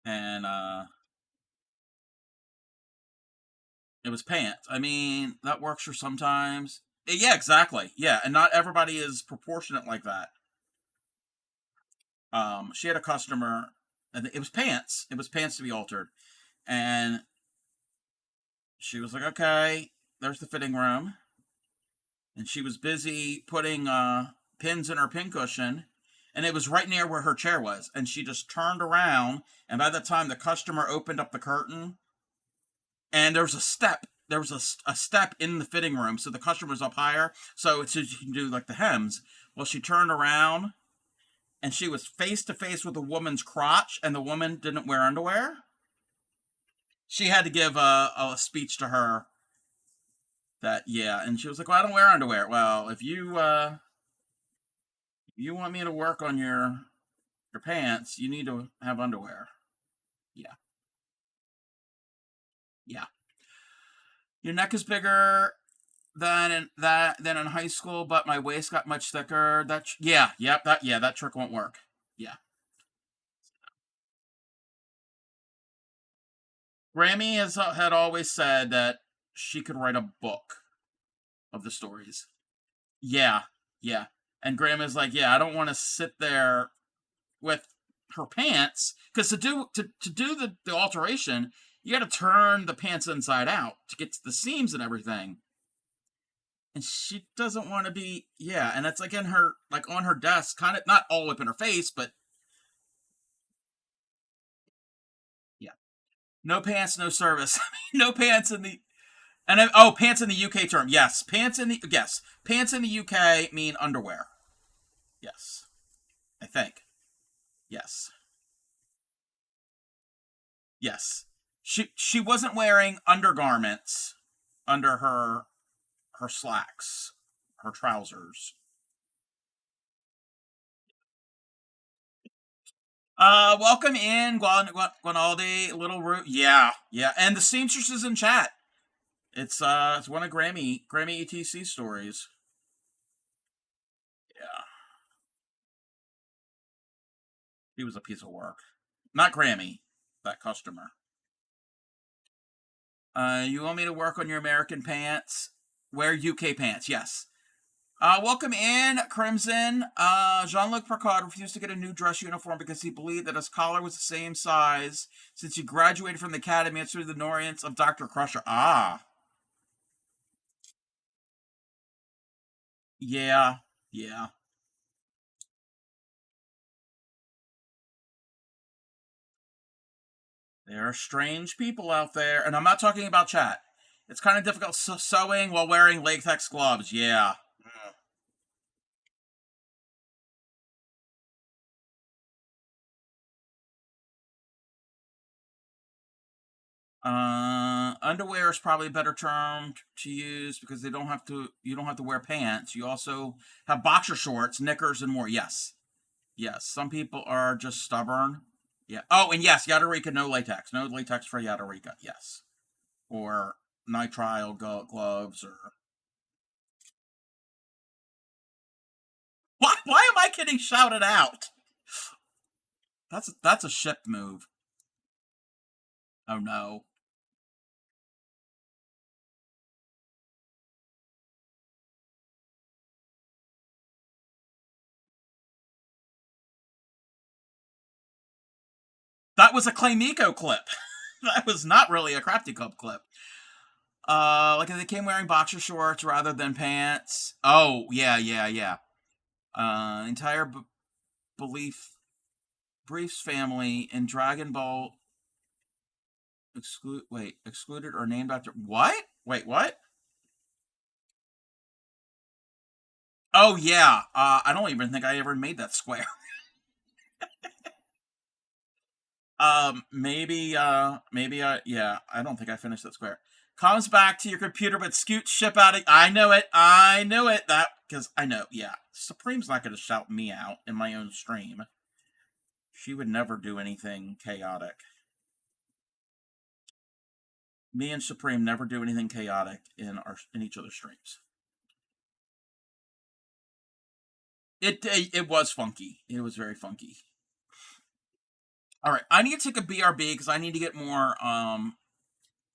and it was pants. I mean, that works for sometimes. Yeah, exactly. Yeah, and not everybody is proportionate like that. She had a customer, and it was pants. It was pants to be altered, and she was like, "Okay, there's the fitting room," and she was busy putting pins in her pincushion, and it was right near where her chair was, and she just turned around, and by the time the customer opened up the curtain, and there was a step. There was a step in the fitting room, so the customer was up higher, so you can do like the hems. Well, she turned around and she was face to face with a woman's crotch, and the woman didn't wear underwear. She had to give a speech to her that yeah, and she was like, "Well, I don't wear underwear." Well, if you want me to work on your pants, you need to have underwear. Yeah, yeah. Your neck is bigger than in high school, but my waist got much thicker. Yeah, yep, that trick won't work. Yeah. Grammy had always said that she could write a book of the stories. Yeah, yeah. And Grandma's like, yeah, I don't want to sit there with her pants because to do the alteration, you got to turn the pants inside out to get to the seams and everything. And she doesn't want to be yeah, and it's like in her like on her desk, kind of not all up in her face, but yeah, no pants, no service, no pants in the and then, oh, pants in the UK term, yes, pants in the UK mean underwear, yes, I think, yes. Yes. She wasn't wearing undergarments under her slacks, her trousers. Welcome in, Guanaldi, Little Root. Yeah, yeah, and the seamstress is in chat. It's one of Grammy ETC stories. Yeah, he was a piece of work. Not Grammy, that customer. You want me to work on your American pants? Wear UK pants, yes. Welcome in, Crimson. Jean-Luc Picard refused to get a new dress uniform because he believed that his collar was the same size since he graduated from the academy and through the annoyance of Dr. Crusher. Ah, yeah, yeah. There are strange people out there, and I'm not talking about chat. It's kind of difficult sewing while wearing latex gloves. Yeah. Underwear is probably a better term to use because they don't have to. You don't have to wear pants. You also have boxer shorts, knickers, and more. Yes, yes. Some people are just stubborn. Yeah. Oh, and yes, Yadarika, no latex. No latex for Yadarika. Yes. Or nitrile gloves or. Why am I getting shouted out? That's a ship move. Oh no. That was a Claymiko clip. That was not really a Crafty Cup clip. Like they came wearing boxer shorts rather than pants. Oh, yeah, yeah, yeah. Entire belief Brief's family in Dragon Ball excluded or named after what? Wait, what? Oh yeah. I don't even think I ever made that square. Yeah, I don't think I finished that square. Comes back to your computer, but scoots ship out. I know it. I knew it. That because I know. Yeah, Supreme's not going to shout me out in my own stream. She would never do anything chaotic. Me and Supreme never do anything chaotic in each other's streams. It was funky. It was very funky. All right, I need to take a BRB because I need to get more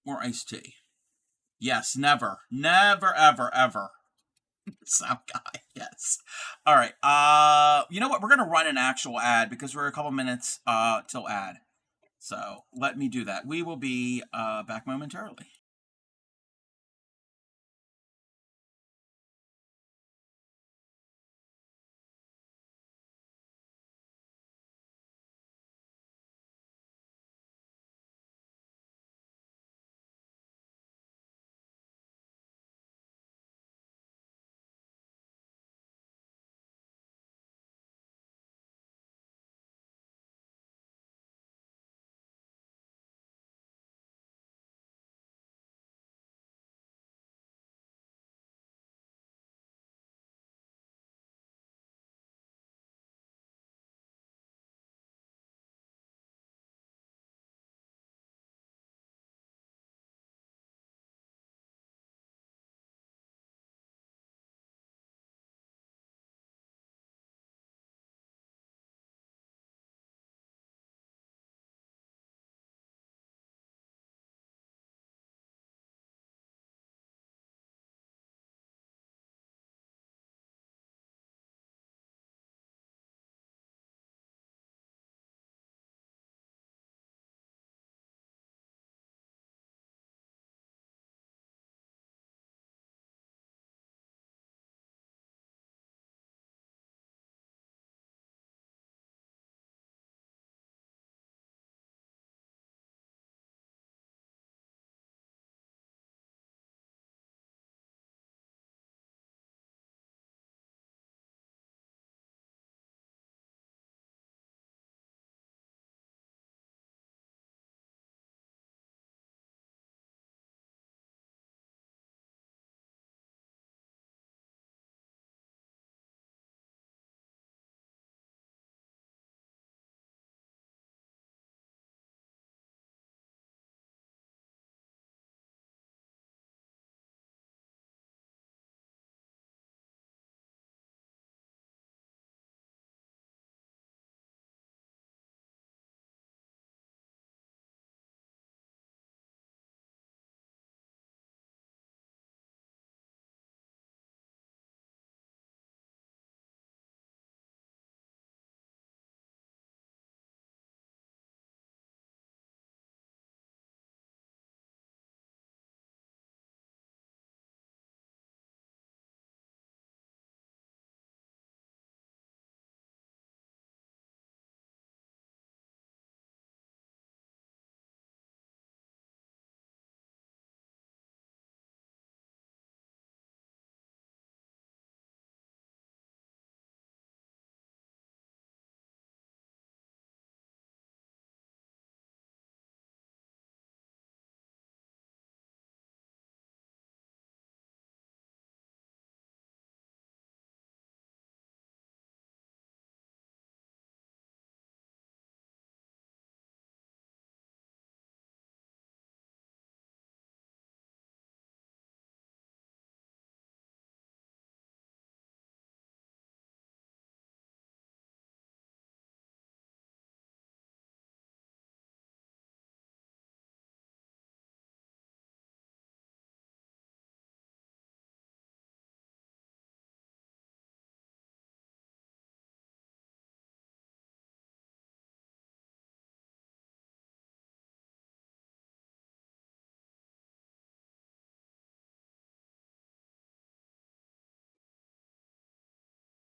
iced tea. Yes, never, never, ever, ever. Sound guy. Yes. All right. You know what? We're gonna run an actual ad because we're a couple minutes till ad. So let me do that. We will be back momentarily.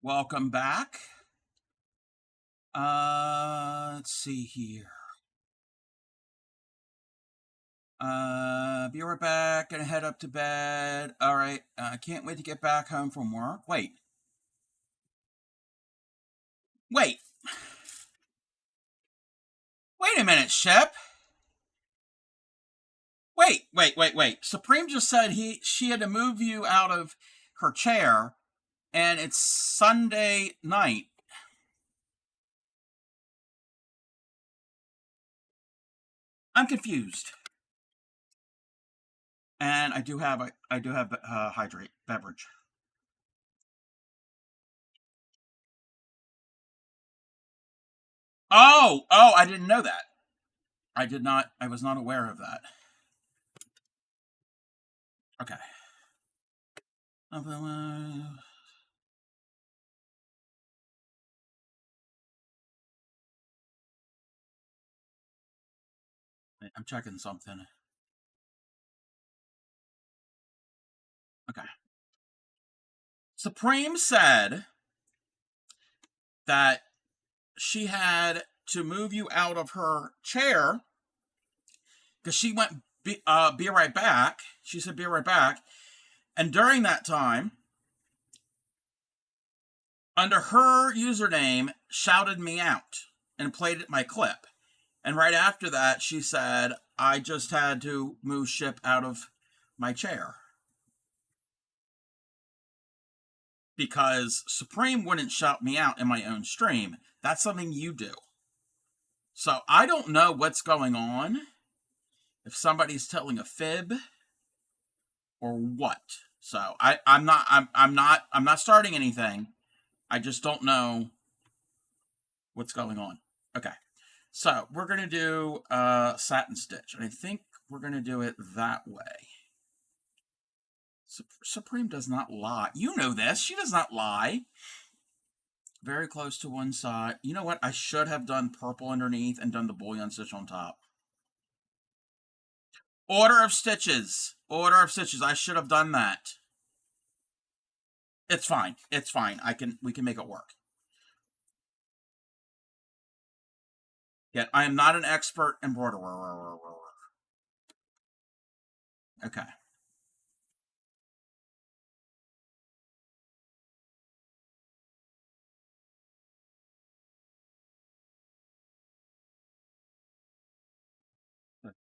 Welcome back. Let's see here. Be right back. Gonna head up to bed. All right. I can't wait to get back home from work. Wait. Wait a minute, Shep. Wait. Supreme just said she had to move you out of her chair, and it's Sunday night. I'm confused. And I do have hydrate beverage. Oh, I didn't know that. I did not. I was not aware of that. Okay. I'm checking something. Okay. Supreme said that she had to move you out of her chair because she went be right back. She said be right back, and during that time, under her username, shouted me out and played my clip. And right after that, she said, I just had to move Ship out of my chair because Supreme wouldn't shout me out in my own stream. That's something you do. So I don't know what's going on, if somebody's telling a fib or what. So I'm not starting anything. I just don't know what's going on. Okay. So we're gonna do satin stitch, and I think we're gonna do it that way. Supreme does not lie. You know this. She does not lie. Very close to one side. You know what? I should have done purple underneath and done the bullion stitch on top. Order of stitches. Order of stitches. I should have done that. It's fine. It's fine. We can make it work. Yet I am not an expert embroiderer. Okay.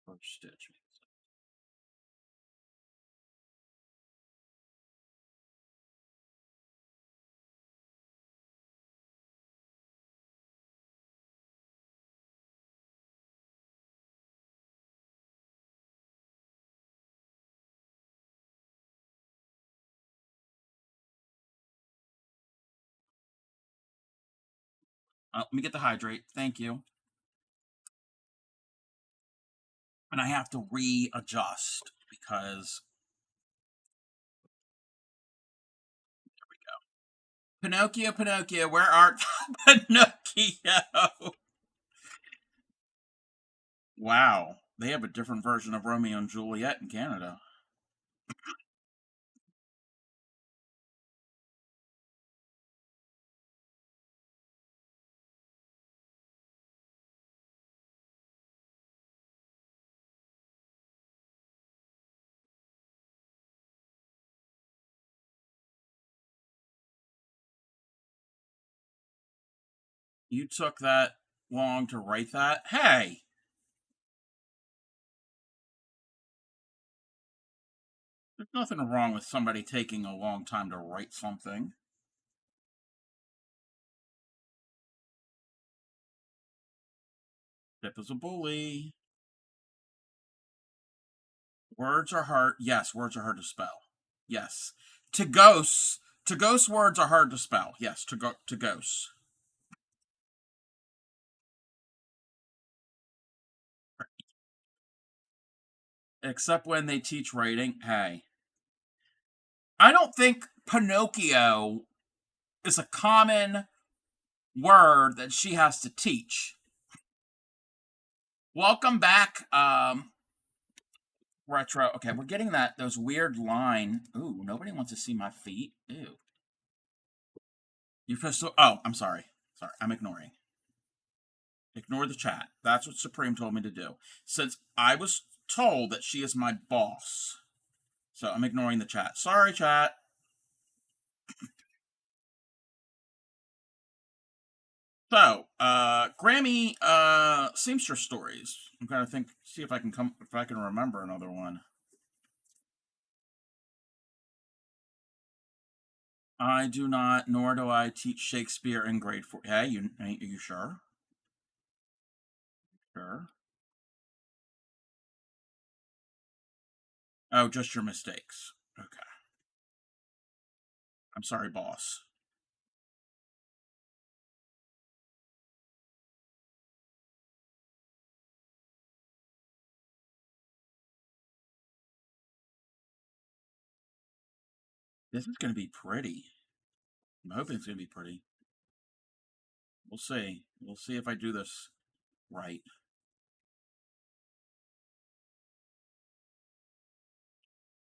First stitch. Let me get the hydrate. Thank you. And I have to readjust because Pinocchio, where art thou, Pinocchio? Wow, they have a different version of Romeo and Juliet in Canada. You took that long to write that? Hey, there's nothing wrong with somebody taking a long time to write something. Pip is a bully. Words are hard. Yes, words are hard to spell. Yes. To ghost words are hard to spell. Yes, to ghost. Except when they teach writing. Hey. I don't think Pinocchio is a common word that she has to teach. Welcome back, retro. Okay, we're getting those weird line. Ooh, nobody wants to see my feet. Ew. You're supposed to. Oh, I'm sorry. Sorry, I'm ignoring. Ignore the chat. That's what Supreme told me to do. Since I was told that she is my boss. So I'm ignoring the chat. Sorry, chat. So, Grammy, seamstress stories. I'm trying to think, see if I can remember another one. I do not, nor do I teach Shakespeare in grade 4. Hey, are you sure? Sure. Oh, just your mistakes. Okay. I'm sorry, boss. This is going to be pretty. I'm hoping it's going to be pretty. We'll see. We'll see if I do this right.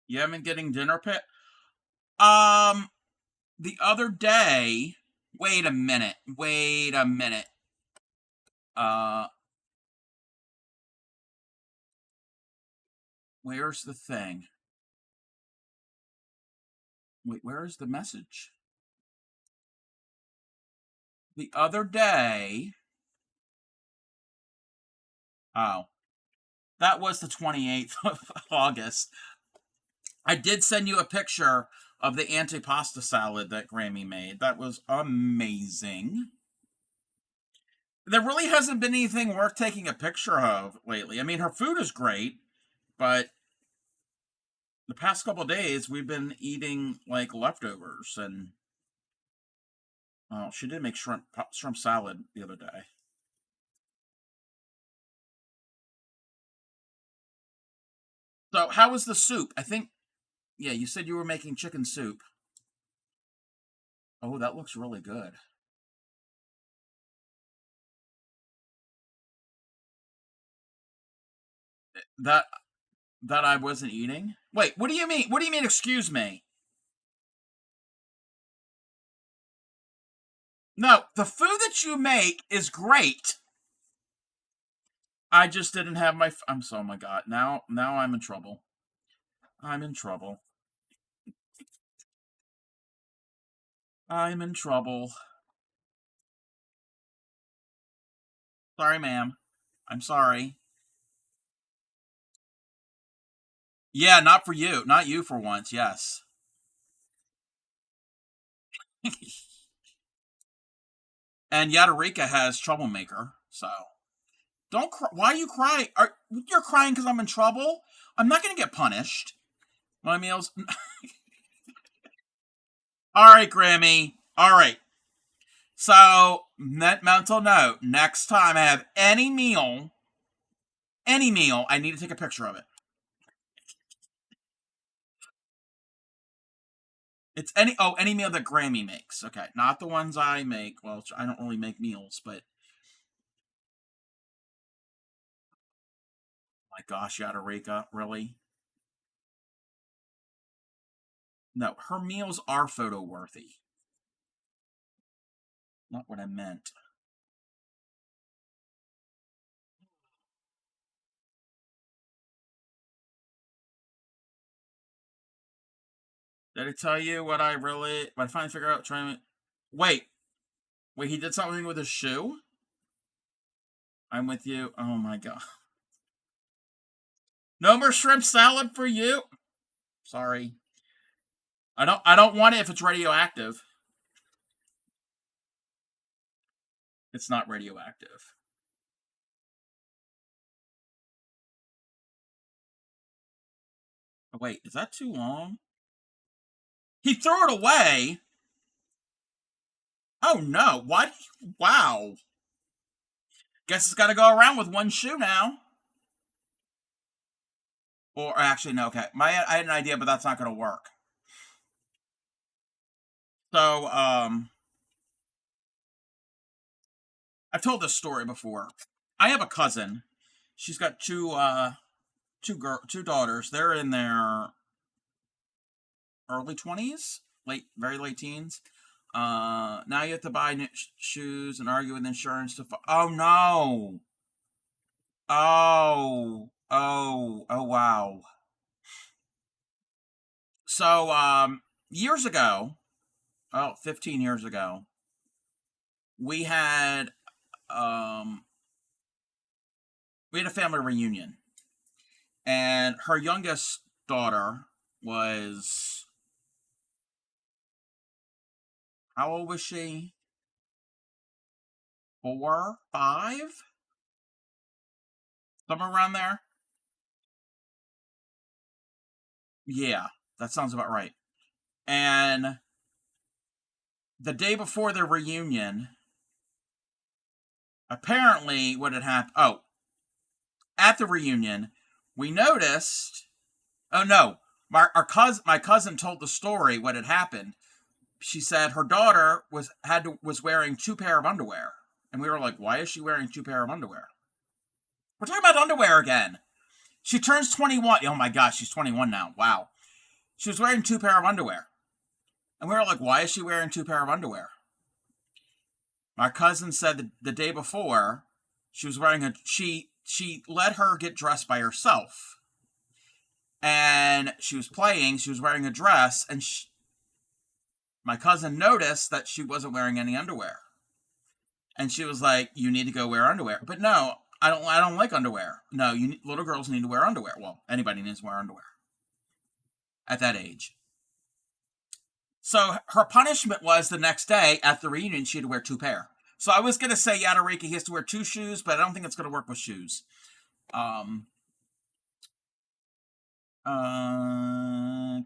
You haven't getting dinner pit? Um, the other day. Wait a minute. Wait a minute. Uh, where's the thing? Wait, where is the message? The other day. Oh, that was the 28th of August. I did send you a picture of the antipasta salad that Grammy made. That was amazing. There really hasn't been anything worth taking a picture of lately. I mean, her food is great, but the past couple of days we've been eating like leftovers, and oh, she did make shrimp salad the other day. So, how was the soup? I think, yeah, you said you were making chicken soup. Oh, that looks really good. That that I wasn't eating. Wait, what do you mean? What do you mean? Excuse me. No, the food that you make is great. I just didn't have my. I'm so. Oh my god. Now I'm in trouble. I'm in trouble. I'm in trouble. Sorry, ma'am. I'm sorry. Yeah, not for you. Not you for once. Yes. And Yadarika has troublemaker. So don't cry. Why are you crying? You're crying because I'm in trouble? I'm not going to get punished. My meals. All right, Grammy. All right. So, mental note: next time I have any meal, I need to take a picture of it. It's any meal that Grammy makes. Okay, not the ones I make. Well, I don't really make meals, but my gosh, Yadarika, really? No, her meals are photo worthy. Not what I meant. Did I tell you what I really? What I finally figured out? Trying to wait, wait. He did something with his shoe. I'm with you. Oh my god. No more shrimp salad for you. Sorry. I don't want it if it's radioactive. It's not radioactive. Oh, wait, is that too long? He threw it away. Oh no! What? Wow. Guess it's got to go around with one shoe now. Or actually, no. Okay, I had an idea, but that's not going to work. So, I've told this story before. I have a cousin. She's got two daughters. They're in their early 20s, very late teens. Now you have to buy new shoes and argue with insurance to. Oh no! Oh, wow. So, years ago, 15 years ago, we had um, we had a family reunion, and her youngest daughter was, how old was she? 4, 5, somewhere around there. Yeah, that sounds about right. And the day before the reunion, apparently, what had happened? Oh, at the reunion, we noticed. Oh no, my cousin told the story. What had happened? She said her daughter was wearing two pair of underwear, and we were like, "Why is she wearing two pair of underwear?" We're talking about underwear again. She turns 21. Oh my gosh, she's 21 now. Wow. She was wearing two pair of underwear, and we were like, "Why is she wearing two pair of underwear?" My cousin said the day before she was wearing a she let her get dressed by herself, and she was playing. She was wearing a dress, and my cousin noticed that she wasn't wearing any underwear, and she was like, "You need to go wear underwear." But no, I don't. I don't like underwear. No, little girls need to wear underwear. Well, anybody needs to wear underwear at that age. So her punishment was the next day at the reunion she had to wear two pair. So I was gonna say Yadarika he has to wear two shoes, but I don't think it's gonna work with shoes. Um,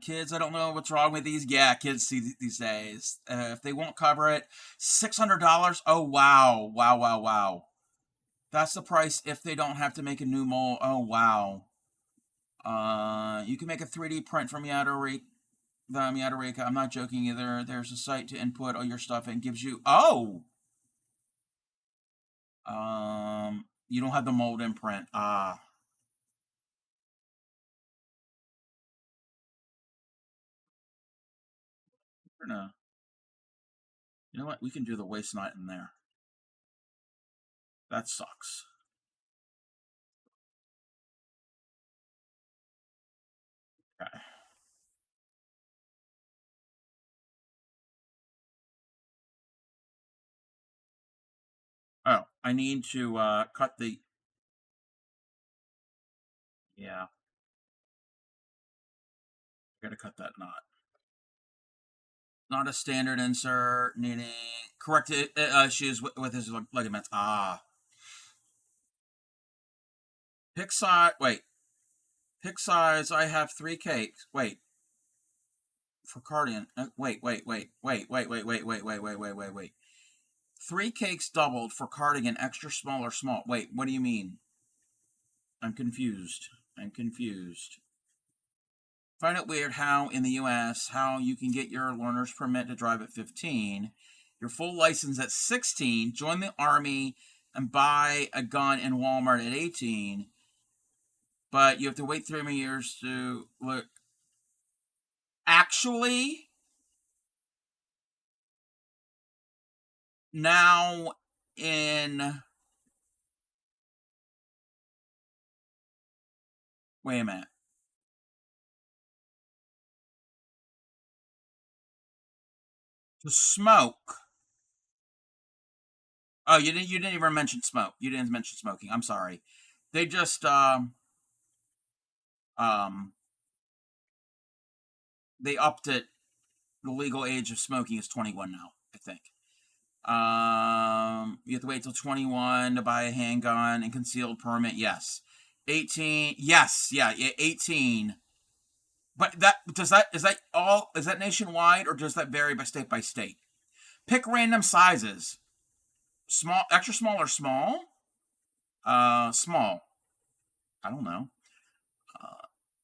Kids, I don't know what's wrong with these. Yeah, kids see these days. If they won't cover it, $600. Oh wow, wow, wow, wow. That's the price if they don't have to make a new mold. Oh wow. You can make a 3D print from Yadarika. I'm not joking either. There's a site to input all your stuff and gives you. Oh. You don't have the mold imprint. Ah. No. You know what? We can do the waste knot in there. That sucks. Okay. Oh, I need to cut the. Yeah, I gotta cut that knot. Not a standard insert. Needing corrected issues with his ligaments. Ah. Pick size. Wait. Pick size. I have 3 cakes. Wait. For cardigan. Wait. 3 cakes doubled for cardigan. Extra small or small. Wait. What do you mean? I'm confused. I'm confused. Find it weird how in the US how you can get your learner's permit to drive at 15, your full license at 16, join the army and buy a gun in Walmart at 18, but you have to wait 3 more years to look. Actually, now in wait a minute. To smoke. Oh, you didn't even mention smoke. You didn't mention smoking. I'm sorry. They just um they upped it. The legal age of smoking is 21 now, I think. You have to wait till 21 to buy a handgun and concealed permit. Yes. 18. Yes. Yeah. 18. But that is that nationwide or does that vary by state by state? Pick random sizes. Small, extra small or small? Small. I don't know.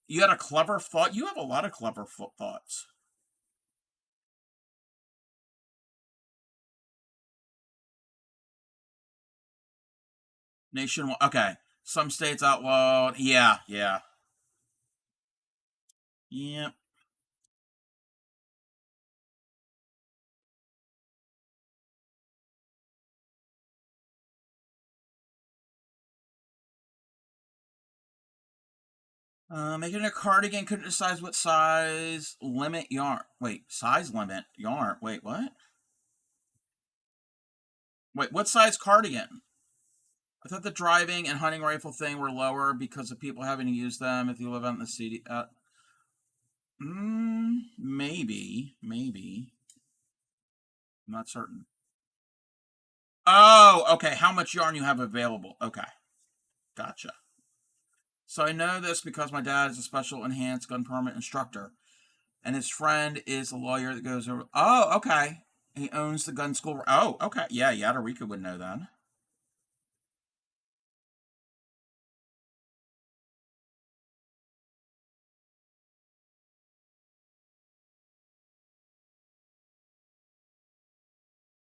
You had a clever thought. You have a lot of clever thoughts. Nationwide. Okay. Some states outlawed. Yeah. Yeah. Yep. Making a cardigan, couldn't decide what size limit yarn. Wait, size limit yarn. Wait, what? Wait, what size cardigan? I thought the driving and hunting rifle thing were lower because of people having to use them if you live out in the city. Maybe. I'm not certain. Oh, okay. How much yarn you have available? Okay, gotcha. So I know this because my dad is a special enhanced gun permit instructor, and his friend is a lawyer that goes over. Oh, okay. He owns the gun school. Oh, okay. Yeah, Yadarika would know then.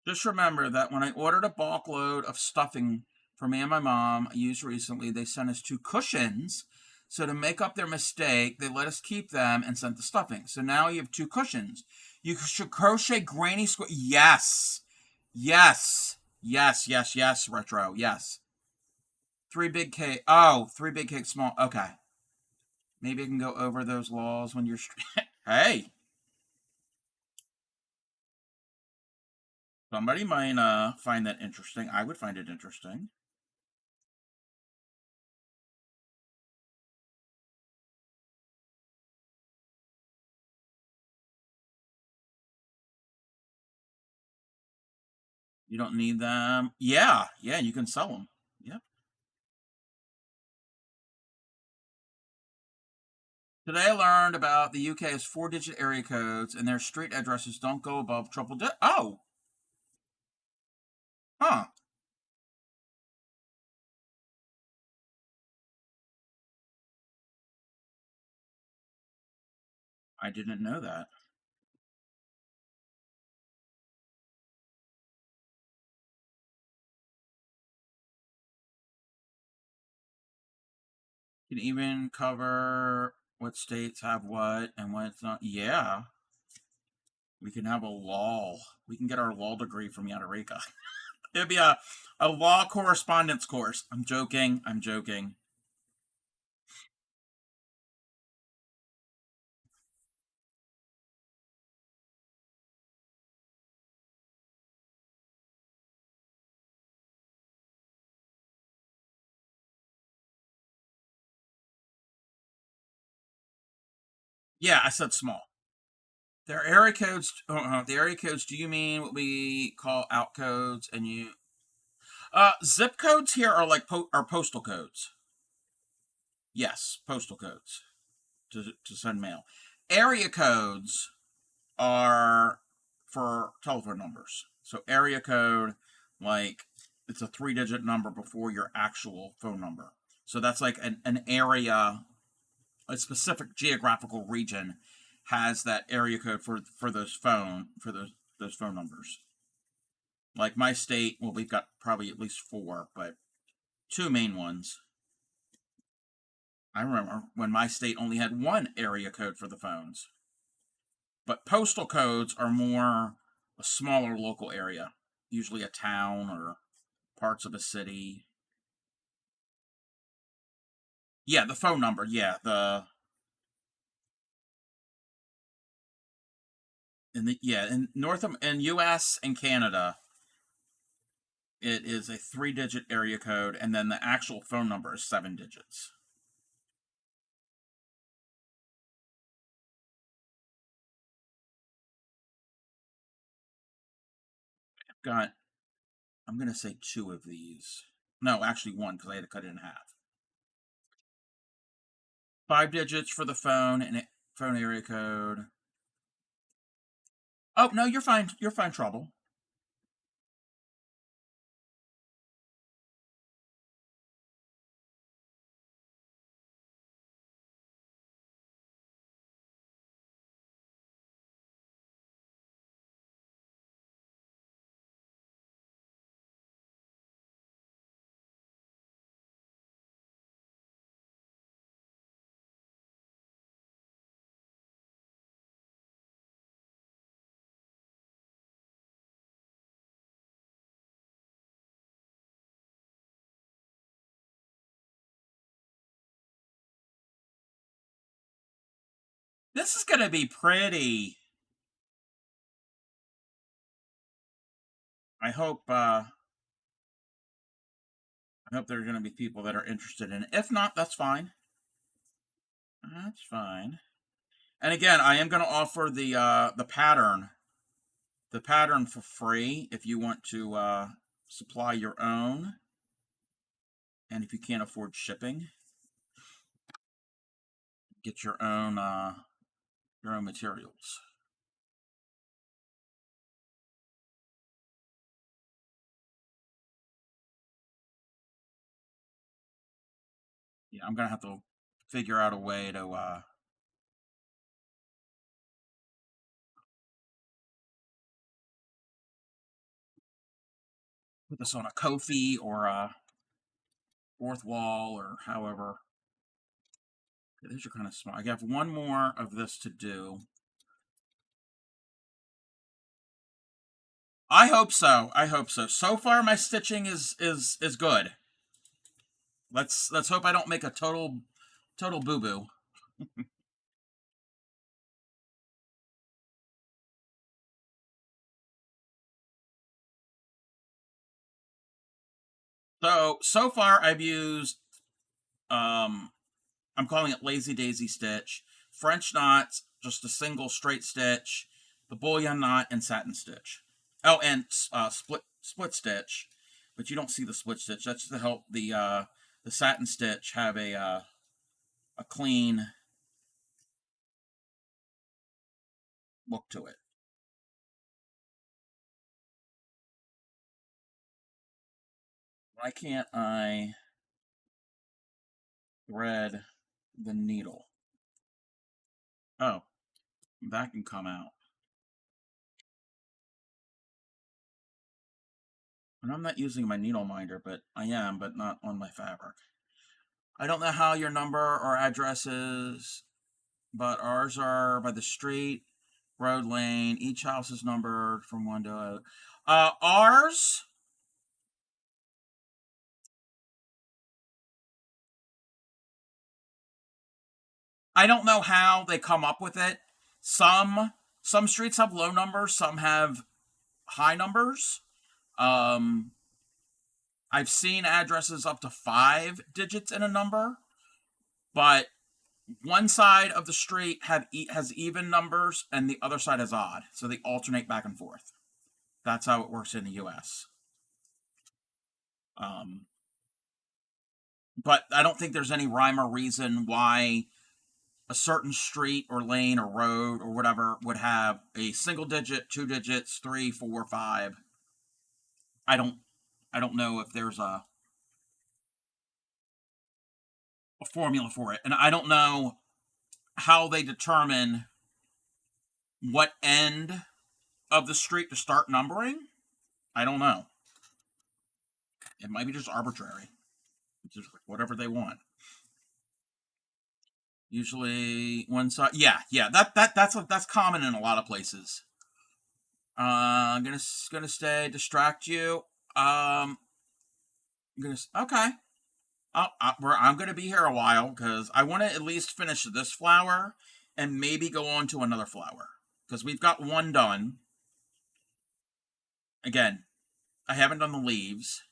Just remember that when I ordered a bulk load of stuffing for me and my mom, I used recently, they sent us two cushions. So to make up their mistake, they let us keep them and sent the stuffing. So now you have two cushions. You should crochet granny square. Yes. Yes. Retro. Yes. Three big cake. Oh, three big cake, small. Okay. Maybe I can go over those laws when you're. Hey, somebody might find that interesting. I would find it interesting. You don't need them. Yeah, you can sell them. Yep. Today I learned about the UK has four-digit area codes and their street addresses don't go above triple digit. Oh, huh. I didn't know that. You can even cover what states have what and what's not. Yeah, we can have a law. We can get our law degree from Yadarika. It'd be a law correspondence course. I'm joking. I'm joking. Yeah, I said small. Their area codes. The area codes. Do you mean what we call out codes? And you zip codes here are like are postal codes. Yes, postal codes to send mail. Area codes are for telephone numbers. So area code, like it's a three-digit number before your actual phone number. So that's like an area, a specific geographical region has that area code for those phone numbers. Like my state, well, we've got probably at least four, but two main ones. I remember when my state only had one area code for the phones. But postal codes are more a smaller local area, usually a town or parts of a city. Yeah, the phone number. Yeah, the in U.S. and Canada, it is a three-digit area code, and then the actual phone number is seven digits. I've got I'm gonna say two of these. No, actually one because I had to cut it in half. Five digits for the phone and phone area code. Oh no, you're fine. You're fine. Trouble. This is gonna be pretty. I hope I hope there are gonna be people that are interested in it. If not, that's fine. That's fine. And again, I am gonna offer the pattern for free if you want to supply your own, and if you can't afford shipping, get your own materials. Yeah, I'm gonna have to figure out a way to put this on a Kofi or a fourth wall or however. Okay, these are kind of small. I have one more of this to do. I hope so. I hope so. So far, my stitching is good. Let's hope I don't make a total boo boo. So far I've used um I'm calling it lazy daisy stitch, French knots, just a single straight stitch, the bullion knot, and satin stitch. Oh, and split stitch, but you don't see the split stitch. That's to help the satin stitch have a clean look to it. Why can't I thread the needle? Oh, that can come out. And I'm not using my needle minder, but I am, but not on my fabric. I don't know how your number or address is, but ours are by the street, road, lane. Each house is numbered from one to ours. I don't know how they come up with it. Some streets have low numbers, some have high numbers. Um, I've seen addresses up to 5 digits in a number, but one side of the street has even numbers and the other side has odd, so they alternate back and forth. That's how it works in the U.S. Um, but I don't think there's any rhyme or reason why a certain street or lane or road or whatever would have a single digit, 2 digits, three, four, five. I don't I don't know if there's a formula for it, and I don't know how they determine what end of the street to start numbering. I don't know. It might be just arbitrary, just whatever they want. Usually one side. Yeah, yeah. That's common in a lot of places. I'm gonna stay distract you. I'm gonna okay. I'm gonna be here a while because I want to at least finish this flower and maybe go on to another flower because we've got one done. Again, I haven't done the leaves.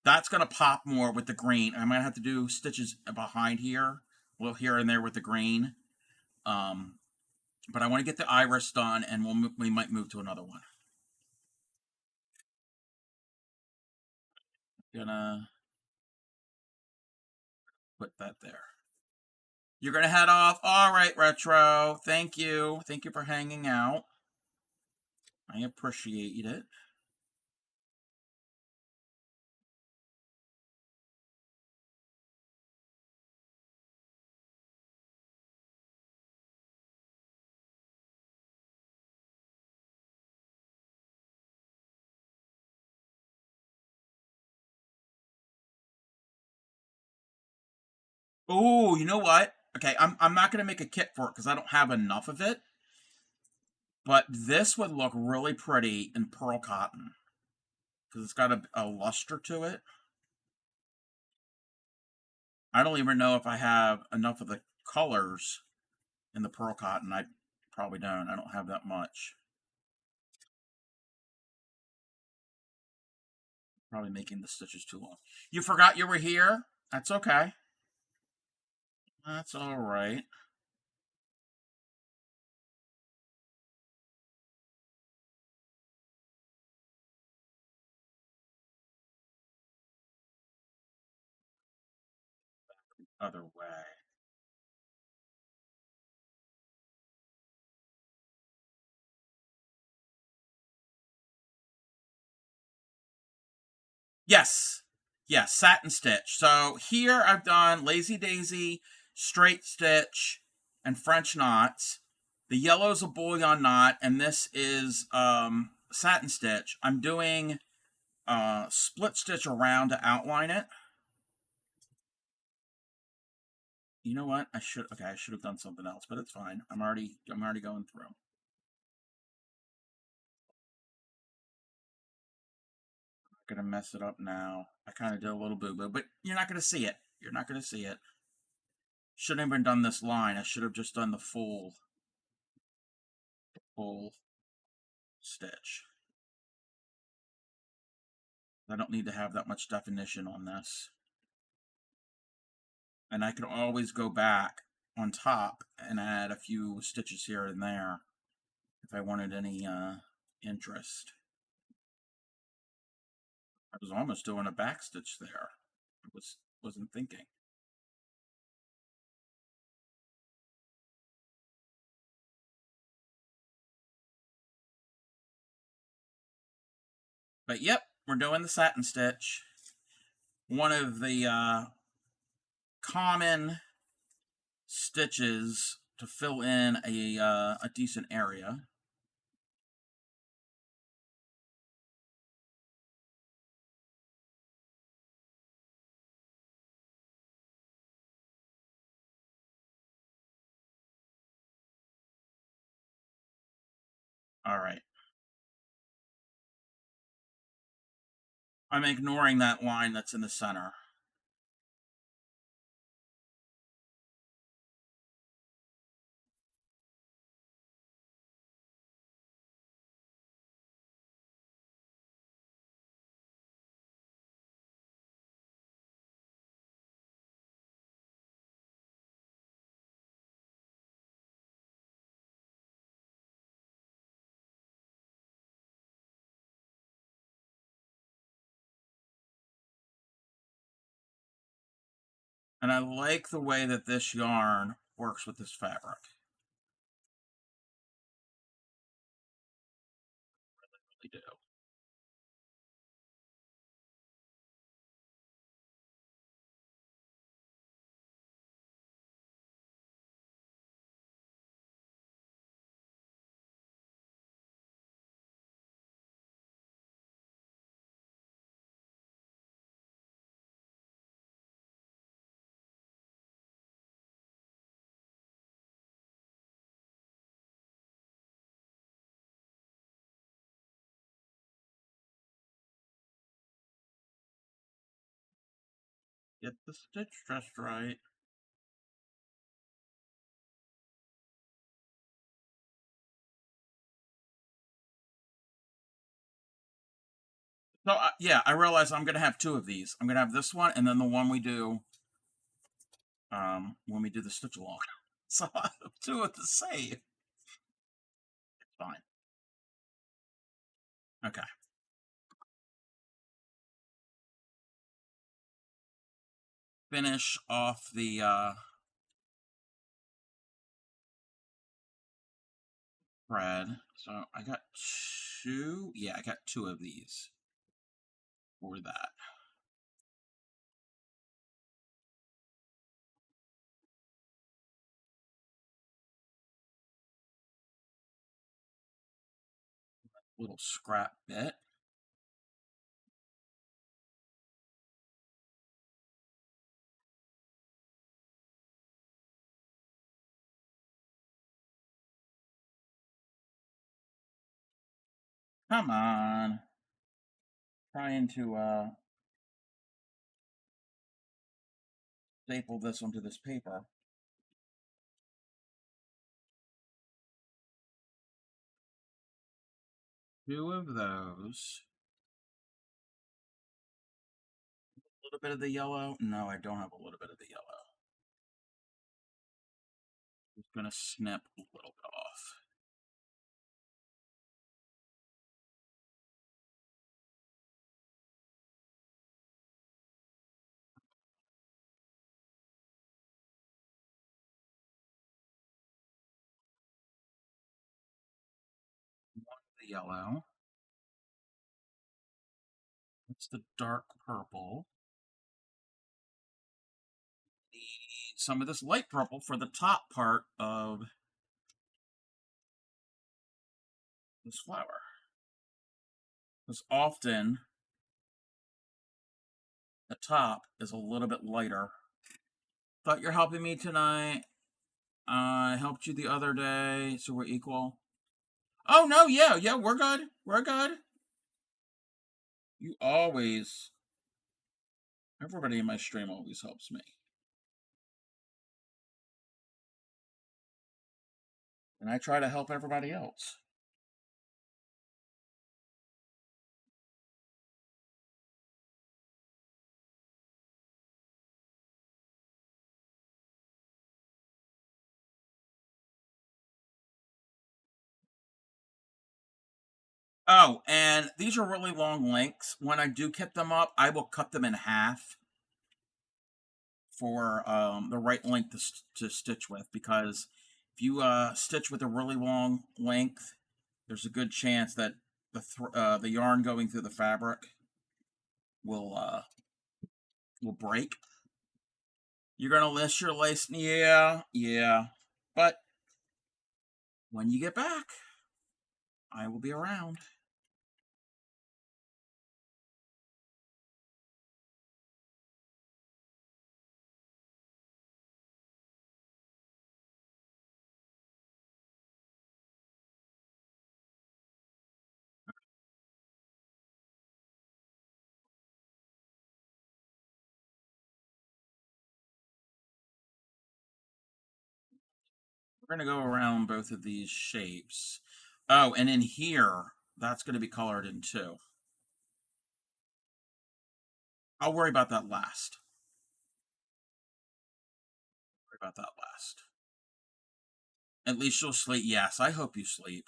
That's gonna pop more with the green. I'm gonna have to do stitches behind here, a little here and there with the green. Um, but I want to get the iris done, and we might move to another one. Gonna put that there. You're gonna head off. All right, Retro. Thank you. Thank you for hanging out. I appreciate it. Oh, you know what? Okay, I'm not gonna make a kit for it because I don't have enough of it. But this would look really pretty in pearl cotton because it's got a luster to it. I don't even know if I have enough of the colors in the pearl cotton. I probably don't. I don't have that much. Probably making the stitches too long. You forgot you were here? That's okay. That's all right. Other way. Yes. Yes, satin stitch. So here I've done lazy daisy, straight stitch, and French knots. The yellow's a bullion knot, and this is satin stitch. I'm doing split stitch around to outline it. You know what? I should have done something else, but it's fine. I'm already going through. I'm gonna mess it up now. I kind of did a little boo boo, but you're not gonna see it. You're not gonna see it. Shouldn't have even done this line. I should have just done the full stitch. I don't need to have that much definition on this. And I could always go back on top and add a few stitches here and there if I wanted any interest. I was almost doing a back stitch there. I wasn't thinking. But yep, we're doing the satin stitch. One of the common stitches to fill in a decent area. All right. I'm ignoring that line that's in the center. And I like the way that this yarn works with this fabric. I do. Get the stitch just right. So yeah, I realize I'm gonna have two of these. I'm gonna have this one and then the one we do when we do the stitch along. So I have two of the same. Fine. Okay. Finish off the thread. So I got two. Yeah, I got two of these for that. Little scrap bit. Come on. Trying to staple this onto this paper. 2 of those. A little bit of the yellow. No, I don't have a little bit of the yellow. Just gonna snip a little bit off. The yellow. That's the dark purple. Need some of this light purple for the top part of this flower. Because often the top is a little bit lighter. Thought you're helping me tonight. I helped you the other day, so we're equal. Oh no, yeah, we're good. We're good. You always, everybody in my stream always helps me. And I try to help everybody else. Oh, and these are really long lengths. When I do kit them up, I will cut them in half for the right length to stitch with, because if you stitch with a really long length, there's a good chance that the yarn going through the fabric will break. You're gonna list your lace, yeah, but when you get back, I will be around. We're gonna go around both of these shapes. Oh, and in here, that's gonna be colored in too. I'll worry about that last. Worry about that last. At least you'll sleep. Yes, I hope you sleep.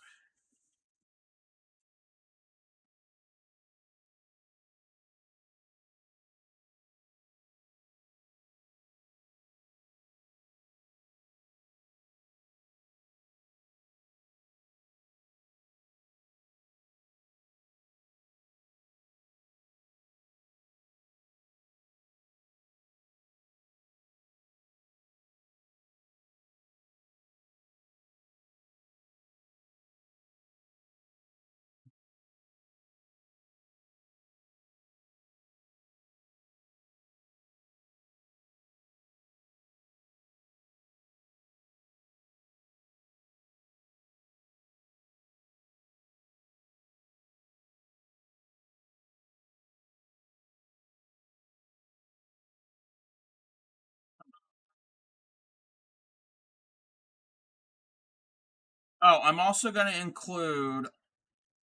Oh, I'm also going to include,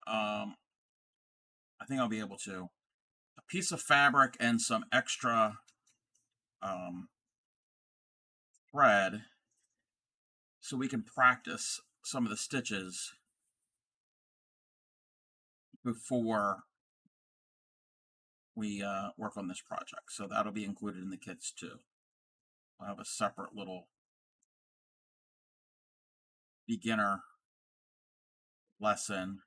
I think I'll be able to, a piece of fabric and some extra um, thread so we can practice some of the stitches before we work on this project. So that'll be included in the kits too. I'll have a separate little beginner lesson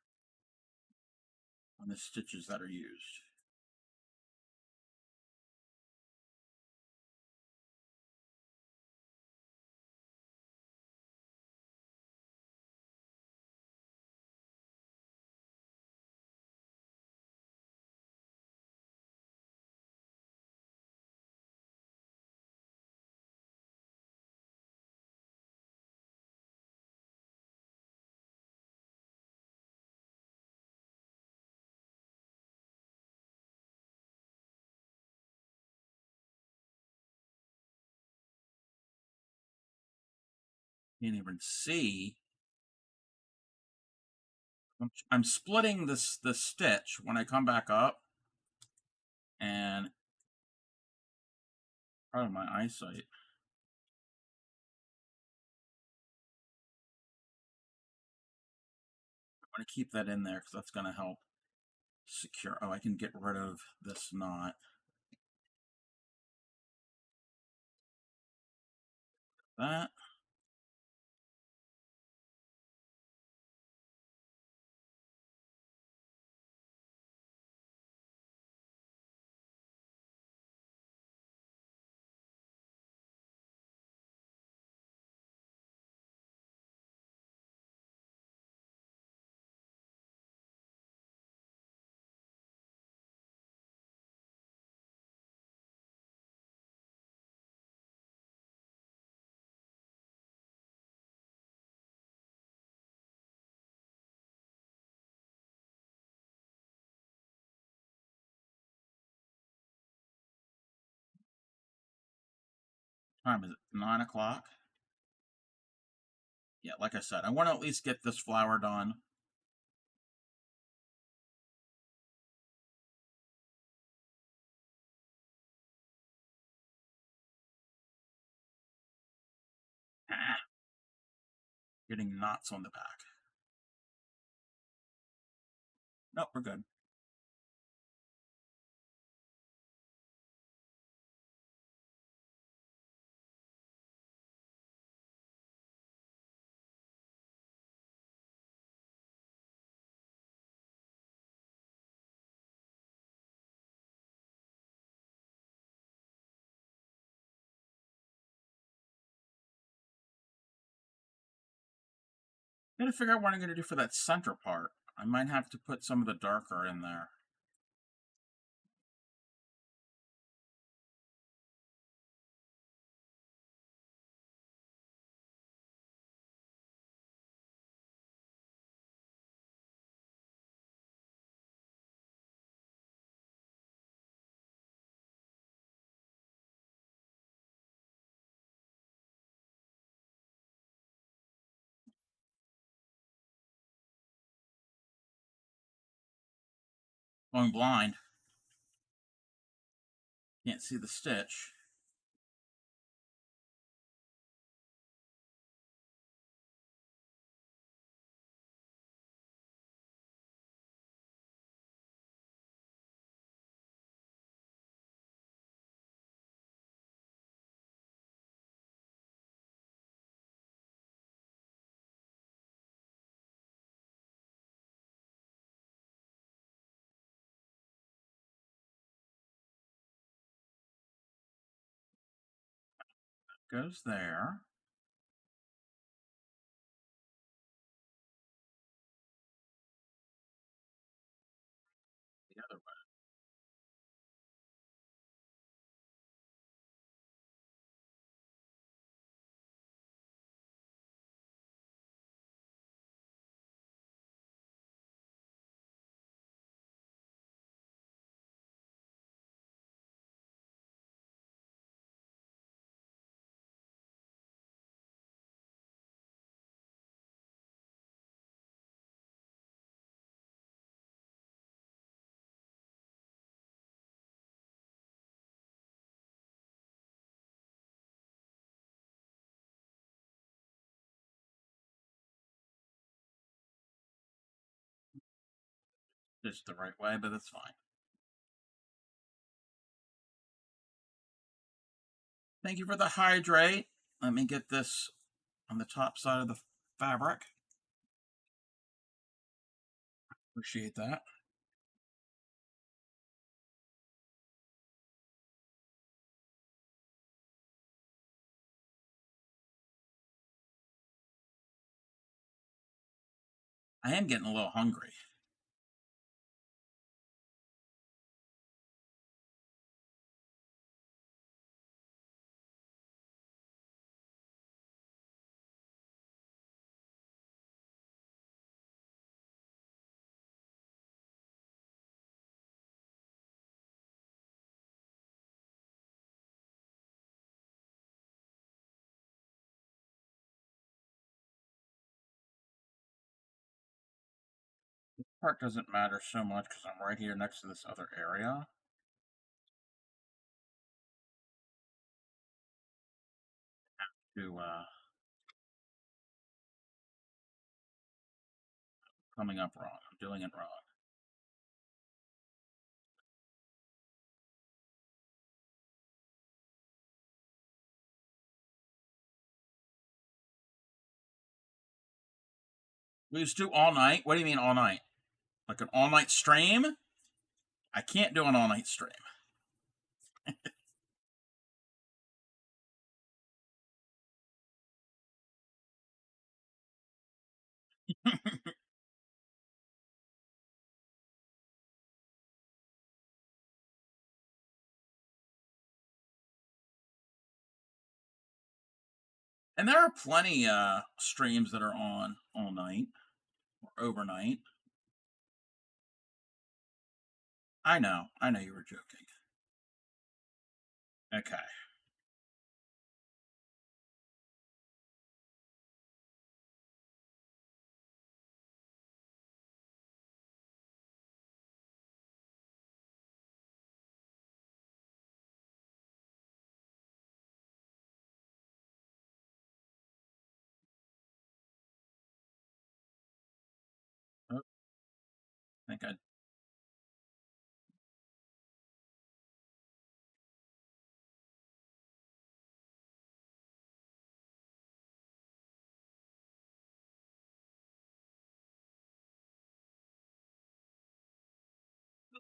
on the stitches that are used. Can't even see I'm splitting the stitch when I come back up, and part of my eyesight. I'm going to keep that in there because that's going to help secure. Oh, I can get rid of this knot. That. Time is it? 9 o'clock. Yeah, like I said, I want to at least get this flower done. Ah, getting knots on the back. Nope, we're good. I gotta figure out what I'm gonna do for that center part. I might have to put some of the darker in there. Going blind. Can't see the stitch. Goes there. The other way. Just the right way, but that's fine. Thank you for the hydrate. Let me get this on the top side of the fabric. Appreciate that. I am getting a little hungry. part doesn't matter so much because I'm right here next to this other area. To coming up wrong. I'm doing it wrong. We just do all night. What do you mean all night? Like an all night stream? I can't do an all night stream. And there are plenty streams that are on all night or overnight. I know you were joking. Okay. Oh, I think I.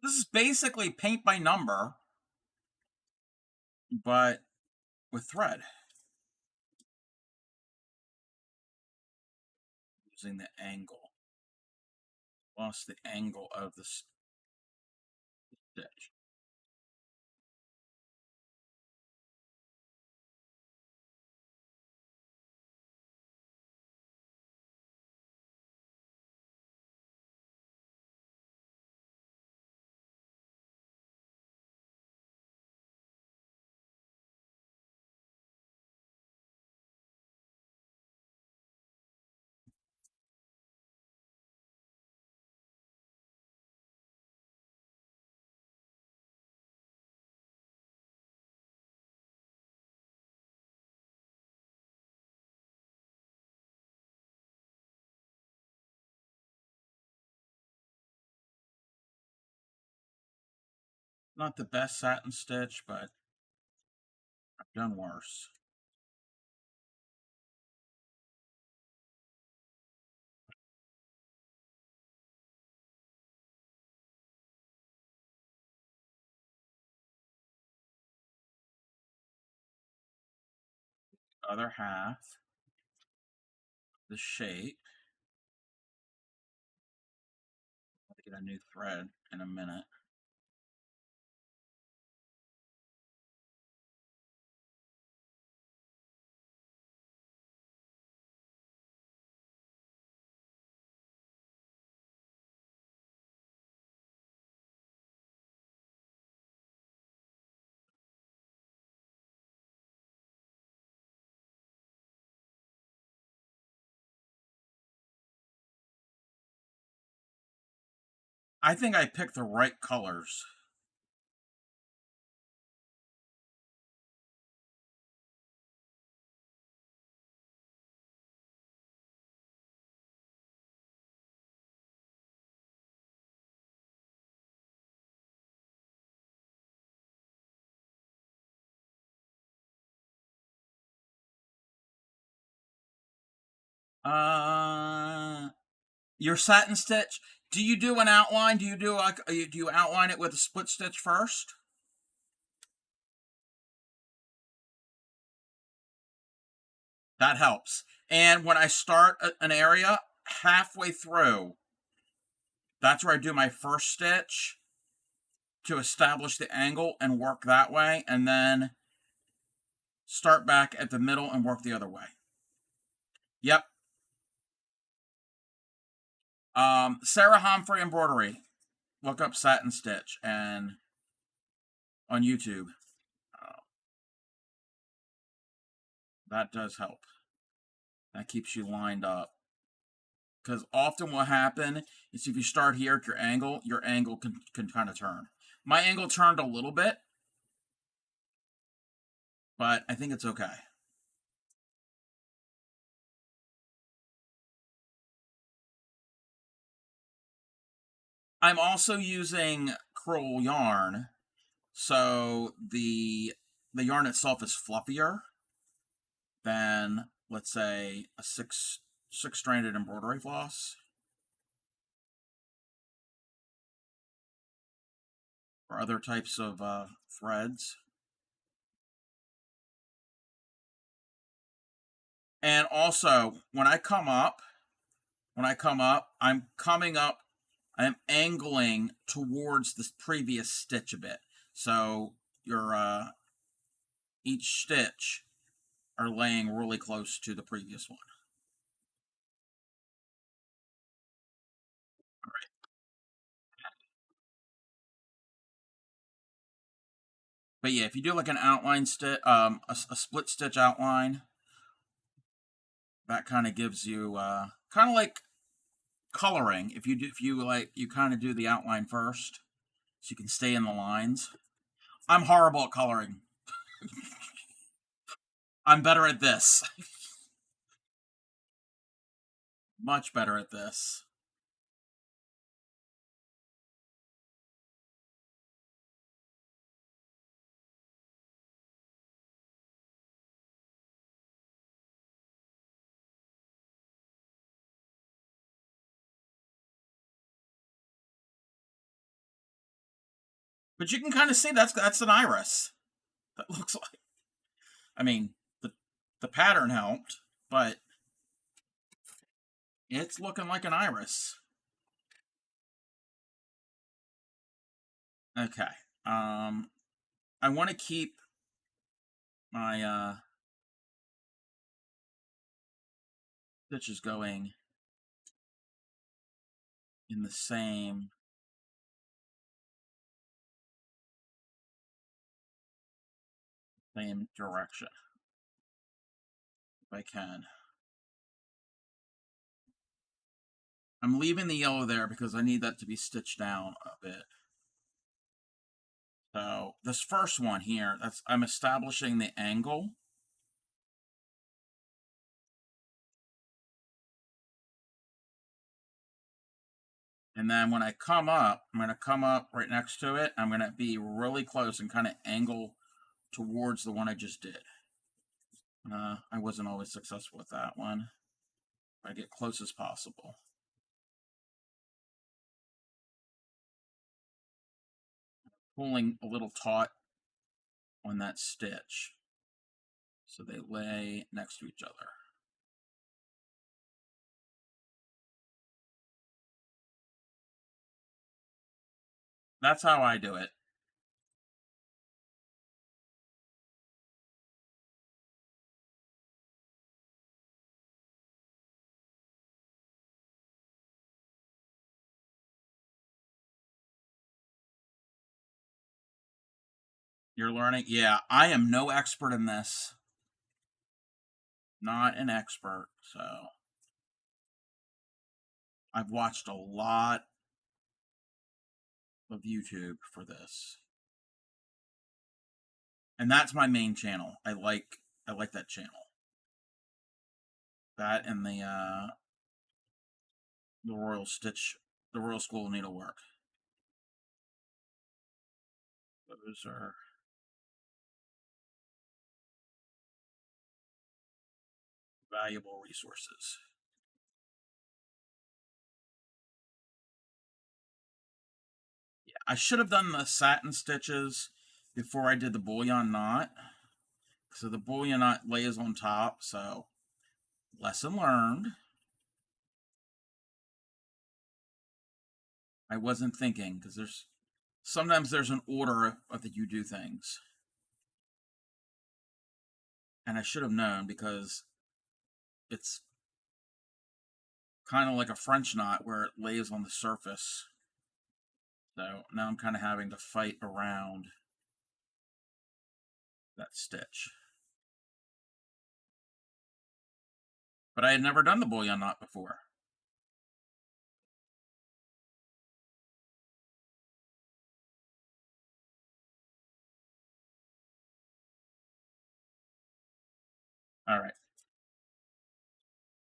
This is basically paint by number, but with thread. Using the angle. Lost the angle of the stitch. Not the best satin stitch, but I've done worse. Other half, the shape. I'll get a new thread in a minute. I think I picked the right colors. Uh, your satin stitch. Do you do an outline? Do you do like do you outline it with a split stitch first? That helps. And when I start an area halfway through, that's where I do my first stitch to establish the angle and work that way, and then start back at the middle and work the other way. Yep. Sarah Humphrey embroidery. Look up satin stitch and on YouTube. Uh, that does help. That keeps you lined up. Because often what happen is if you start here at your angle can kind of turn. My angle turned a little bit, but I think it's okay. I'm also using crewel yarn, so the yarn itself is fluffier than, let's say, a six stranded embroidery floss or other types of threads. And also, I'm coming up, I'm angling towards the previous stitch a bit. So your each stitch are laying really close to the previous one. But yeah, if you do like an outline stitch, a split stitch outline, that kind of gives you kind of like coloring. If you like, you kind of do the outline first, so you can stay in the lines. I'm horrible at coloring. I'm better at this. Much better at this. But you can kind of see that's an iris. That looks like. I mean, the pattern helped, but it's looking like an iris. Okay. Um, I want to keep my stitches going in the same direction if I can. I'm leaving the yellow there because I need that to be stitched down a bit. So this first one here, I'm establishing the angle. And then when I come up, I'm going to come up right next to it. I'm going to be really close and kind of angle towards the one I just did. I wasn't always successful with that one. I get close as possible. Pulling a little taut on that stitch so they lay next to each other. That's how I do it. You're learning? Yeah, I am no expert in this. Not an expert, so I've watched a lot of YouTube for this. And that's my main channel. I like that channel. That and the Royal Stitch, the Royal School of Needlework. Those are valuable resources. Yeah, I should have done the satin stitches before I did the bullion knot. So the bullion knot lays on top, so lesson learned. I wasn't thinking because sometimes there's an order of that you do things. And I should have known because it's kind of like a French knot where it lays on the surface. So now I'm kind of having to fight around that stitch. But I had never done the bullion knot before. All right.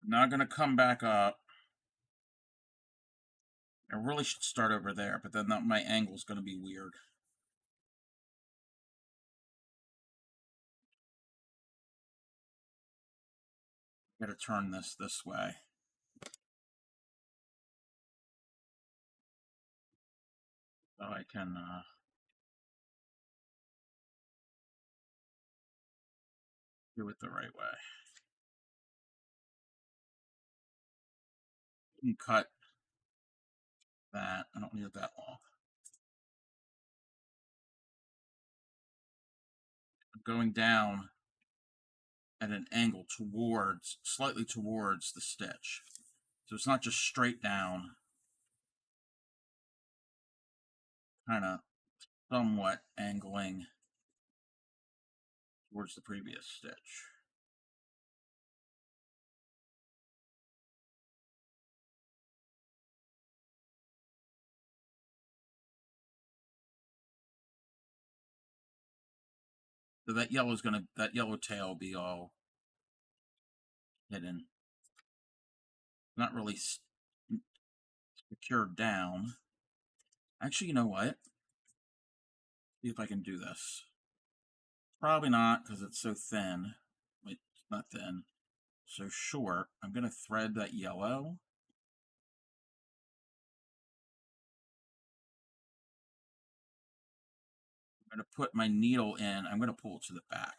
Now I'm going to come back up. I really should start over there, but then my angle's going to be weird. I'm going to turn this way. So I can do it the right way. You can cut that. I don't need it that long. I'm going down at an angle towards, slightly towards the stitch. So it's not just straight down, kind of somewhat angling towards the previous stitch. So that yellow tail will be all hidden. Not really secured down. Actually, you know what? See if I can do this. Probably not, because it's so thin. Wait, it's not thin. So short. I'm going to thread that yellow. I'm going to put my needle in. I'm going to pull it to the back.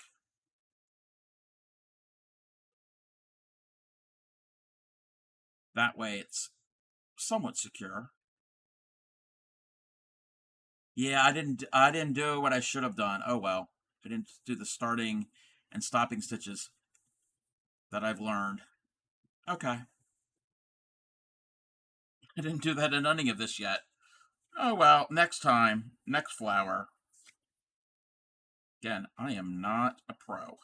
That way it's somewhat secure. Yeah, I didn't do what I should have done. Oh well. I didn't do the starting and stopping stitches that I've learned. Okay. I didn't do that in any of this yet. Oh well, next time, next flower. Again, I am not a pro.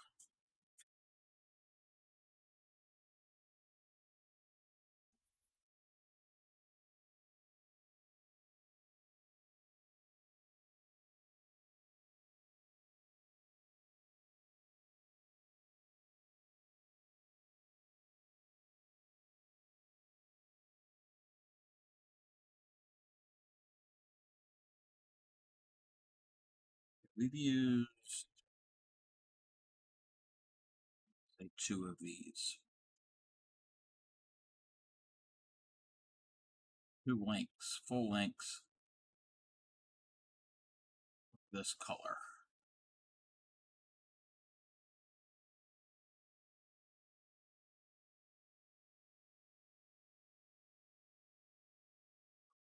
We've used, say, 2 of these. 2 links, full links. This color.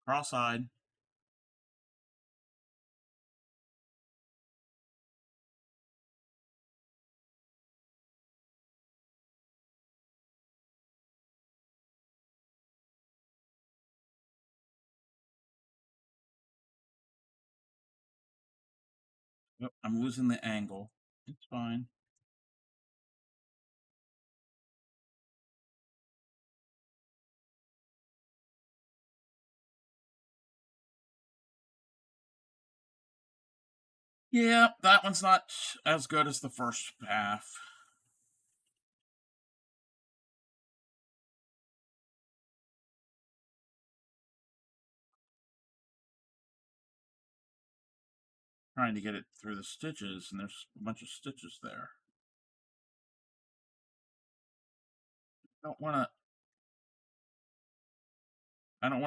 Cross-eyed. Yep, I'm losing the angle. It's fine. Yeah, that one's not as good as the first half. Trying to get it through the stitches, and there's a bunch of stitches there. I don't want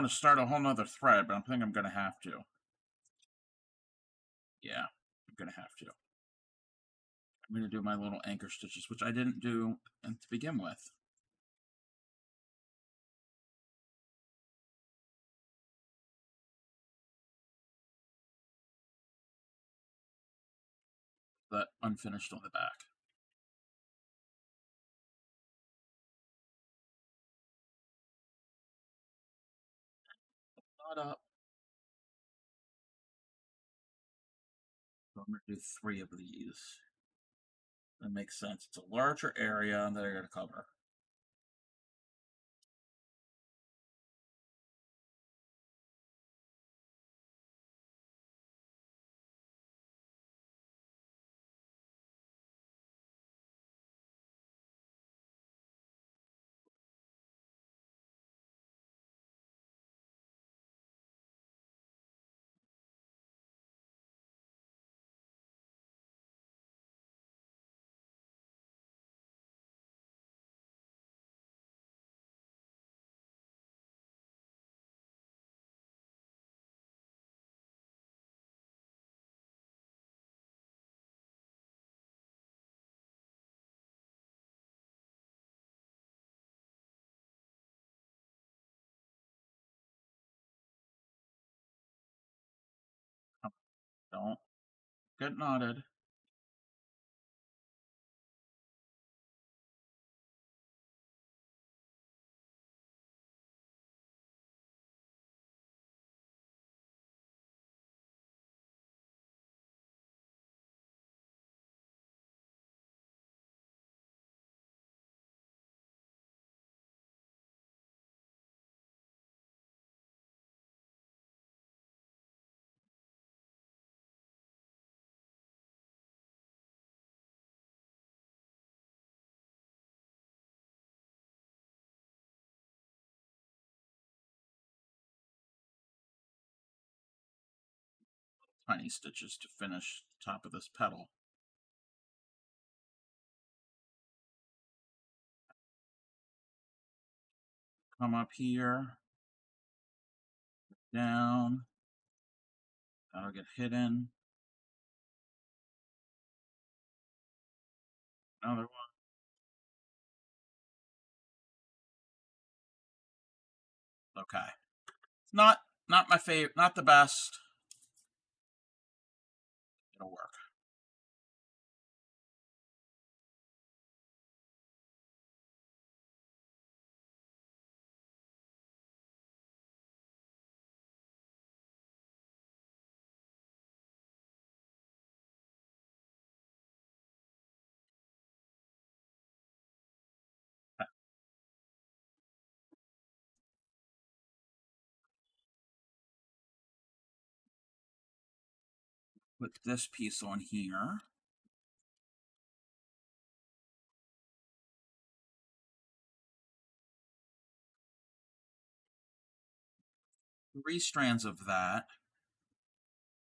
to start a whole nother thread, but I think I'm going to have to. Yeah, I'm going to have to. I'm going to do my little anchor stitches, which I didn't do to begin with. That unfinished on the back. Not up. So I'm going to do 3 of these. That makes sense. It's a larger area that I got to cover. Don't get knotted. Tiny stitches to finish the top of this petal. Come up here, down, that'll get hidden. Another one. Okay. Not my favorite, not the best. It'll work. Put this piece on here. Three strands of that.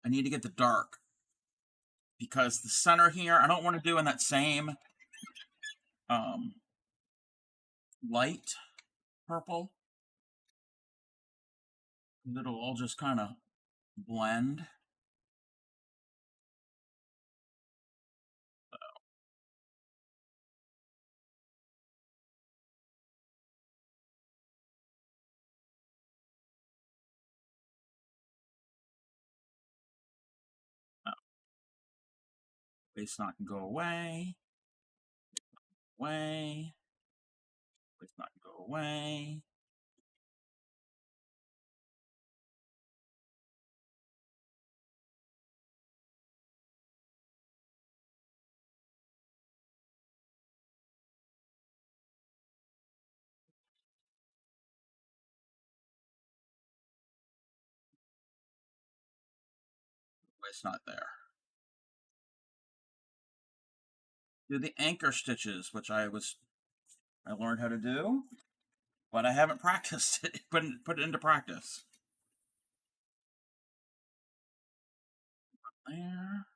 I need to get the dark because the center here, I don't want to do in that same light purple. It'll all just kind of blend. Waste knot can go away. Away. Waste knot can go away. Waste knot there. Do the anchor stitches, which I learned how to do, but I haven't practiced it, put it into practice. There.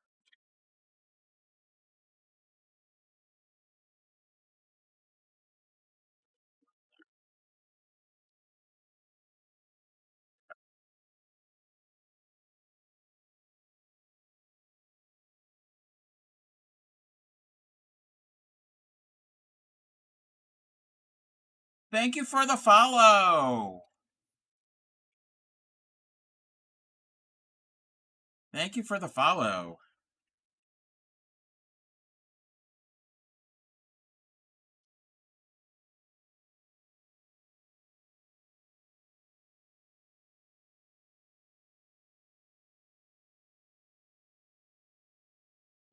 Thank you for the follow. Thank you for the follow.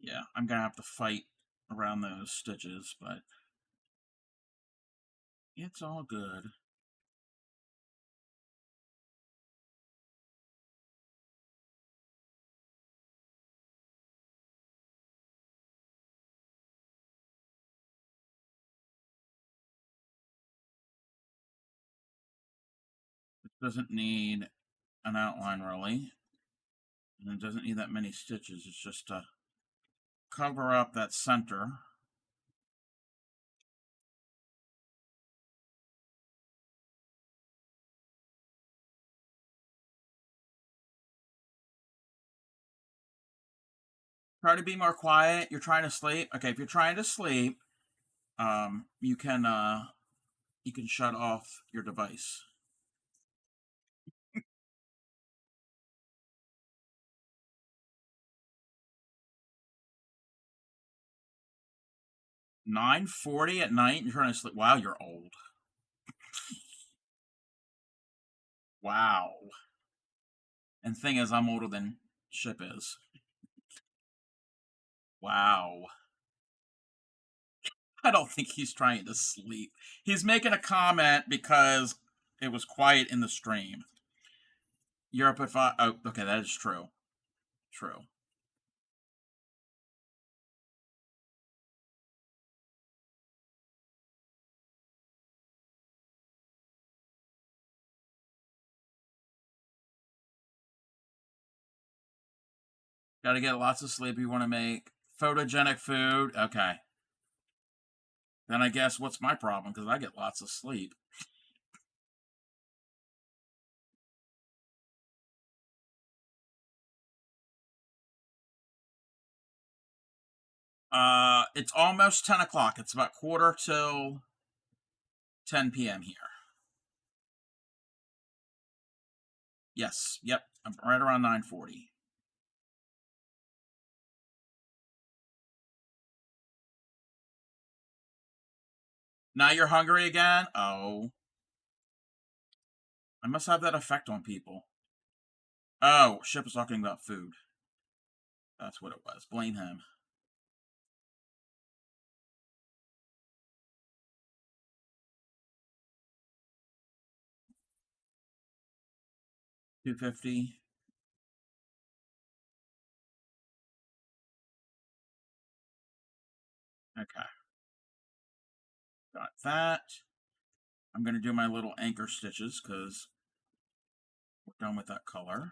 Yeah, I'm gonna have to fight around those stitches, but it's all good. It doesn't need an outline really, and it doesn't need that many stitches. It's just to cover up that center. Try to be more quiet. You're trying to sleep. Okay, if you're trying to sleep, you can shut off your device. 9:40 at night. You're trying to sleep. Wow, you're old. Wow. And thing is, I'm older than Ship is. Wow. I don't think he's trying to sleep. He's making a comment because it was quiet in the stream. You're up at 5. Oh, okay, that is true. True. Got to get lots of sleep. You want to make photogenic food. Okay. Then I guess what's my problem? Because I get lots of sleep. It's almost 10 o'clock. It's about quarter till 10 p.m. here. Yes. Yep. I'm right around 9:40. Now you're hungry again? Oh. I must have that effect on people. Oh, Ship was talking about food. That's what it was. Blame him. 250. Okay. Got that. I'm going to do my little anchor stitches because we're done with that color.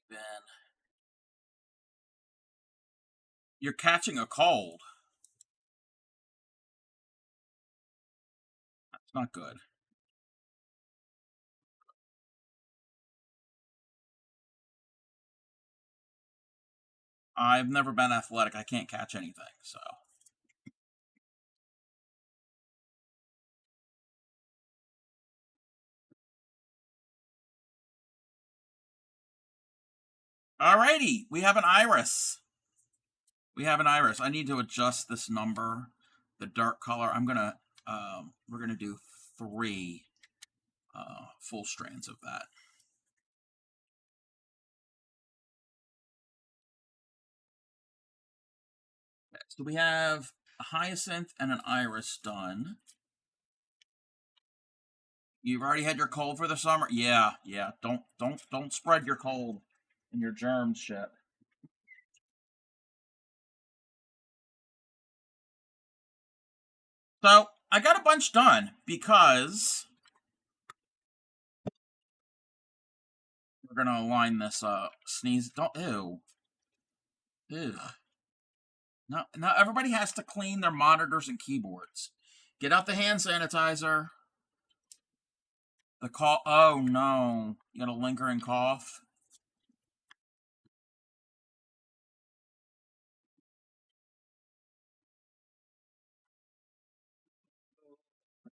Then you're catching a cold. That's not good. I've never been athletic. I can't catch anything, so. Alrighty, we have an iris. We have an iris. I need to adjust this number, the dark color. We're gonna do 3 full strands of that. Okay, so we have a hyacinth and an iris done. You've already had your cold for the summer? Yeah, yeah. Don't spread your cold and your germs shit. So I got a bunch done because we're gonna align this up. Sneeze. Don't. Ew. Ew. Now everybody has to clean their monitors and keyboards. Get out the hand sanitizer. The cough. Oh no. You got a lingering cough.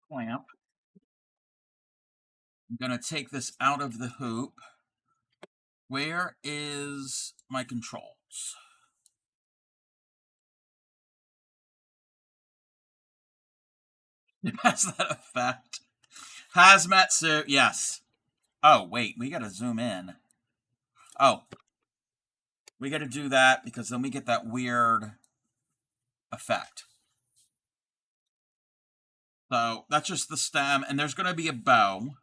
Clamp. I'm gonna take this out of the hoop. Where is my controls? It has that effect. Hazmat suit, yes. Oh, wait, we gotta zoom in. Oh, we gotta do that because then we get that weird effect. So that's just the stem, and there's gonna be a bow.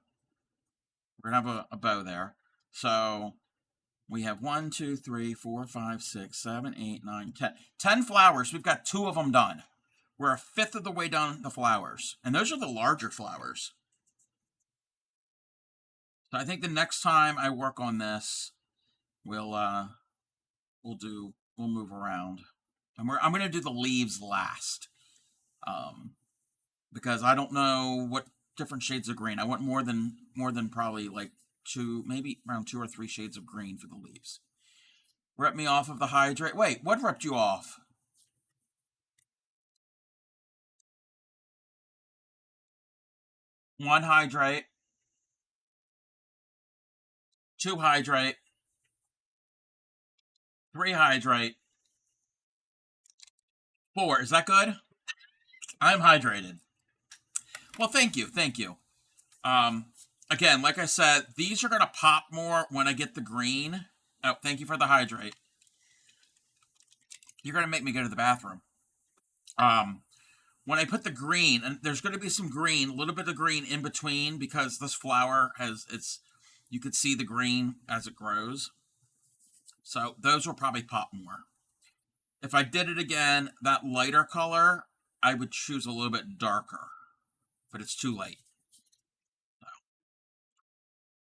We're gonna have a bow there. So we have 1, 2, 3, 4, 5, 6, 7, 8, 9, 10. 10 flowers. We've got 2 of them done. We're a fifth of the way done the flowers. And those are the larger flowers. So I think the next time I work on this, we'll move around. And I'm gonna do the leaves last. Because I don't know what different shades of green. I want more than probably like 2, maybe around 2 or 3 shades of green for the leaves. Rip me off of the hydrate. Wait, what ripped you off? 1 hydrate, 2 hydrate, 3 hydrate, 4. Is that good? I'm hydrated. Well, thank you. Thank you. Um, Again, like I said, these are going to pop more when I get the green. Oh, thank you for the hydrate. You're going to make me go to the bathroom. Um, when I put the green, and there's going to be some green, a little bit of green in between because this flower has you could see the green as it grows. So those will probably pop more. If I did it again, that lighter color, I would choose a little bit darker, but it's too late.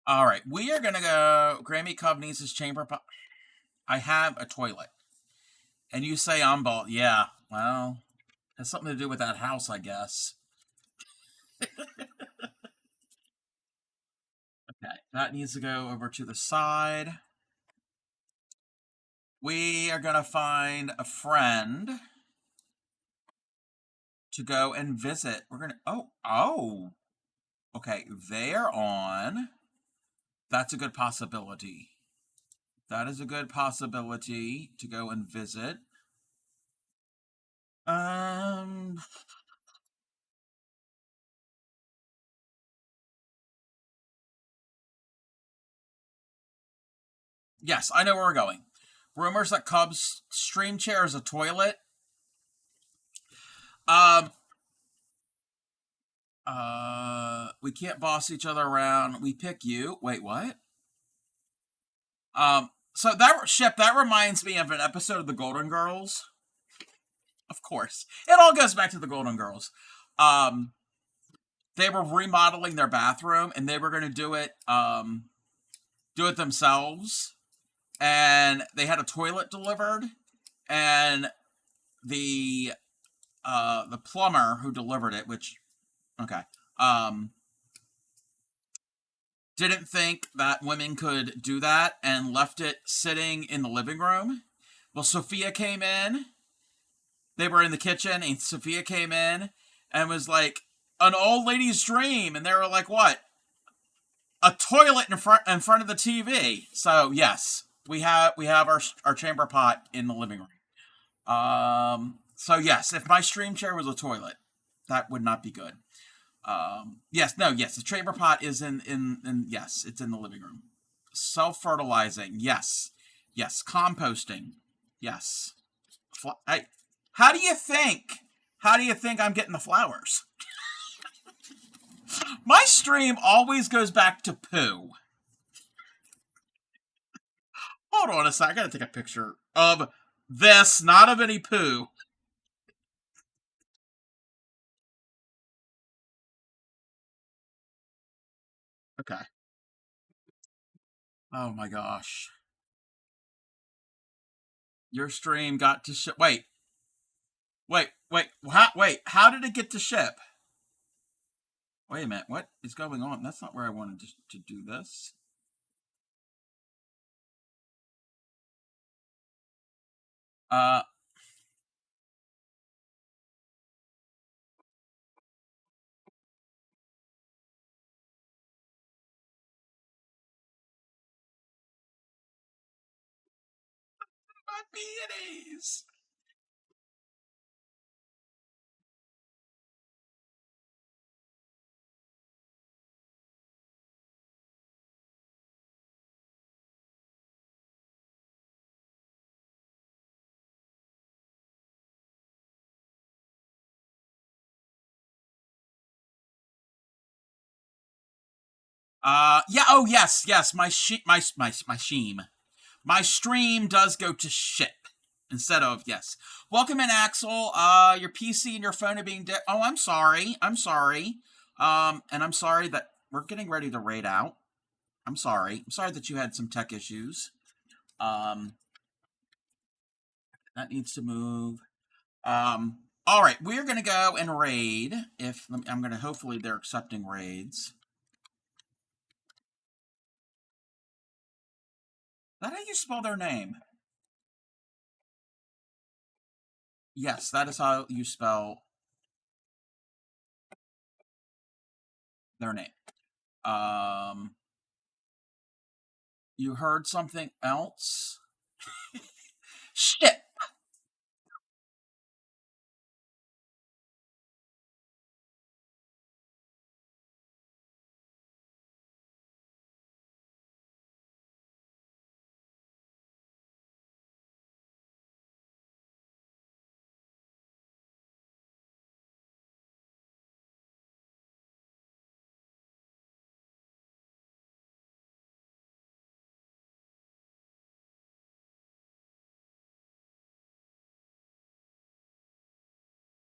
All right, we are gonna go. Grammy Cub needs his chamber pot. I have a toilet, and you say I'm bald. Yeah, well, has something to do with that house, I guess. Okay, that needs to go over to the side. We are gonna find a friend to go and visit. We're gonna. Oh. Okay, they're on. That's a good possibility. That is a good possibility to go and visit. Um, yes, I know where we're going. Rumors that Cubs stream chair is a toilet. Um, we can't boss each other around. We pick you. Wait, what? So that reminds me of an episode of the Golden Girls. Of course, it all goes back to the Golden Girls. Um, they were remodeling their bathroom, and they were going to do it themselves. And they had a toilet delivered, and the plumber who delivered it, which okay, um, didn't think that women could do that and left it sitting in the living room. Well, Sophia came in. They were in the kitchen, and Sophia came in and was like, "An old lady's dream," and they were like, "What? A toilet in front of the TV?" So yes, we have our chamber pot in the living room. So yes, if my stream chair was a toilet, that would not be good. Yes, no, yes, the chamber pot is in yes, it's in the living room. Self fertilizing, yes, yes. Composting, yes. I, how do you think? How do you think I'm getting the flowers? My stream always goes back to poo. Hold on a sec. I gotta take a picture of this, not of any poo. Okay. Oh my gosh. Your stream got to ship. Wait. How did it get to ship? Wait a minute. What is going on? That's not where I wanted to do this. Uh, my peonies. Yeah. Oh, yes. My sheem. My stream does go to ship instead of yes. Welcome in, Axel. Your PC and your phone are being. Oh, I'm sorry. I'm sorry. And I'm sorry that we're getting ready to raid out. I'm sorry. I'm sorry that you had some tech issues. Um, that needs to move. All right, we're gonna go and raid. If I'm gonna, hopefully they're accepting raids. Is that how you spell their name? Yes, that is how you spell. their name. Um, you heard something else? Shit.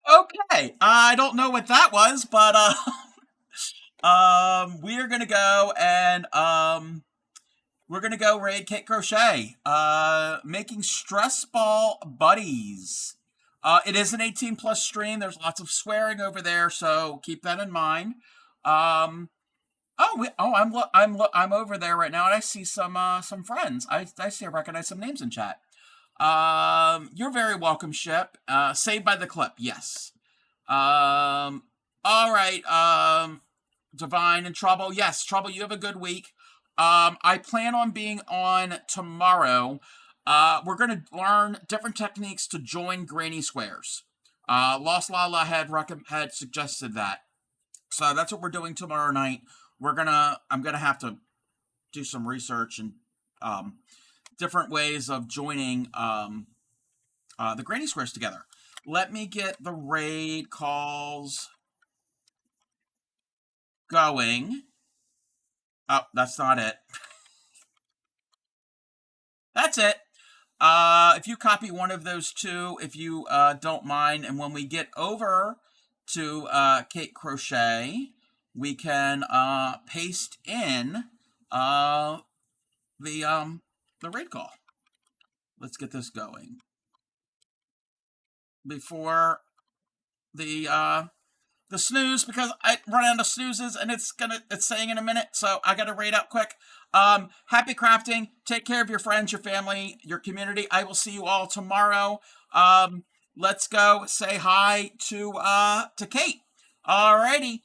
Okay, I don't know what that was, but we're gonna go and we're gonna go raid Kate Crochet. Making stress ball buddies. It is an 18 plus stream. There's lots of swearing over there, so keep that in mind. Um, I'm over there right now, and I see some friends. I see I recognize some names in chat. You're very welcome, Ship. Saved by the clip, yes. Um, all right. Divine and Trouble. Yes, Trouble, you have a good week. I plan on being on tomorrow. We're going to learn different techniques to join granny squares. Lost Lala had suggested that. So that's what we're doing tomorrow night. I'm gonna have to do some research and um, different ways of joining the granny squares together. Let me get the raid calls going. Oh, that's not it. That's it. If you copy one of those two, if you don't mind, and when we get over to Kate Crochet, we can paste in uh, the raid call. Let's get this going before the snooze, because I run out of snoozes and it's saying in a minute, so I gotta raid out quick. Happy crafting. Take care of your friends, your family, your community. I will see you all tomorrow. Let's go say hi to Kate. Alrighty.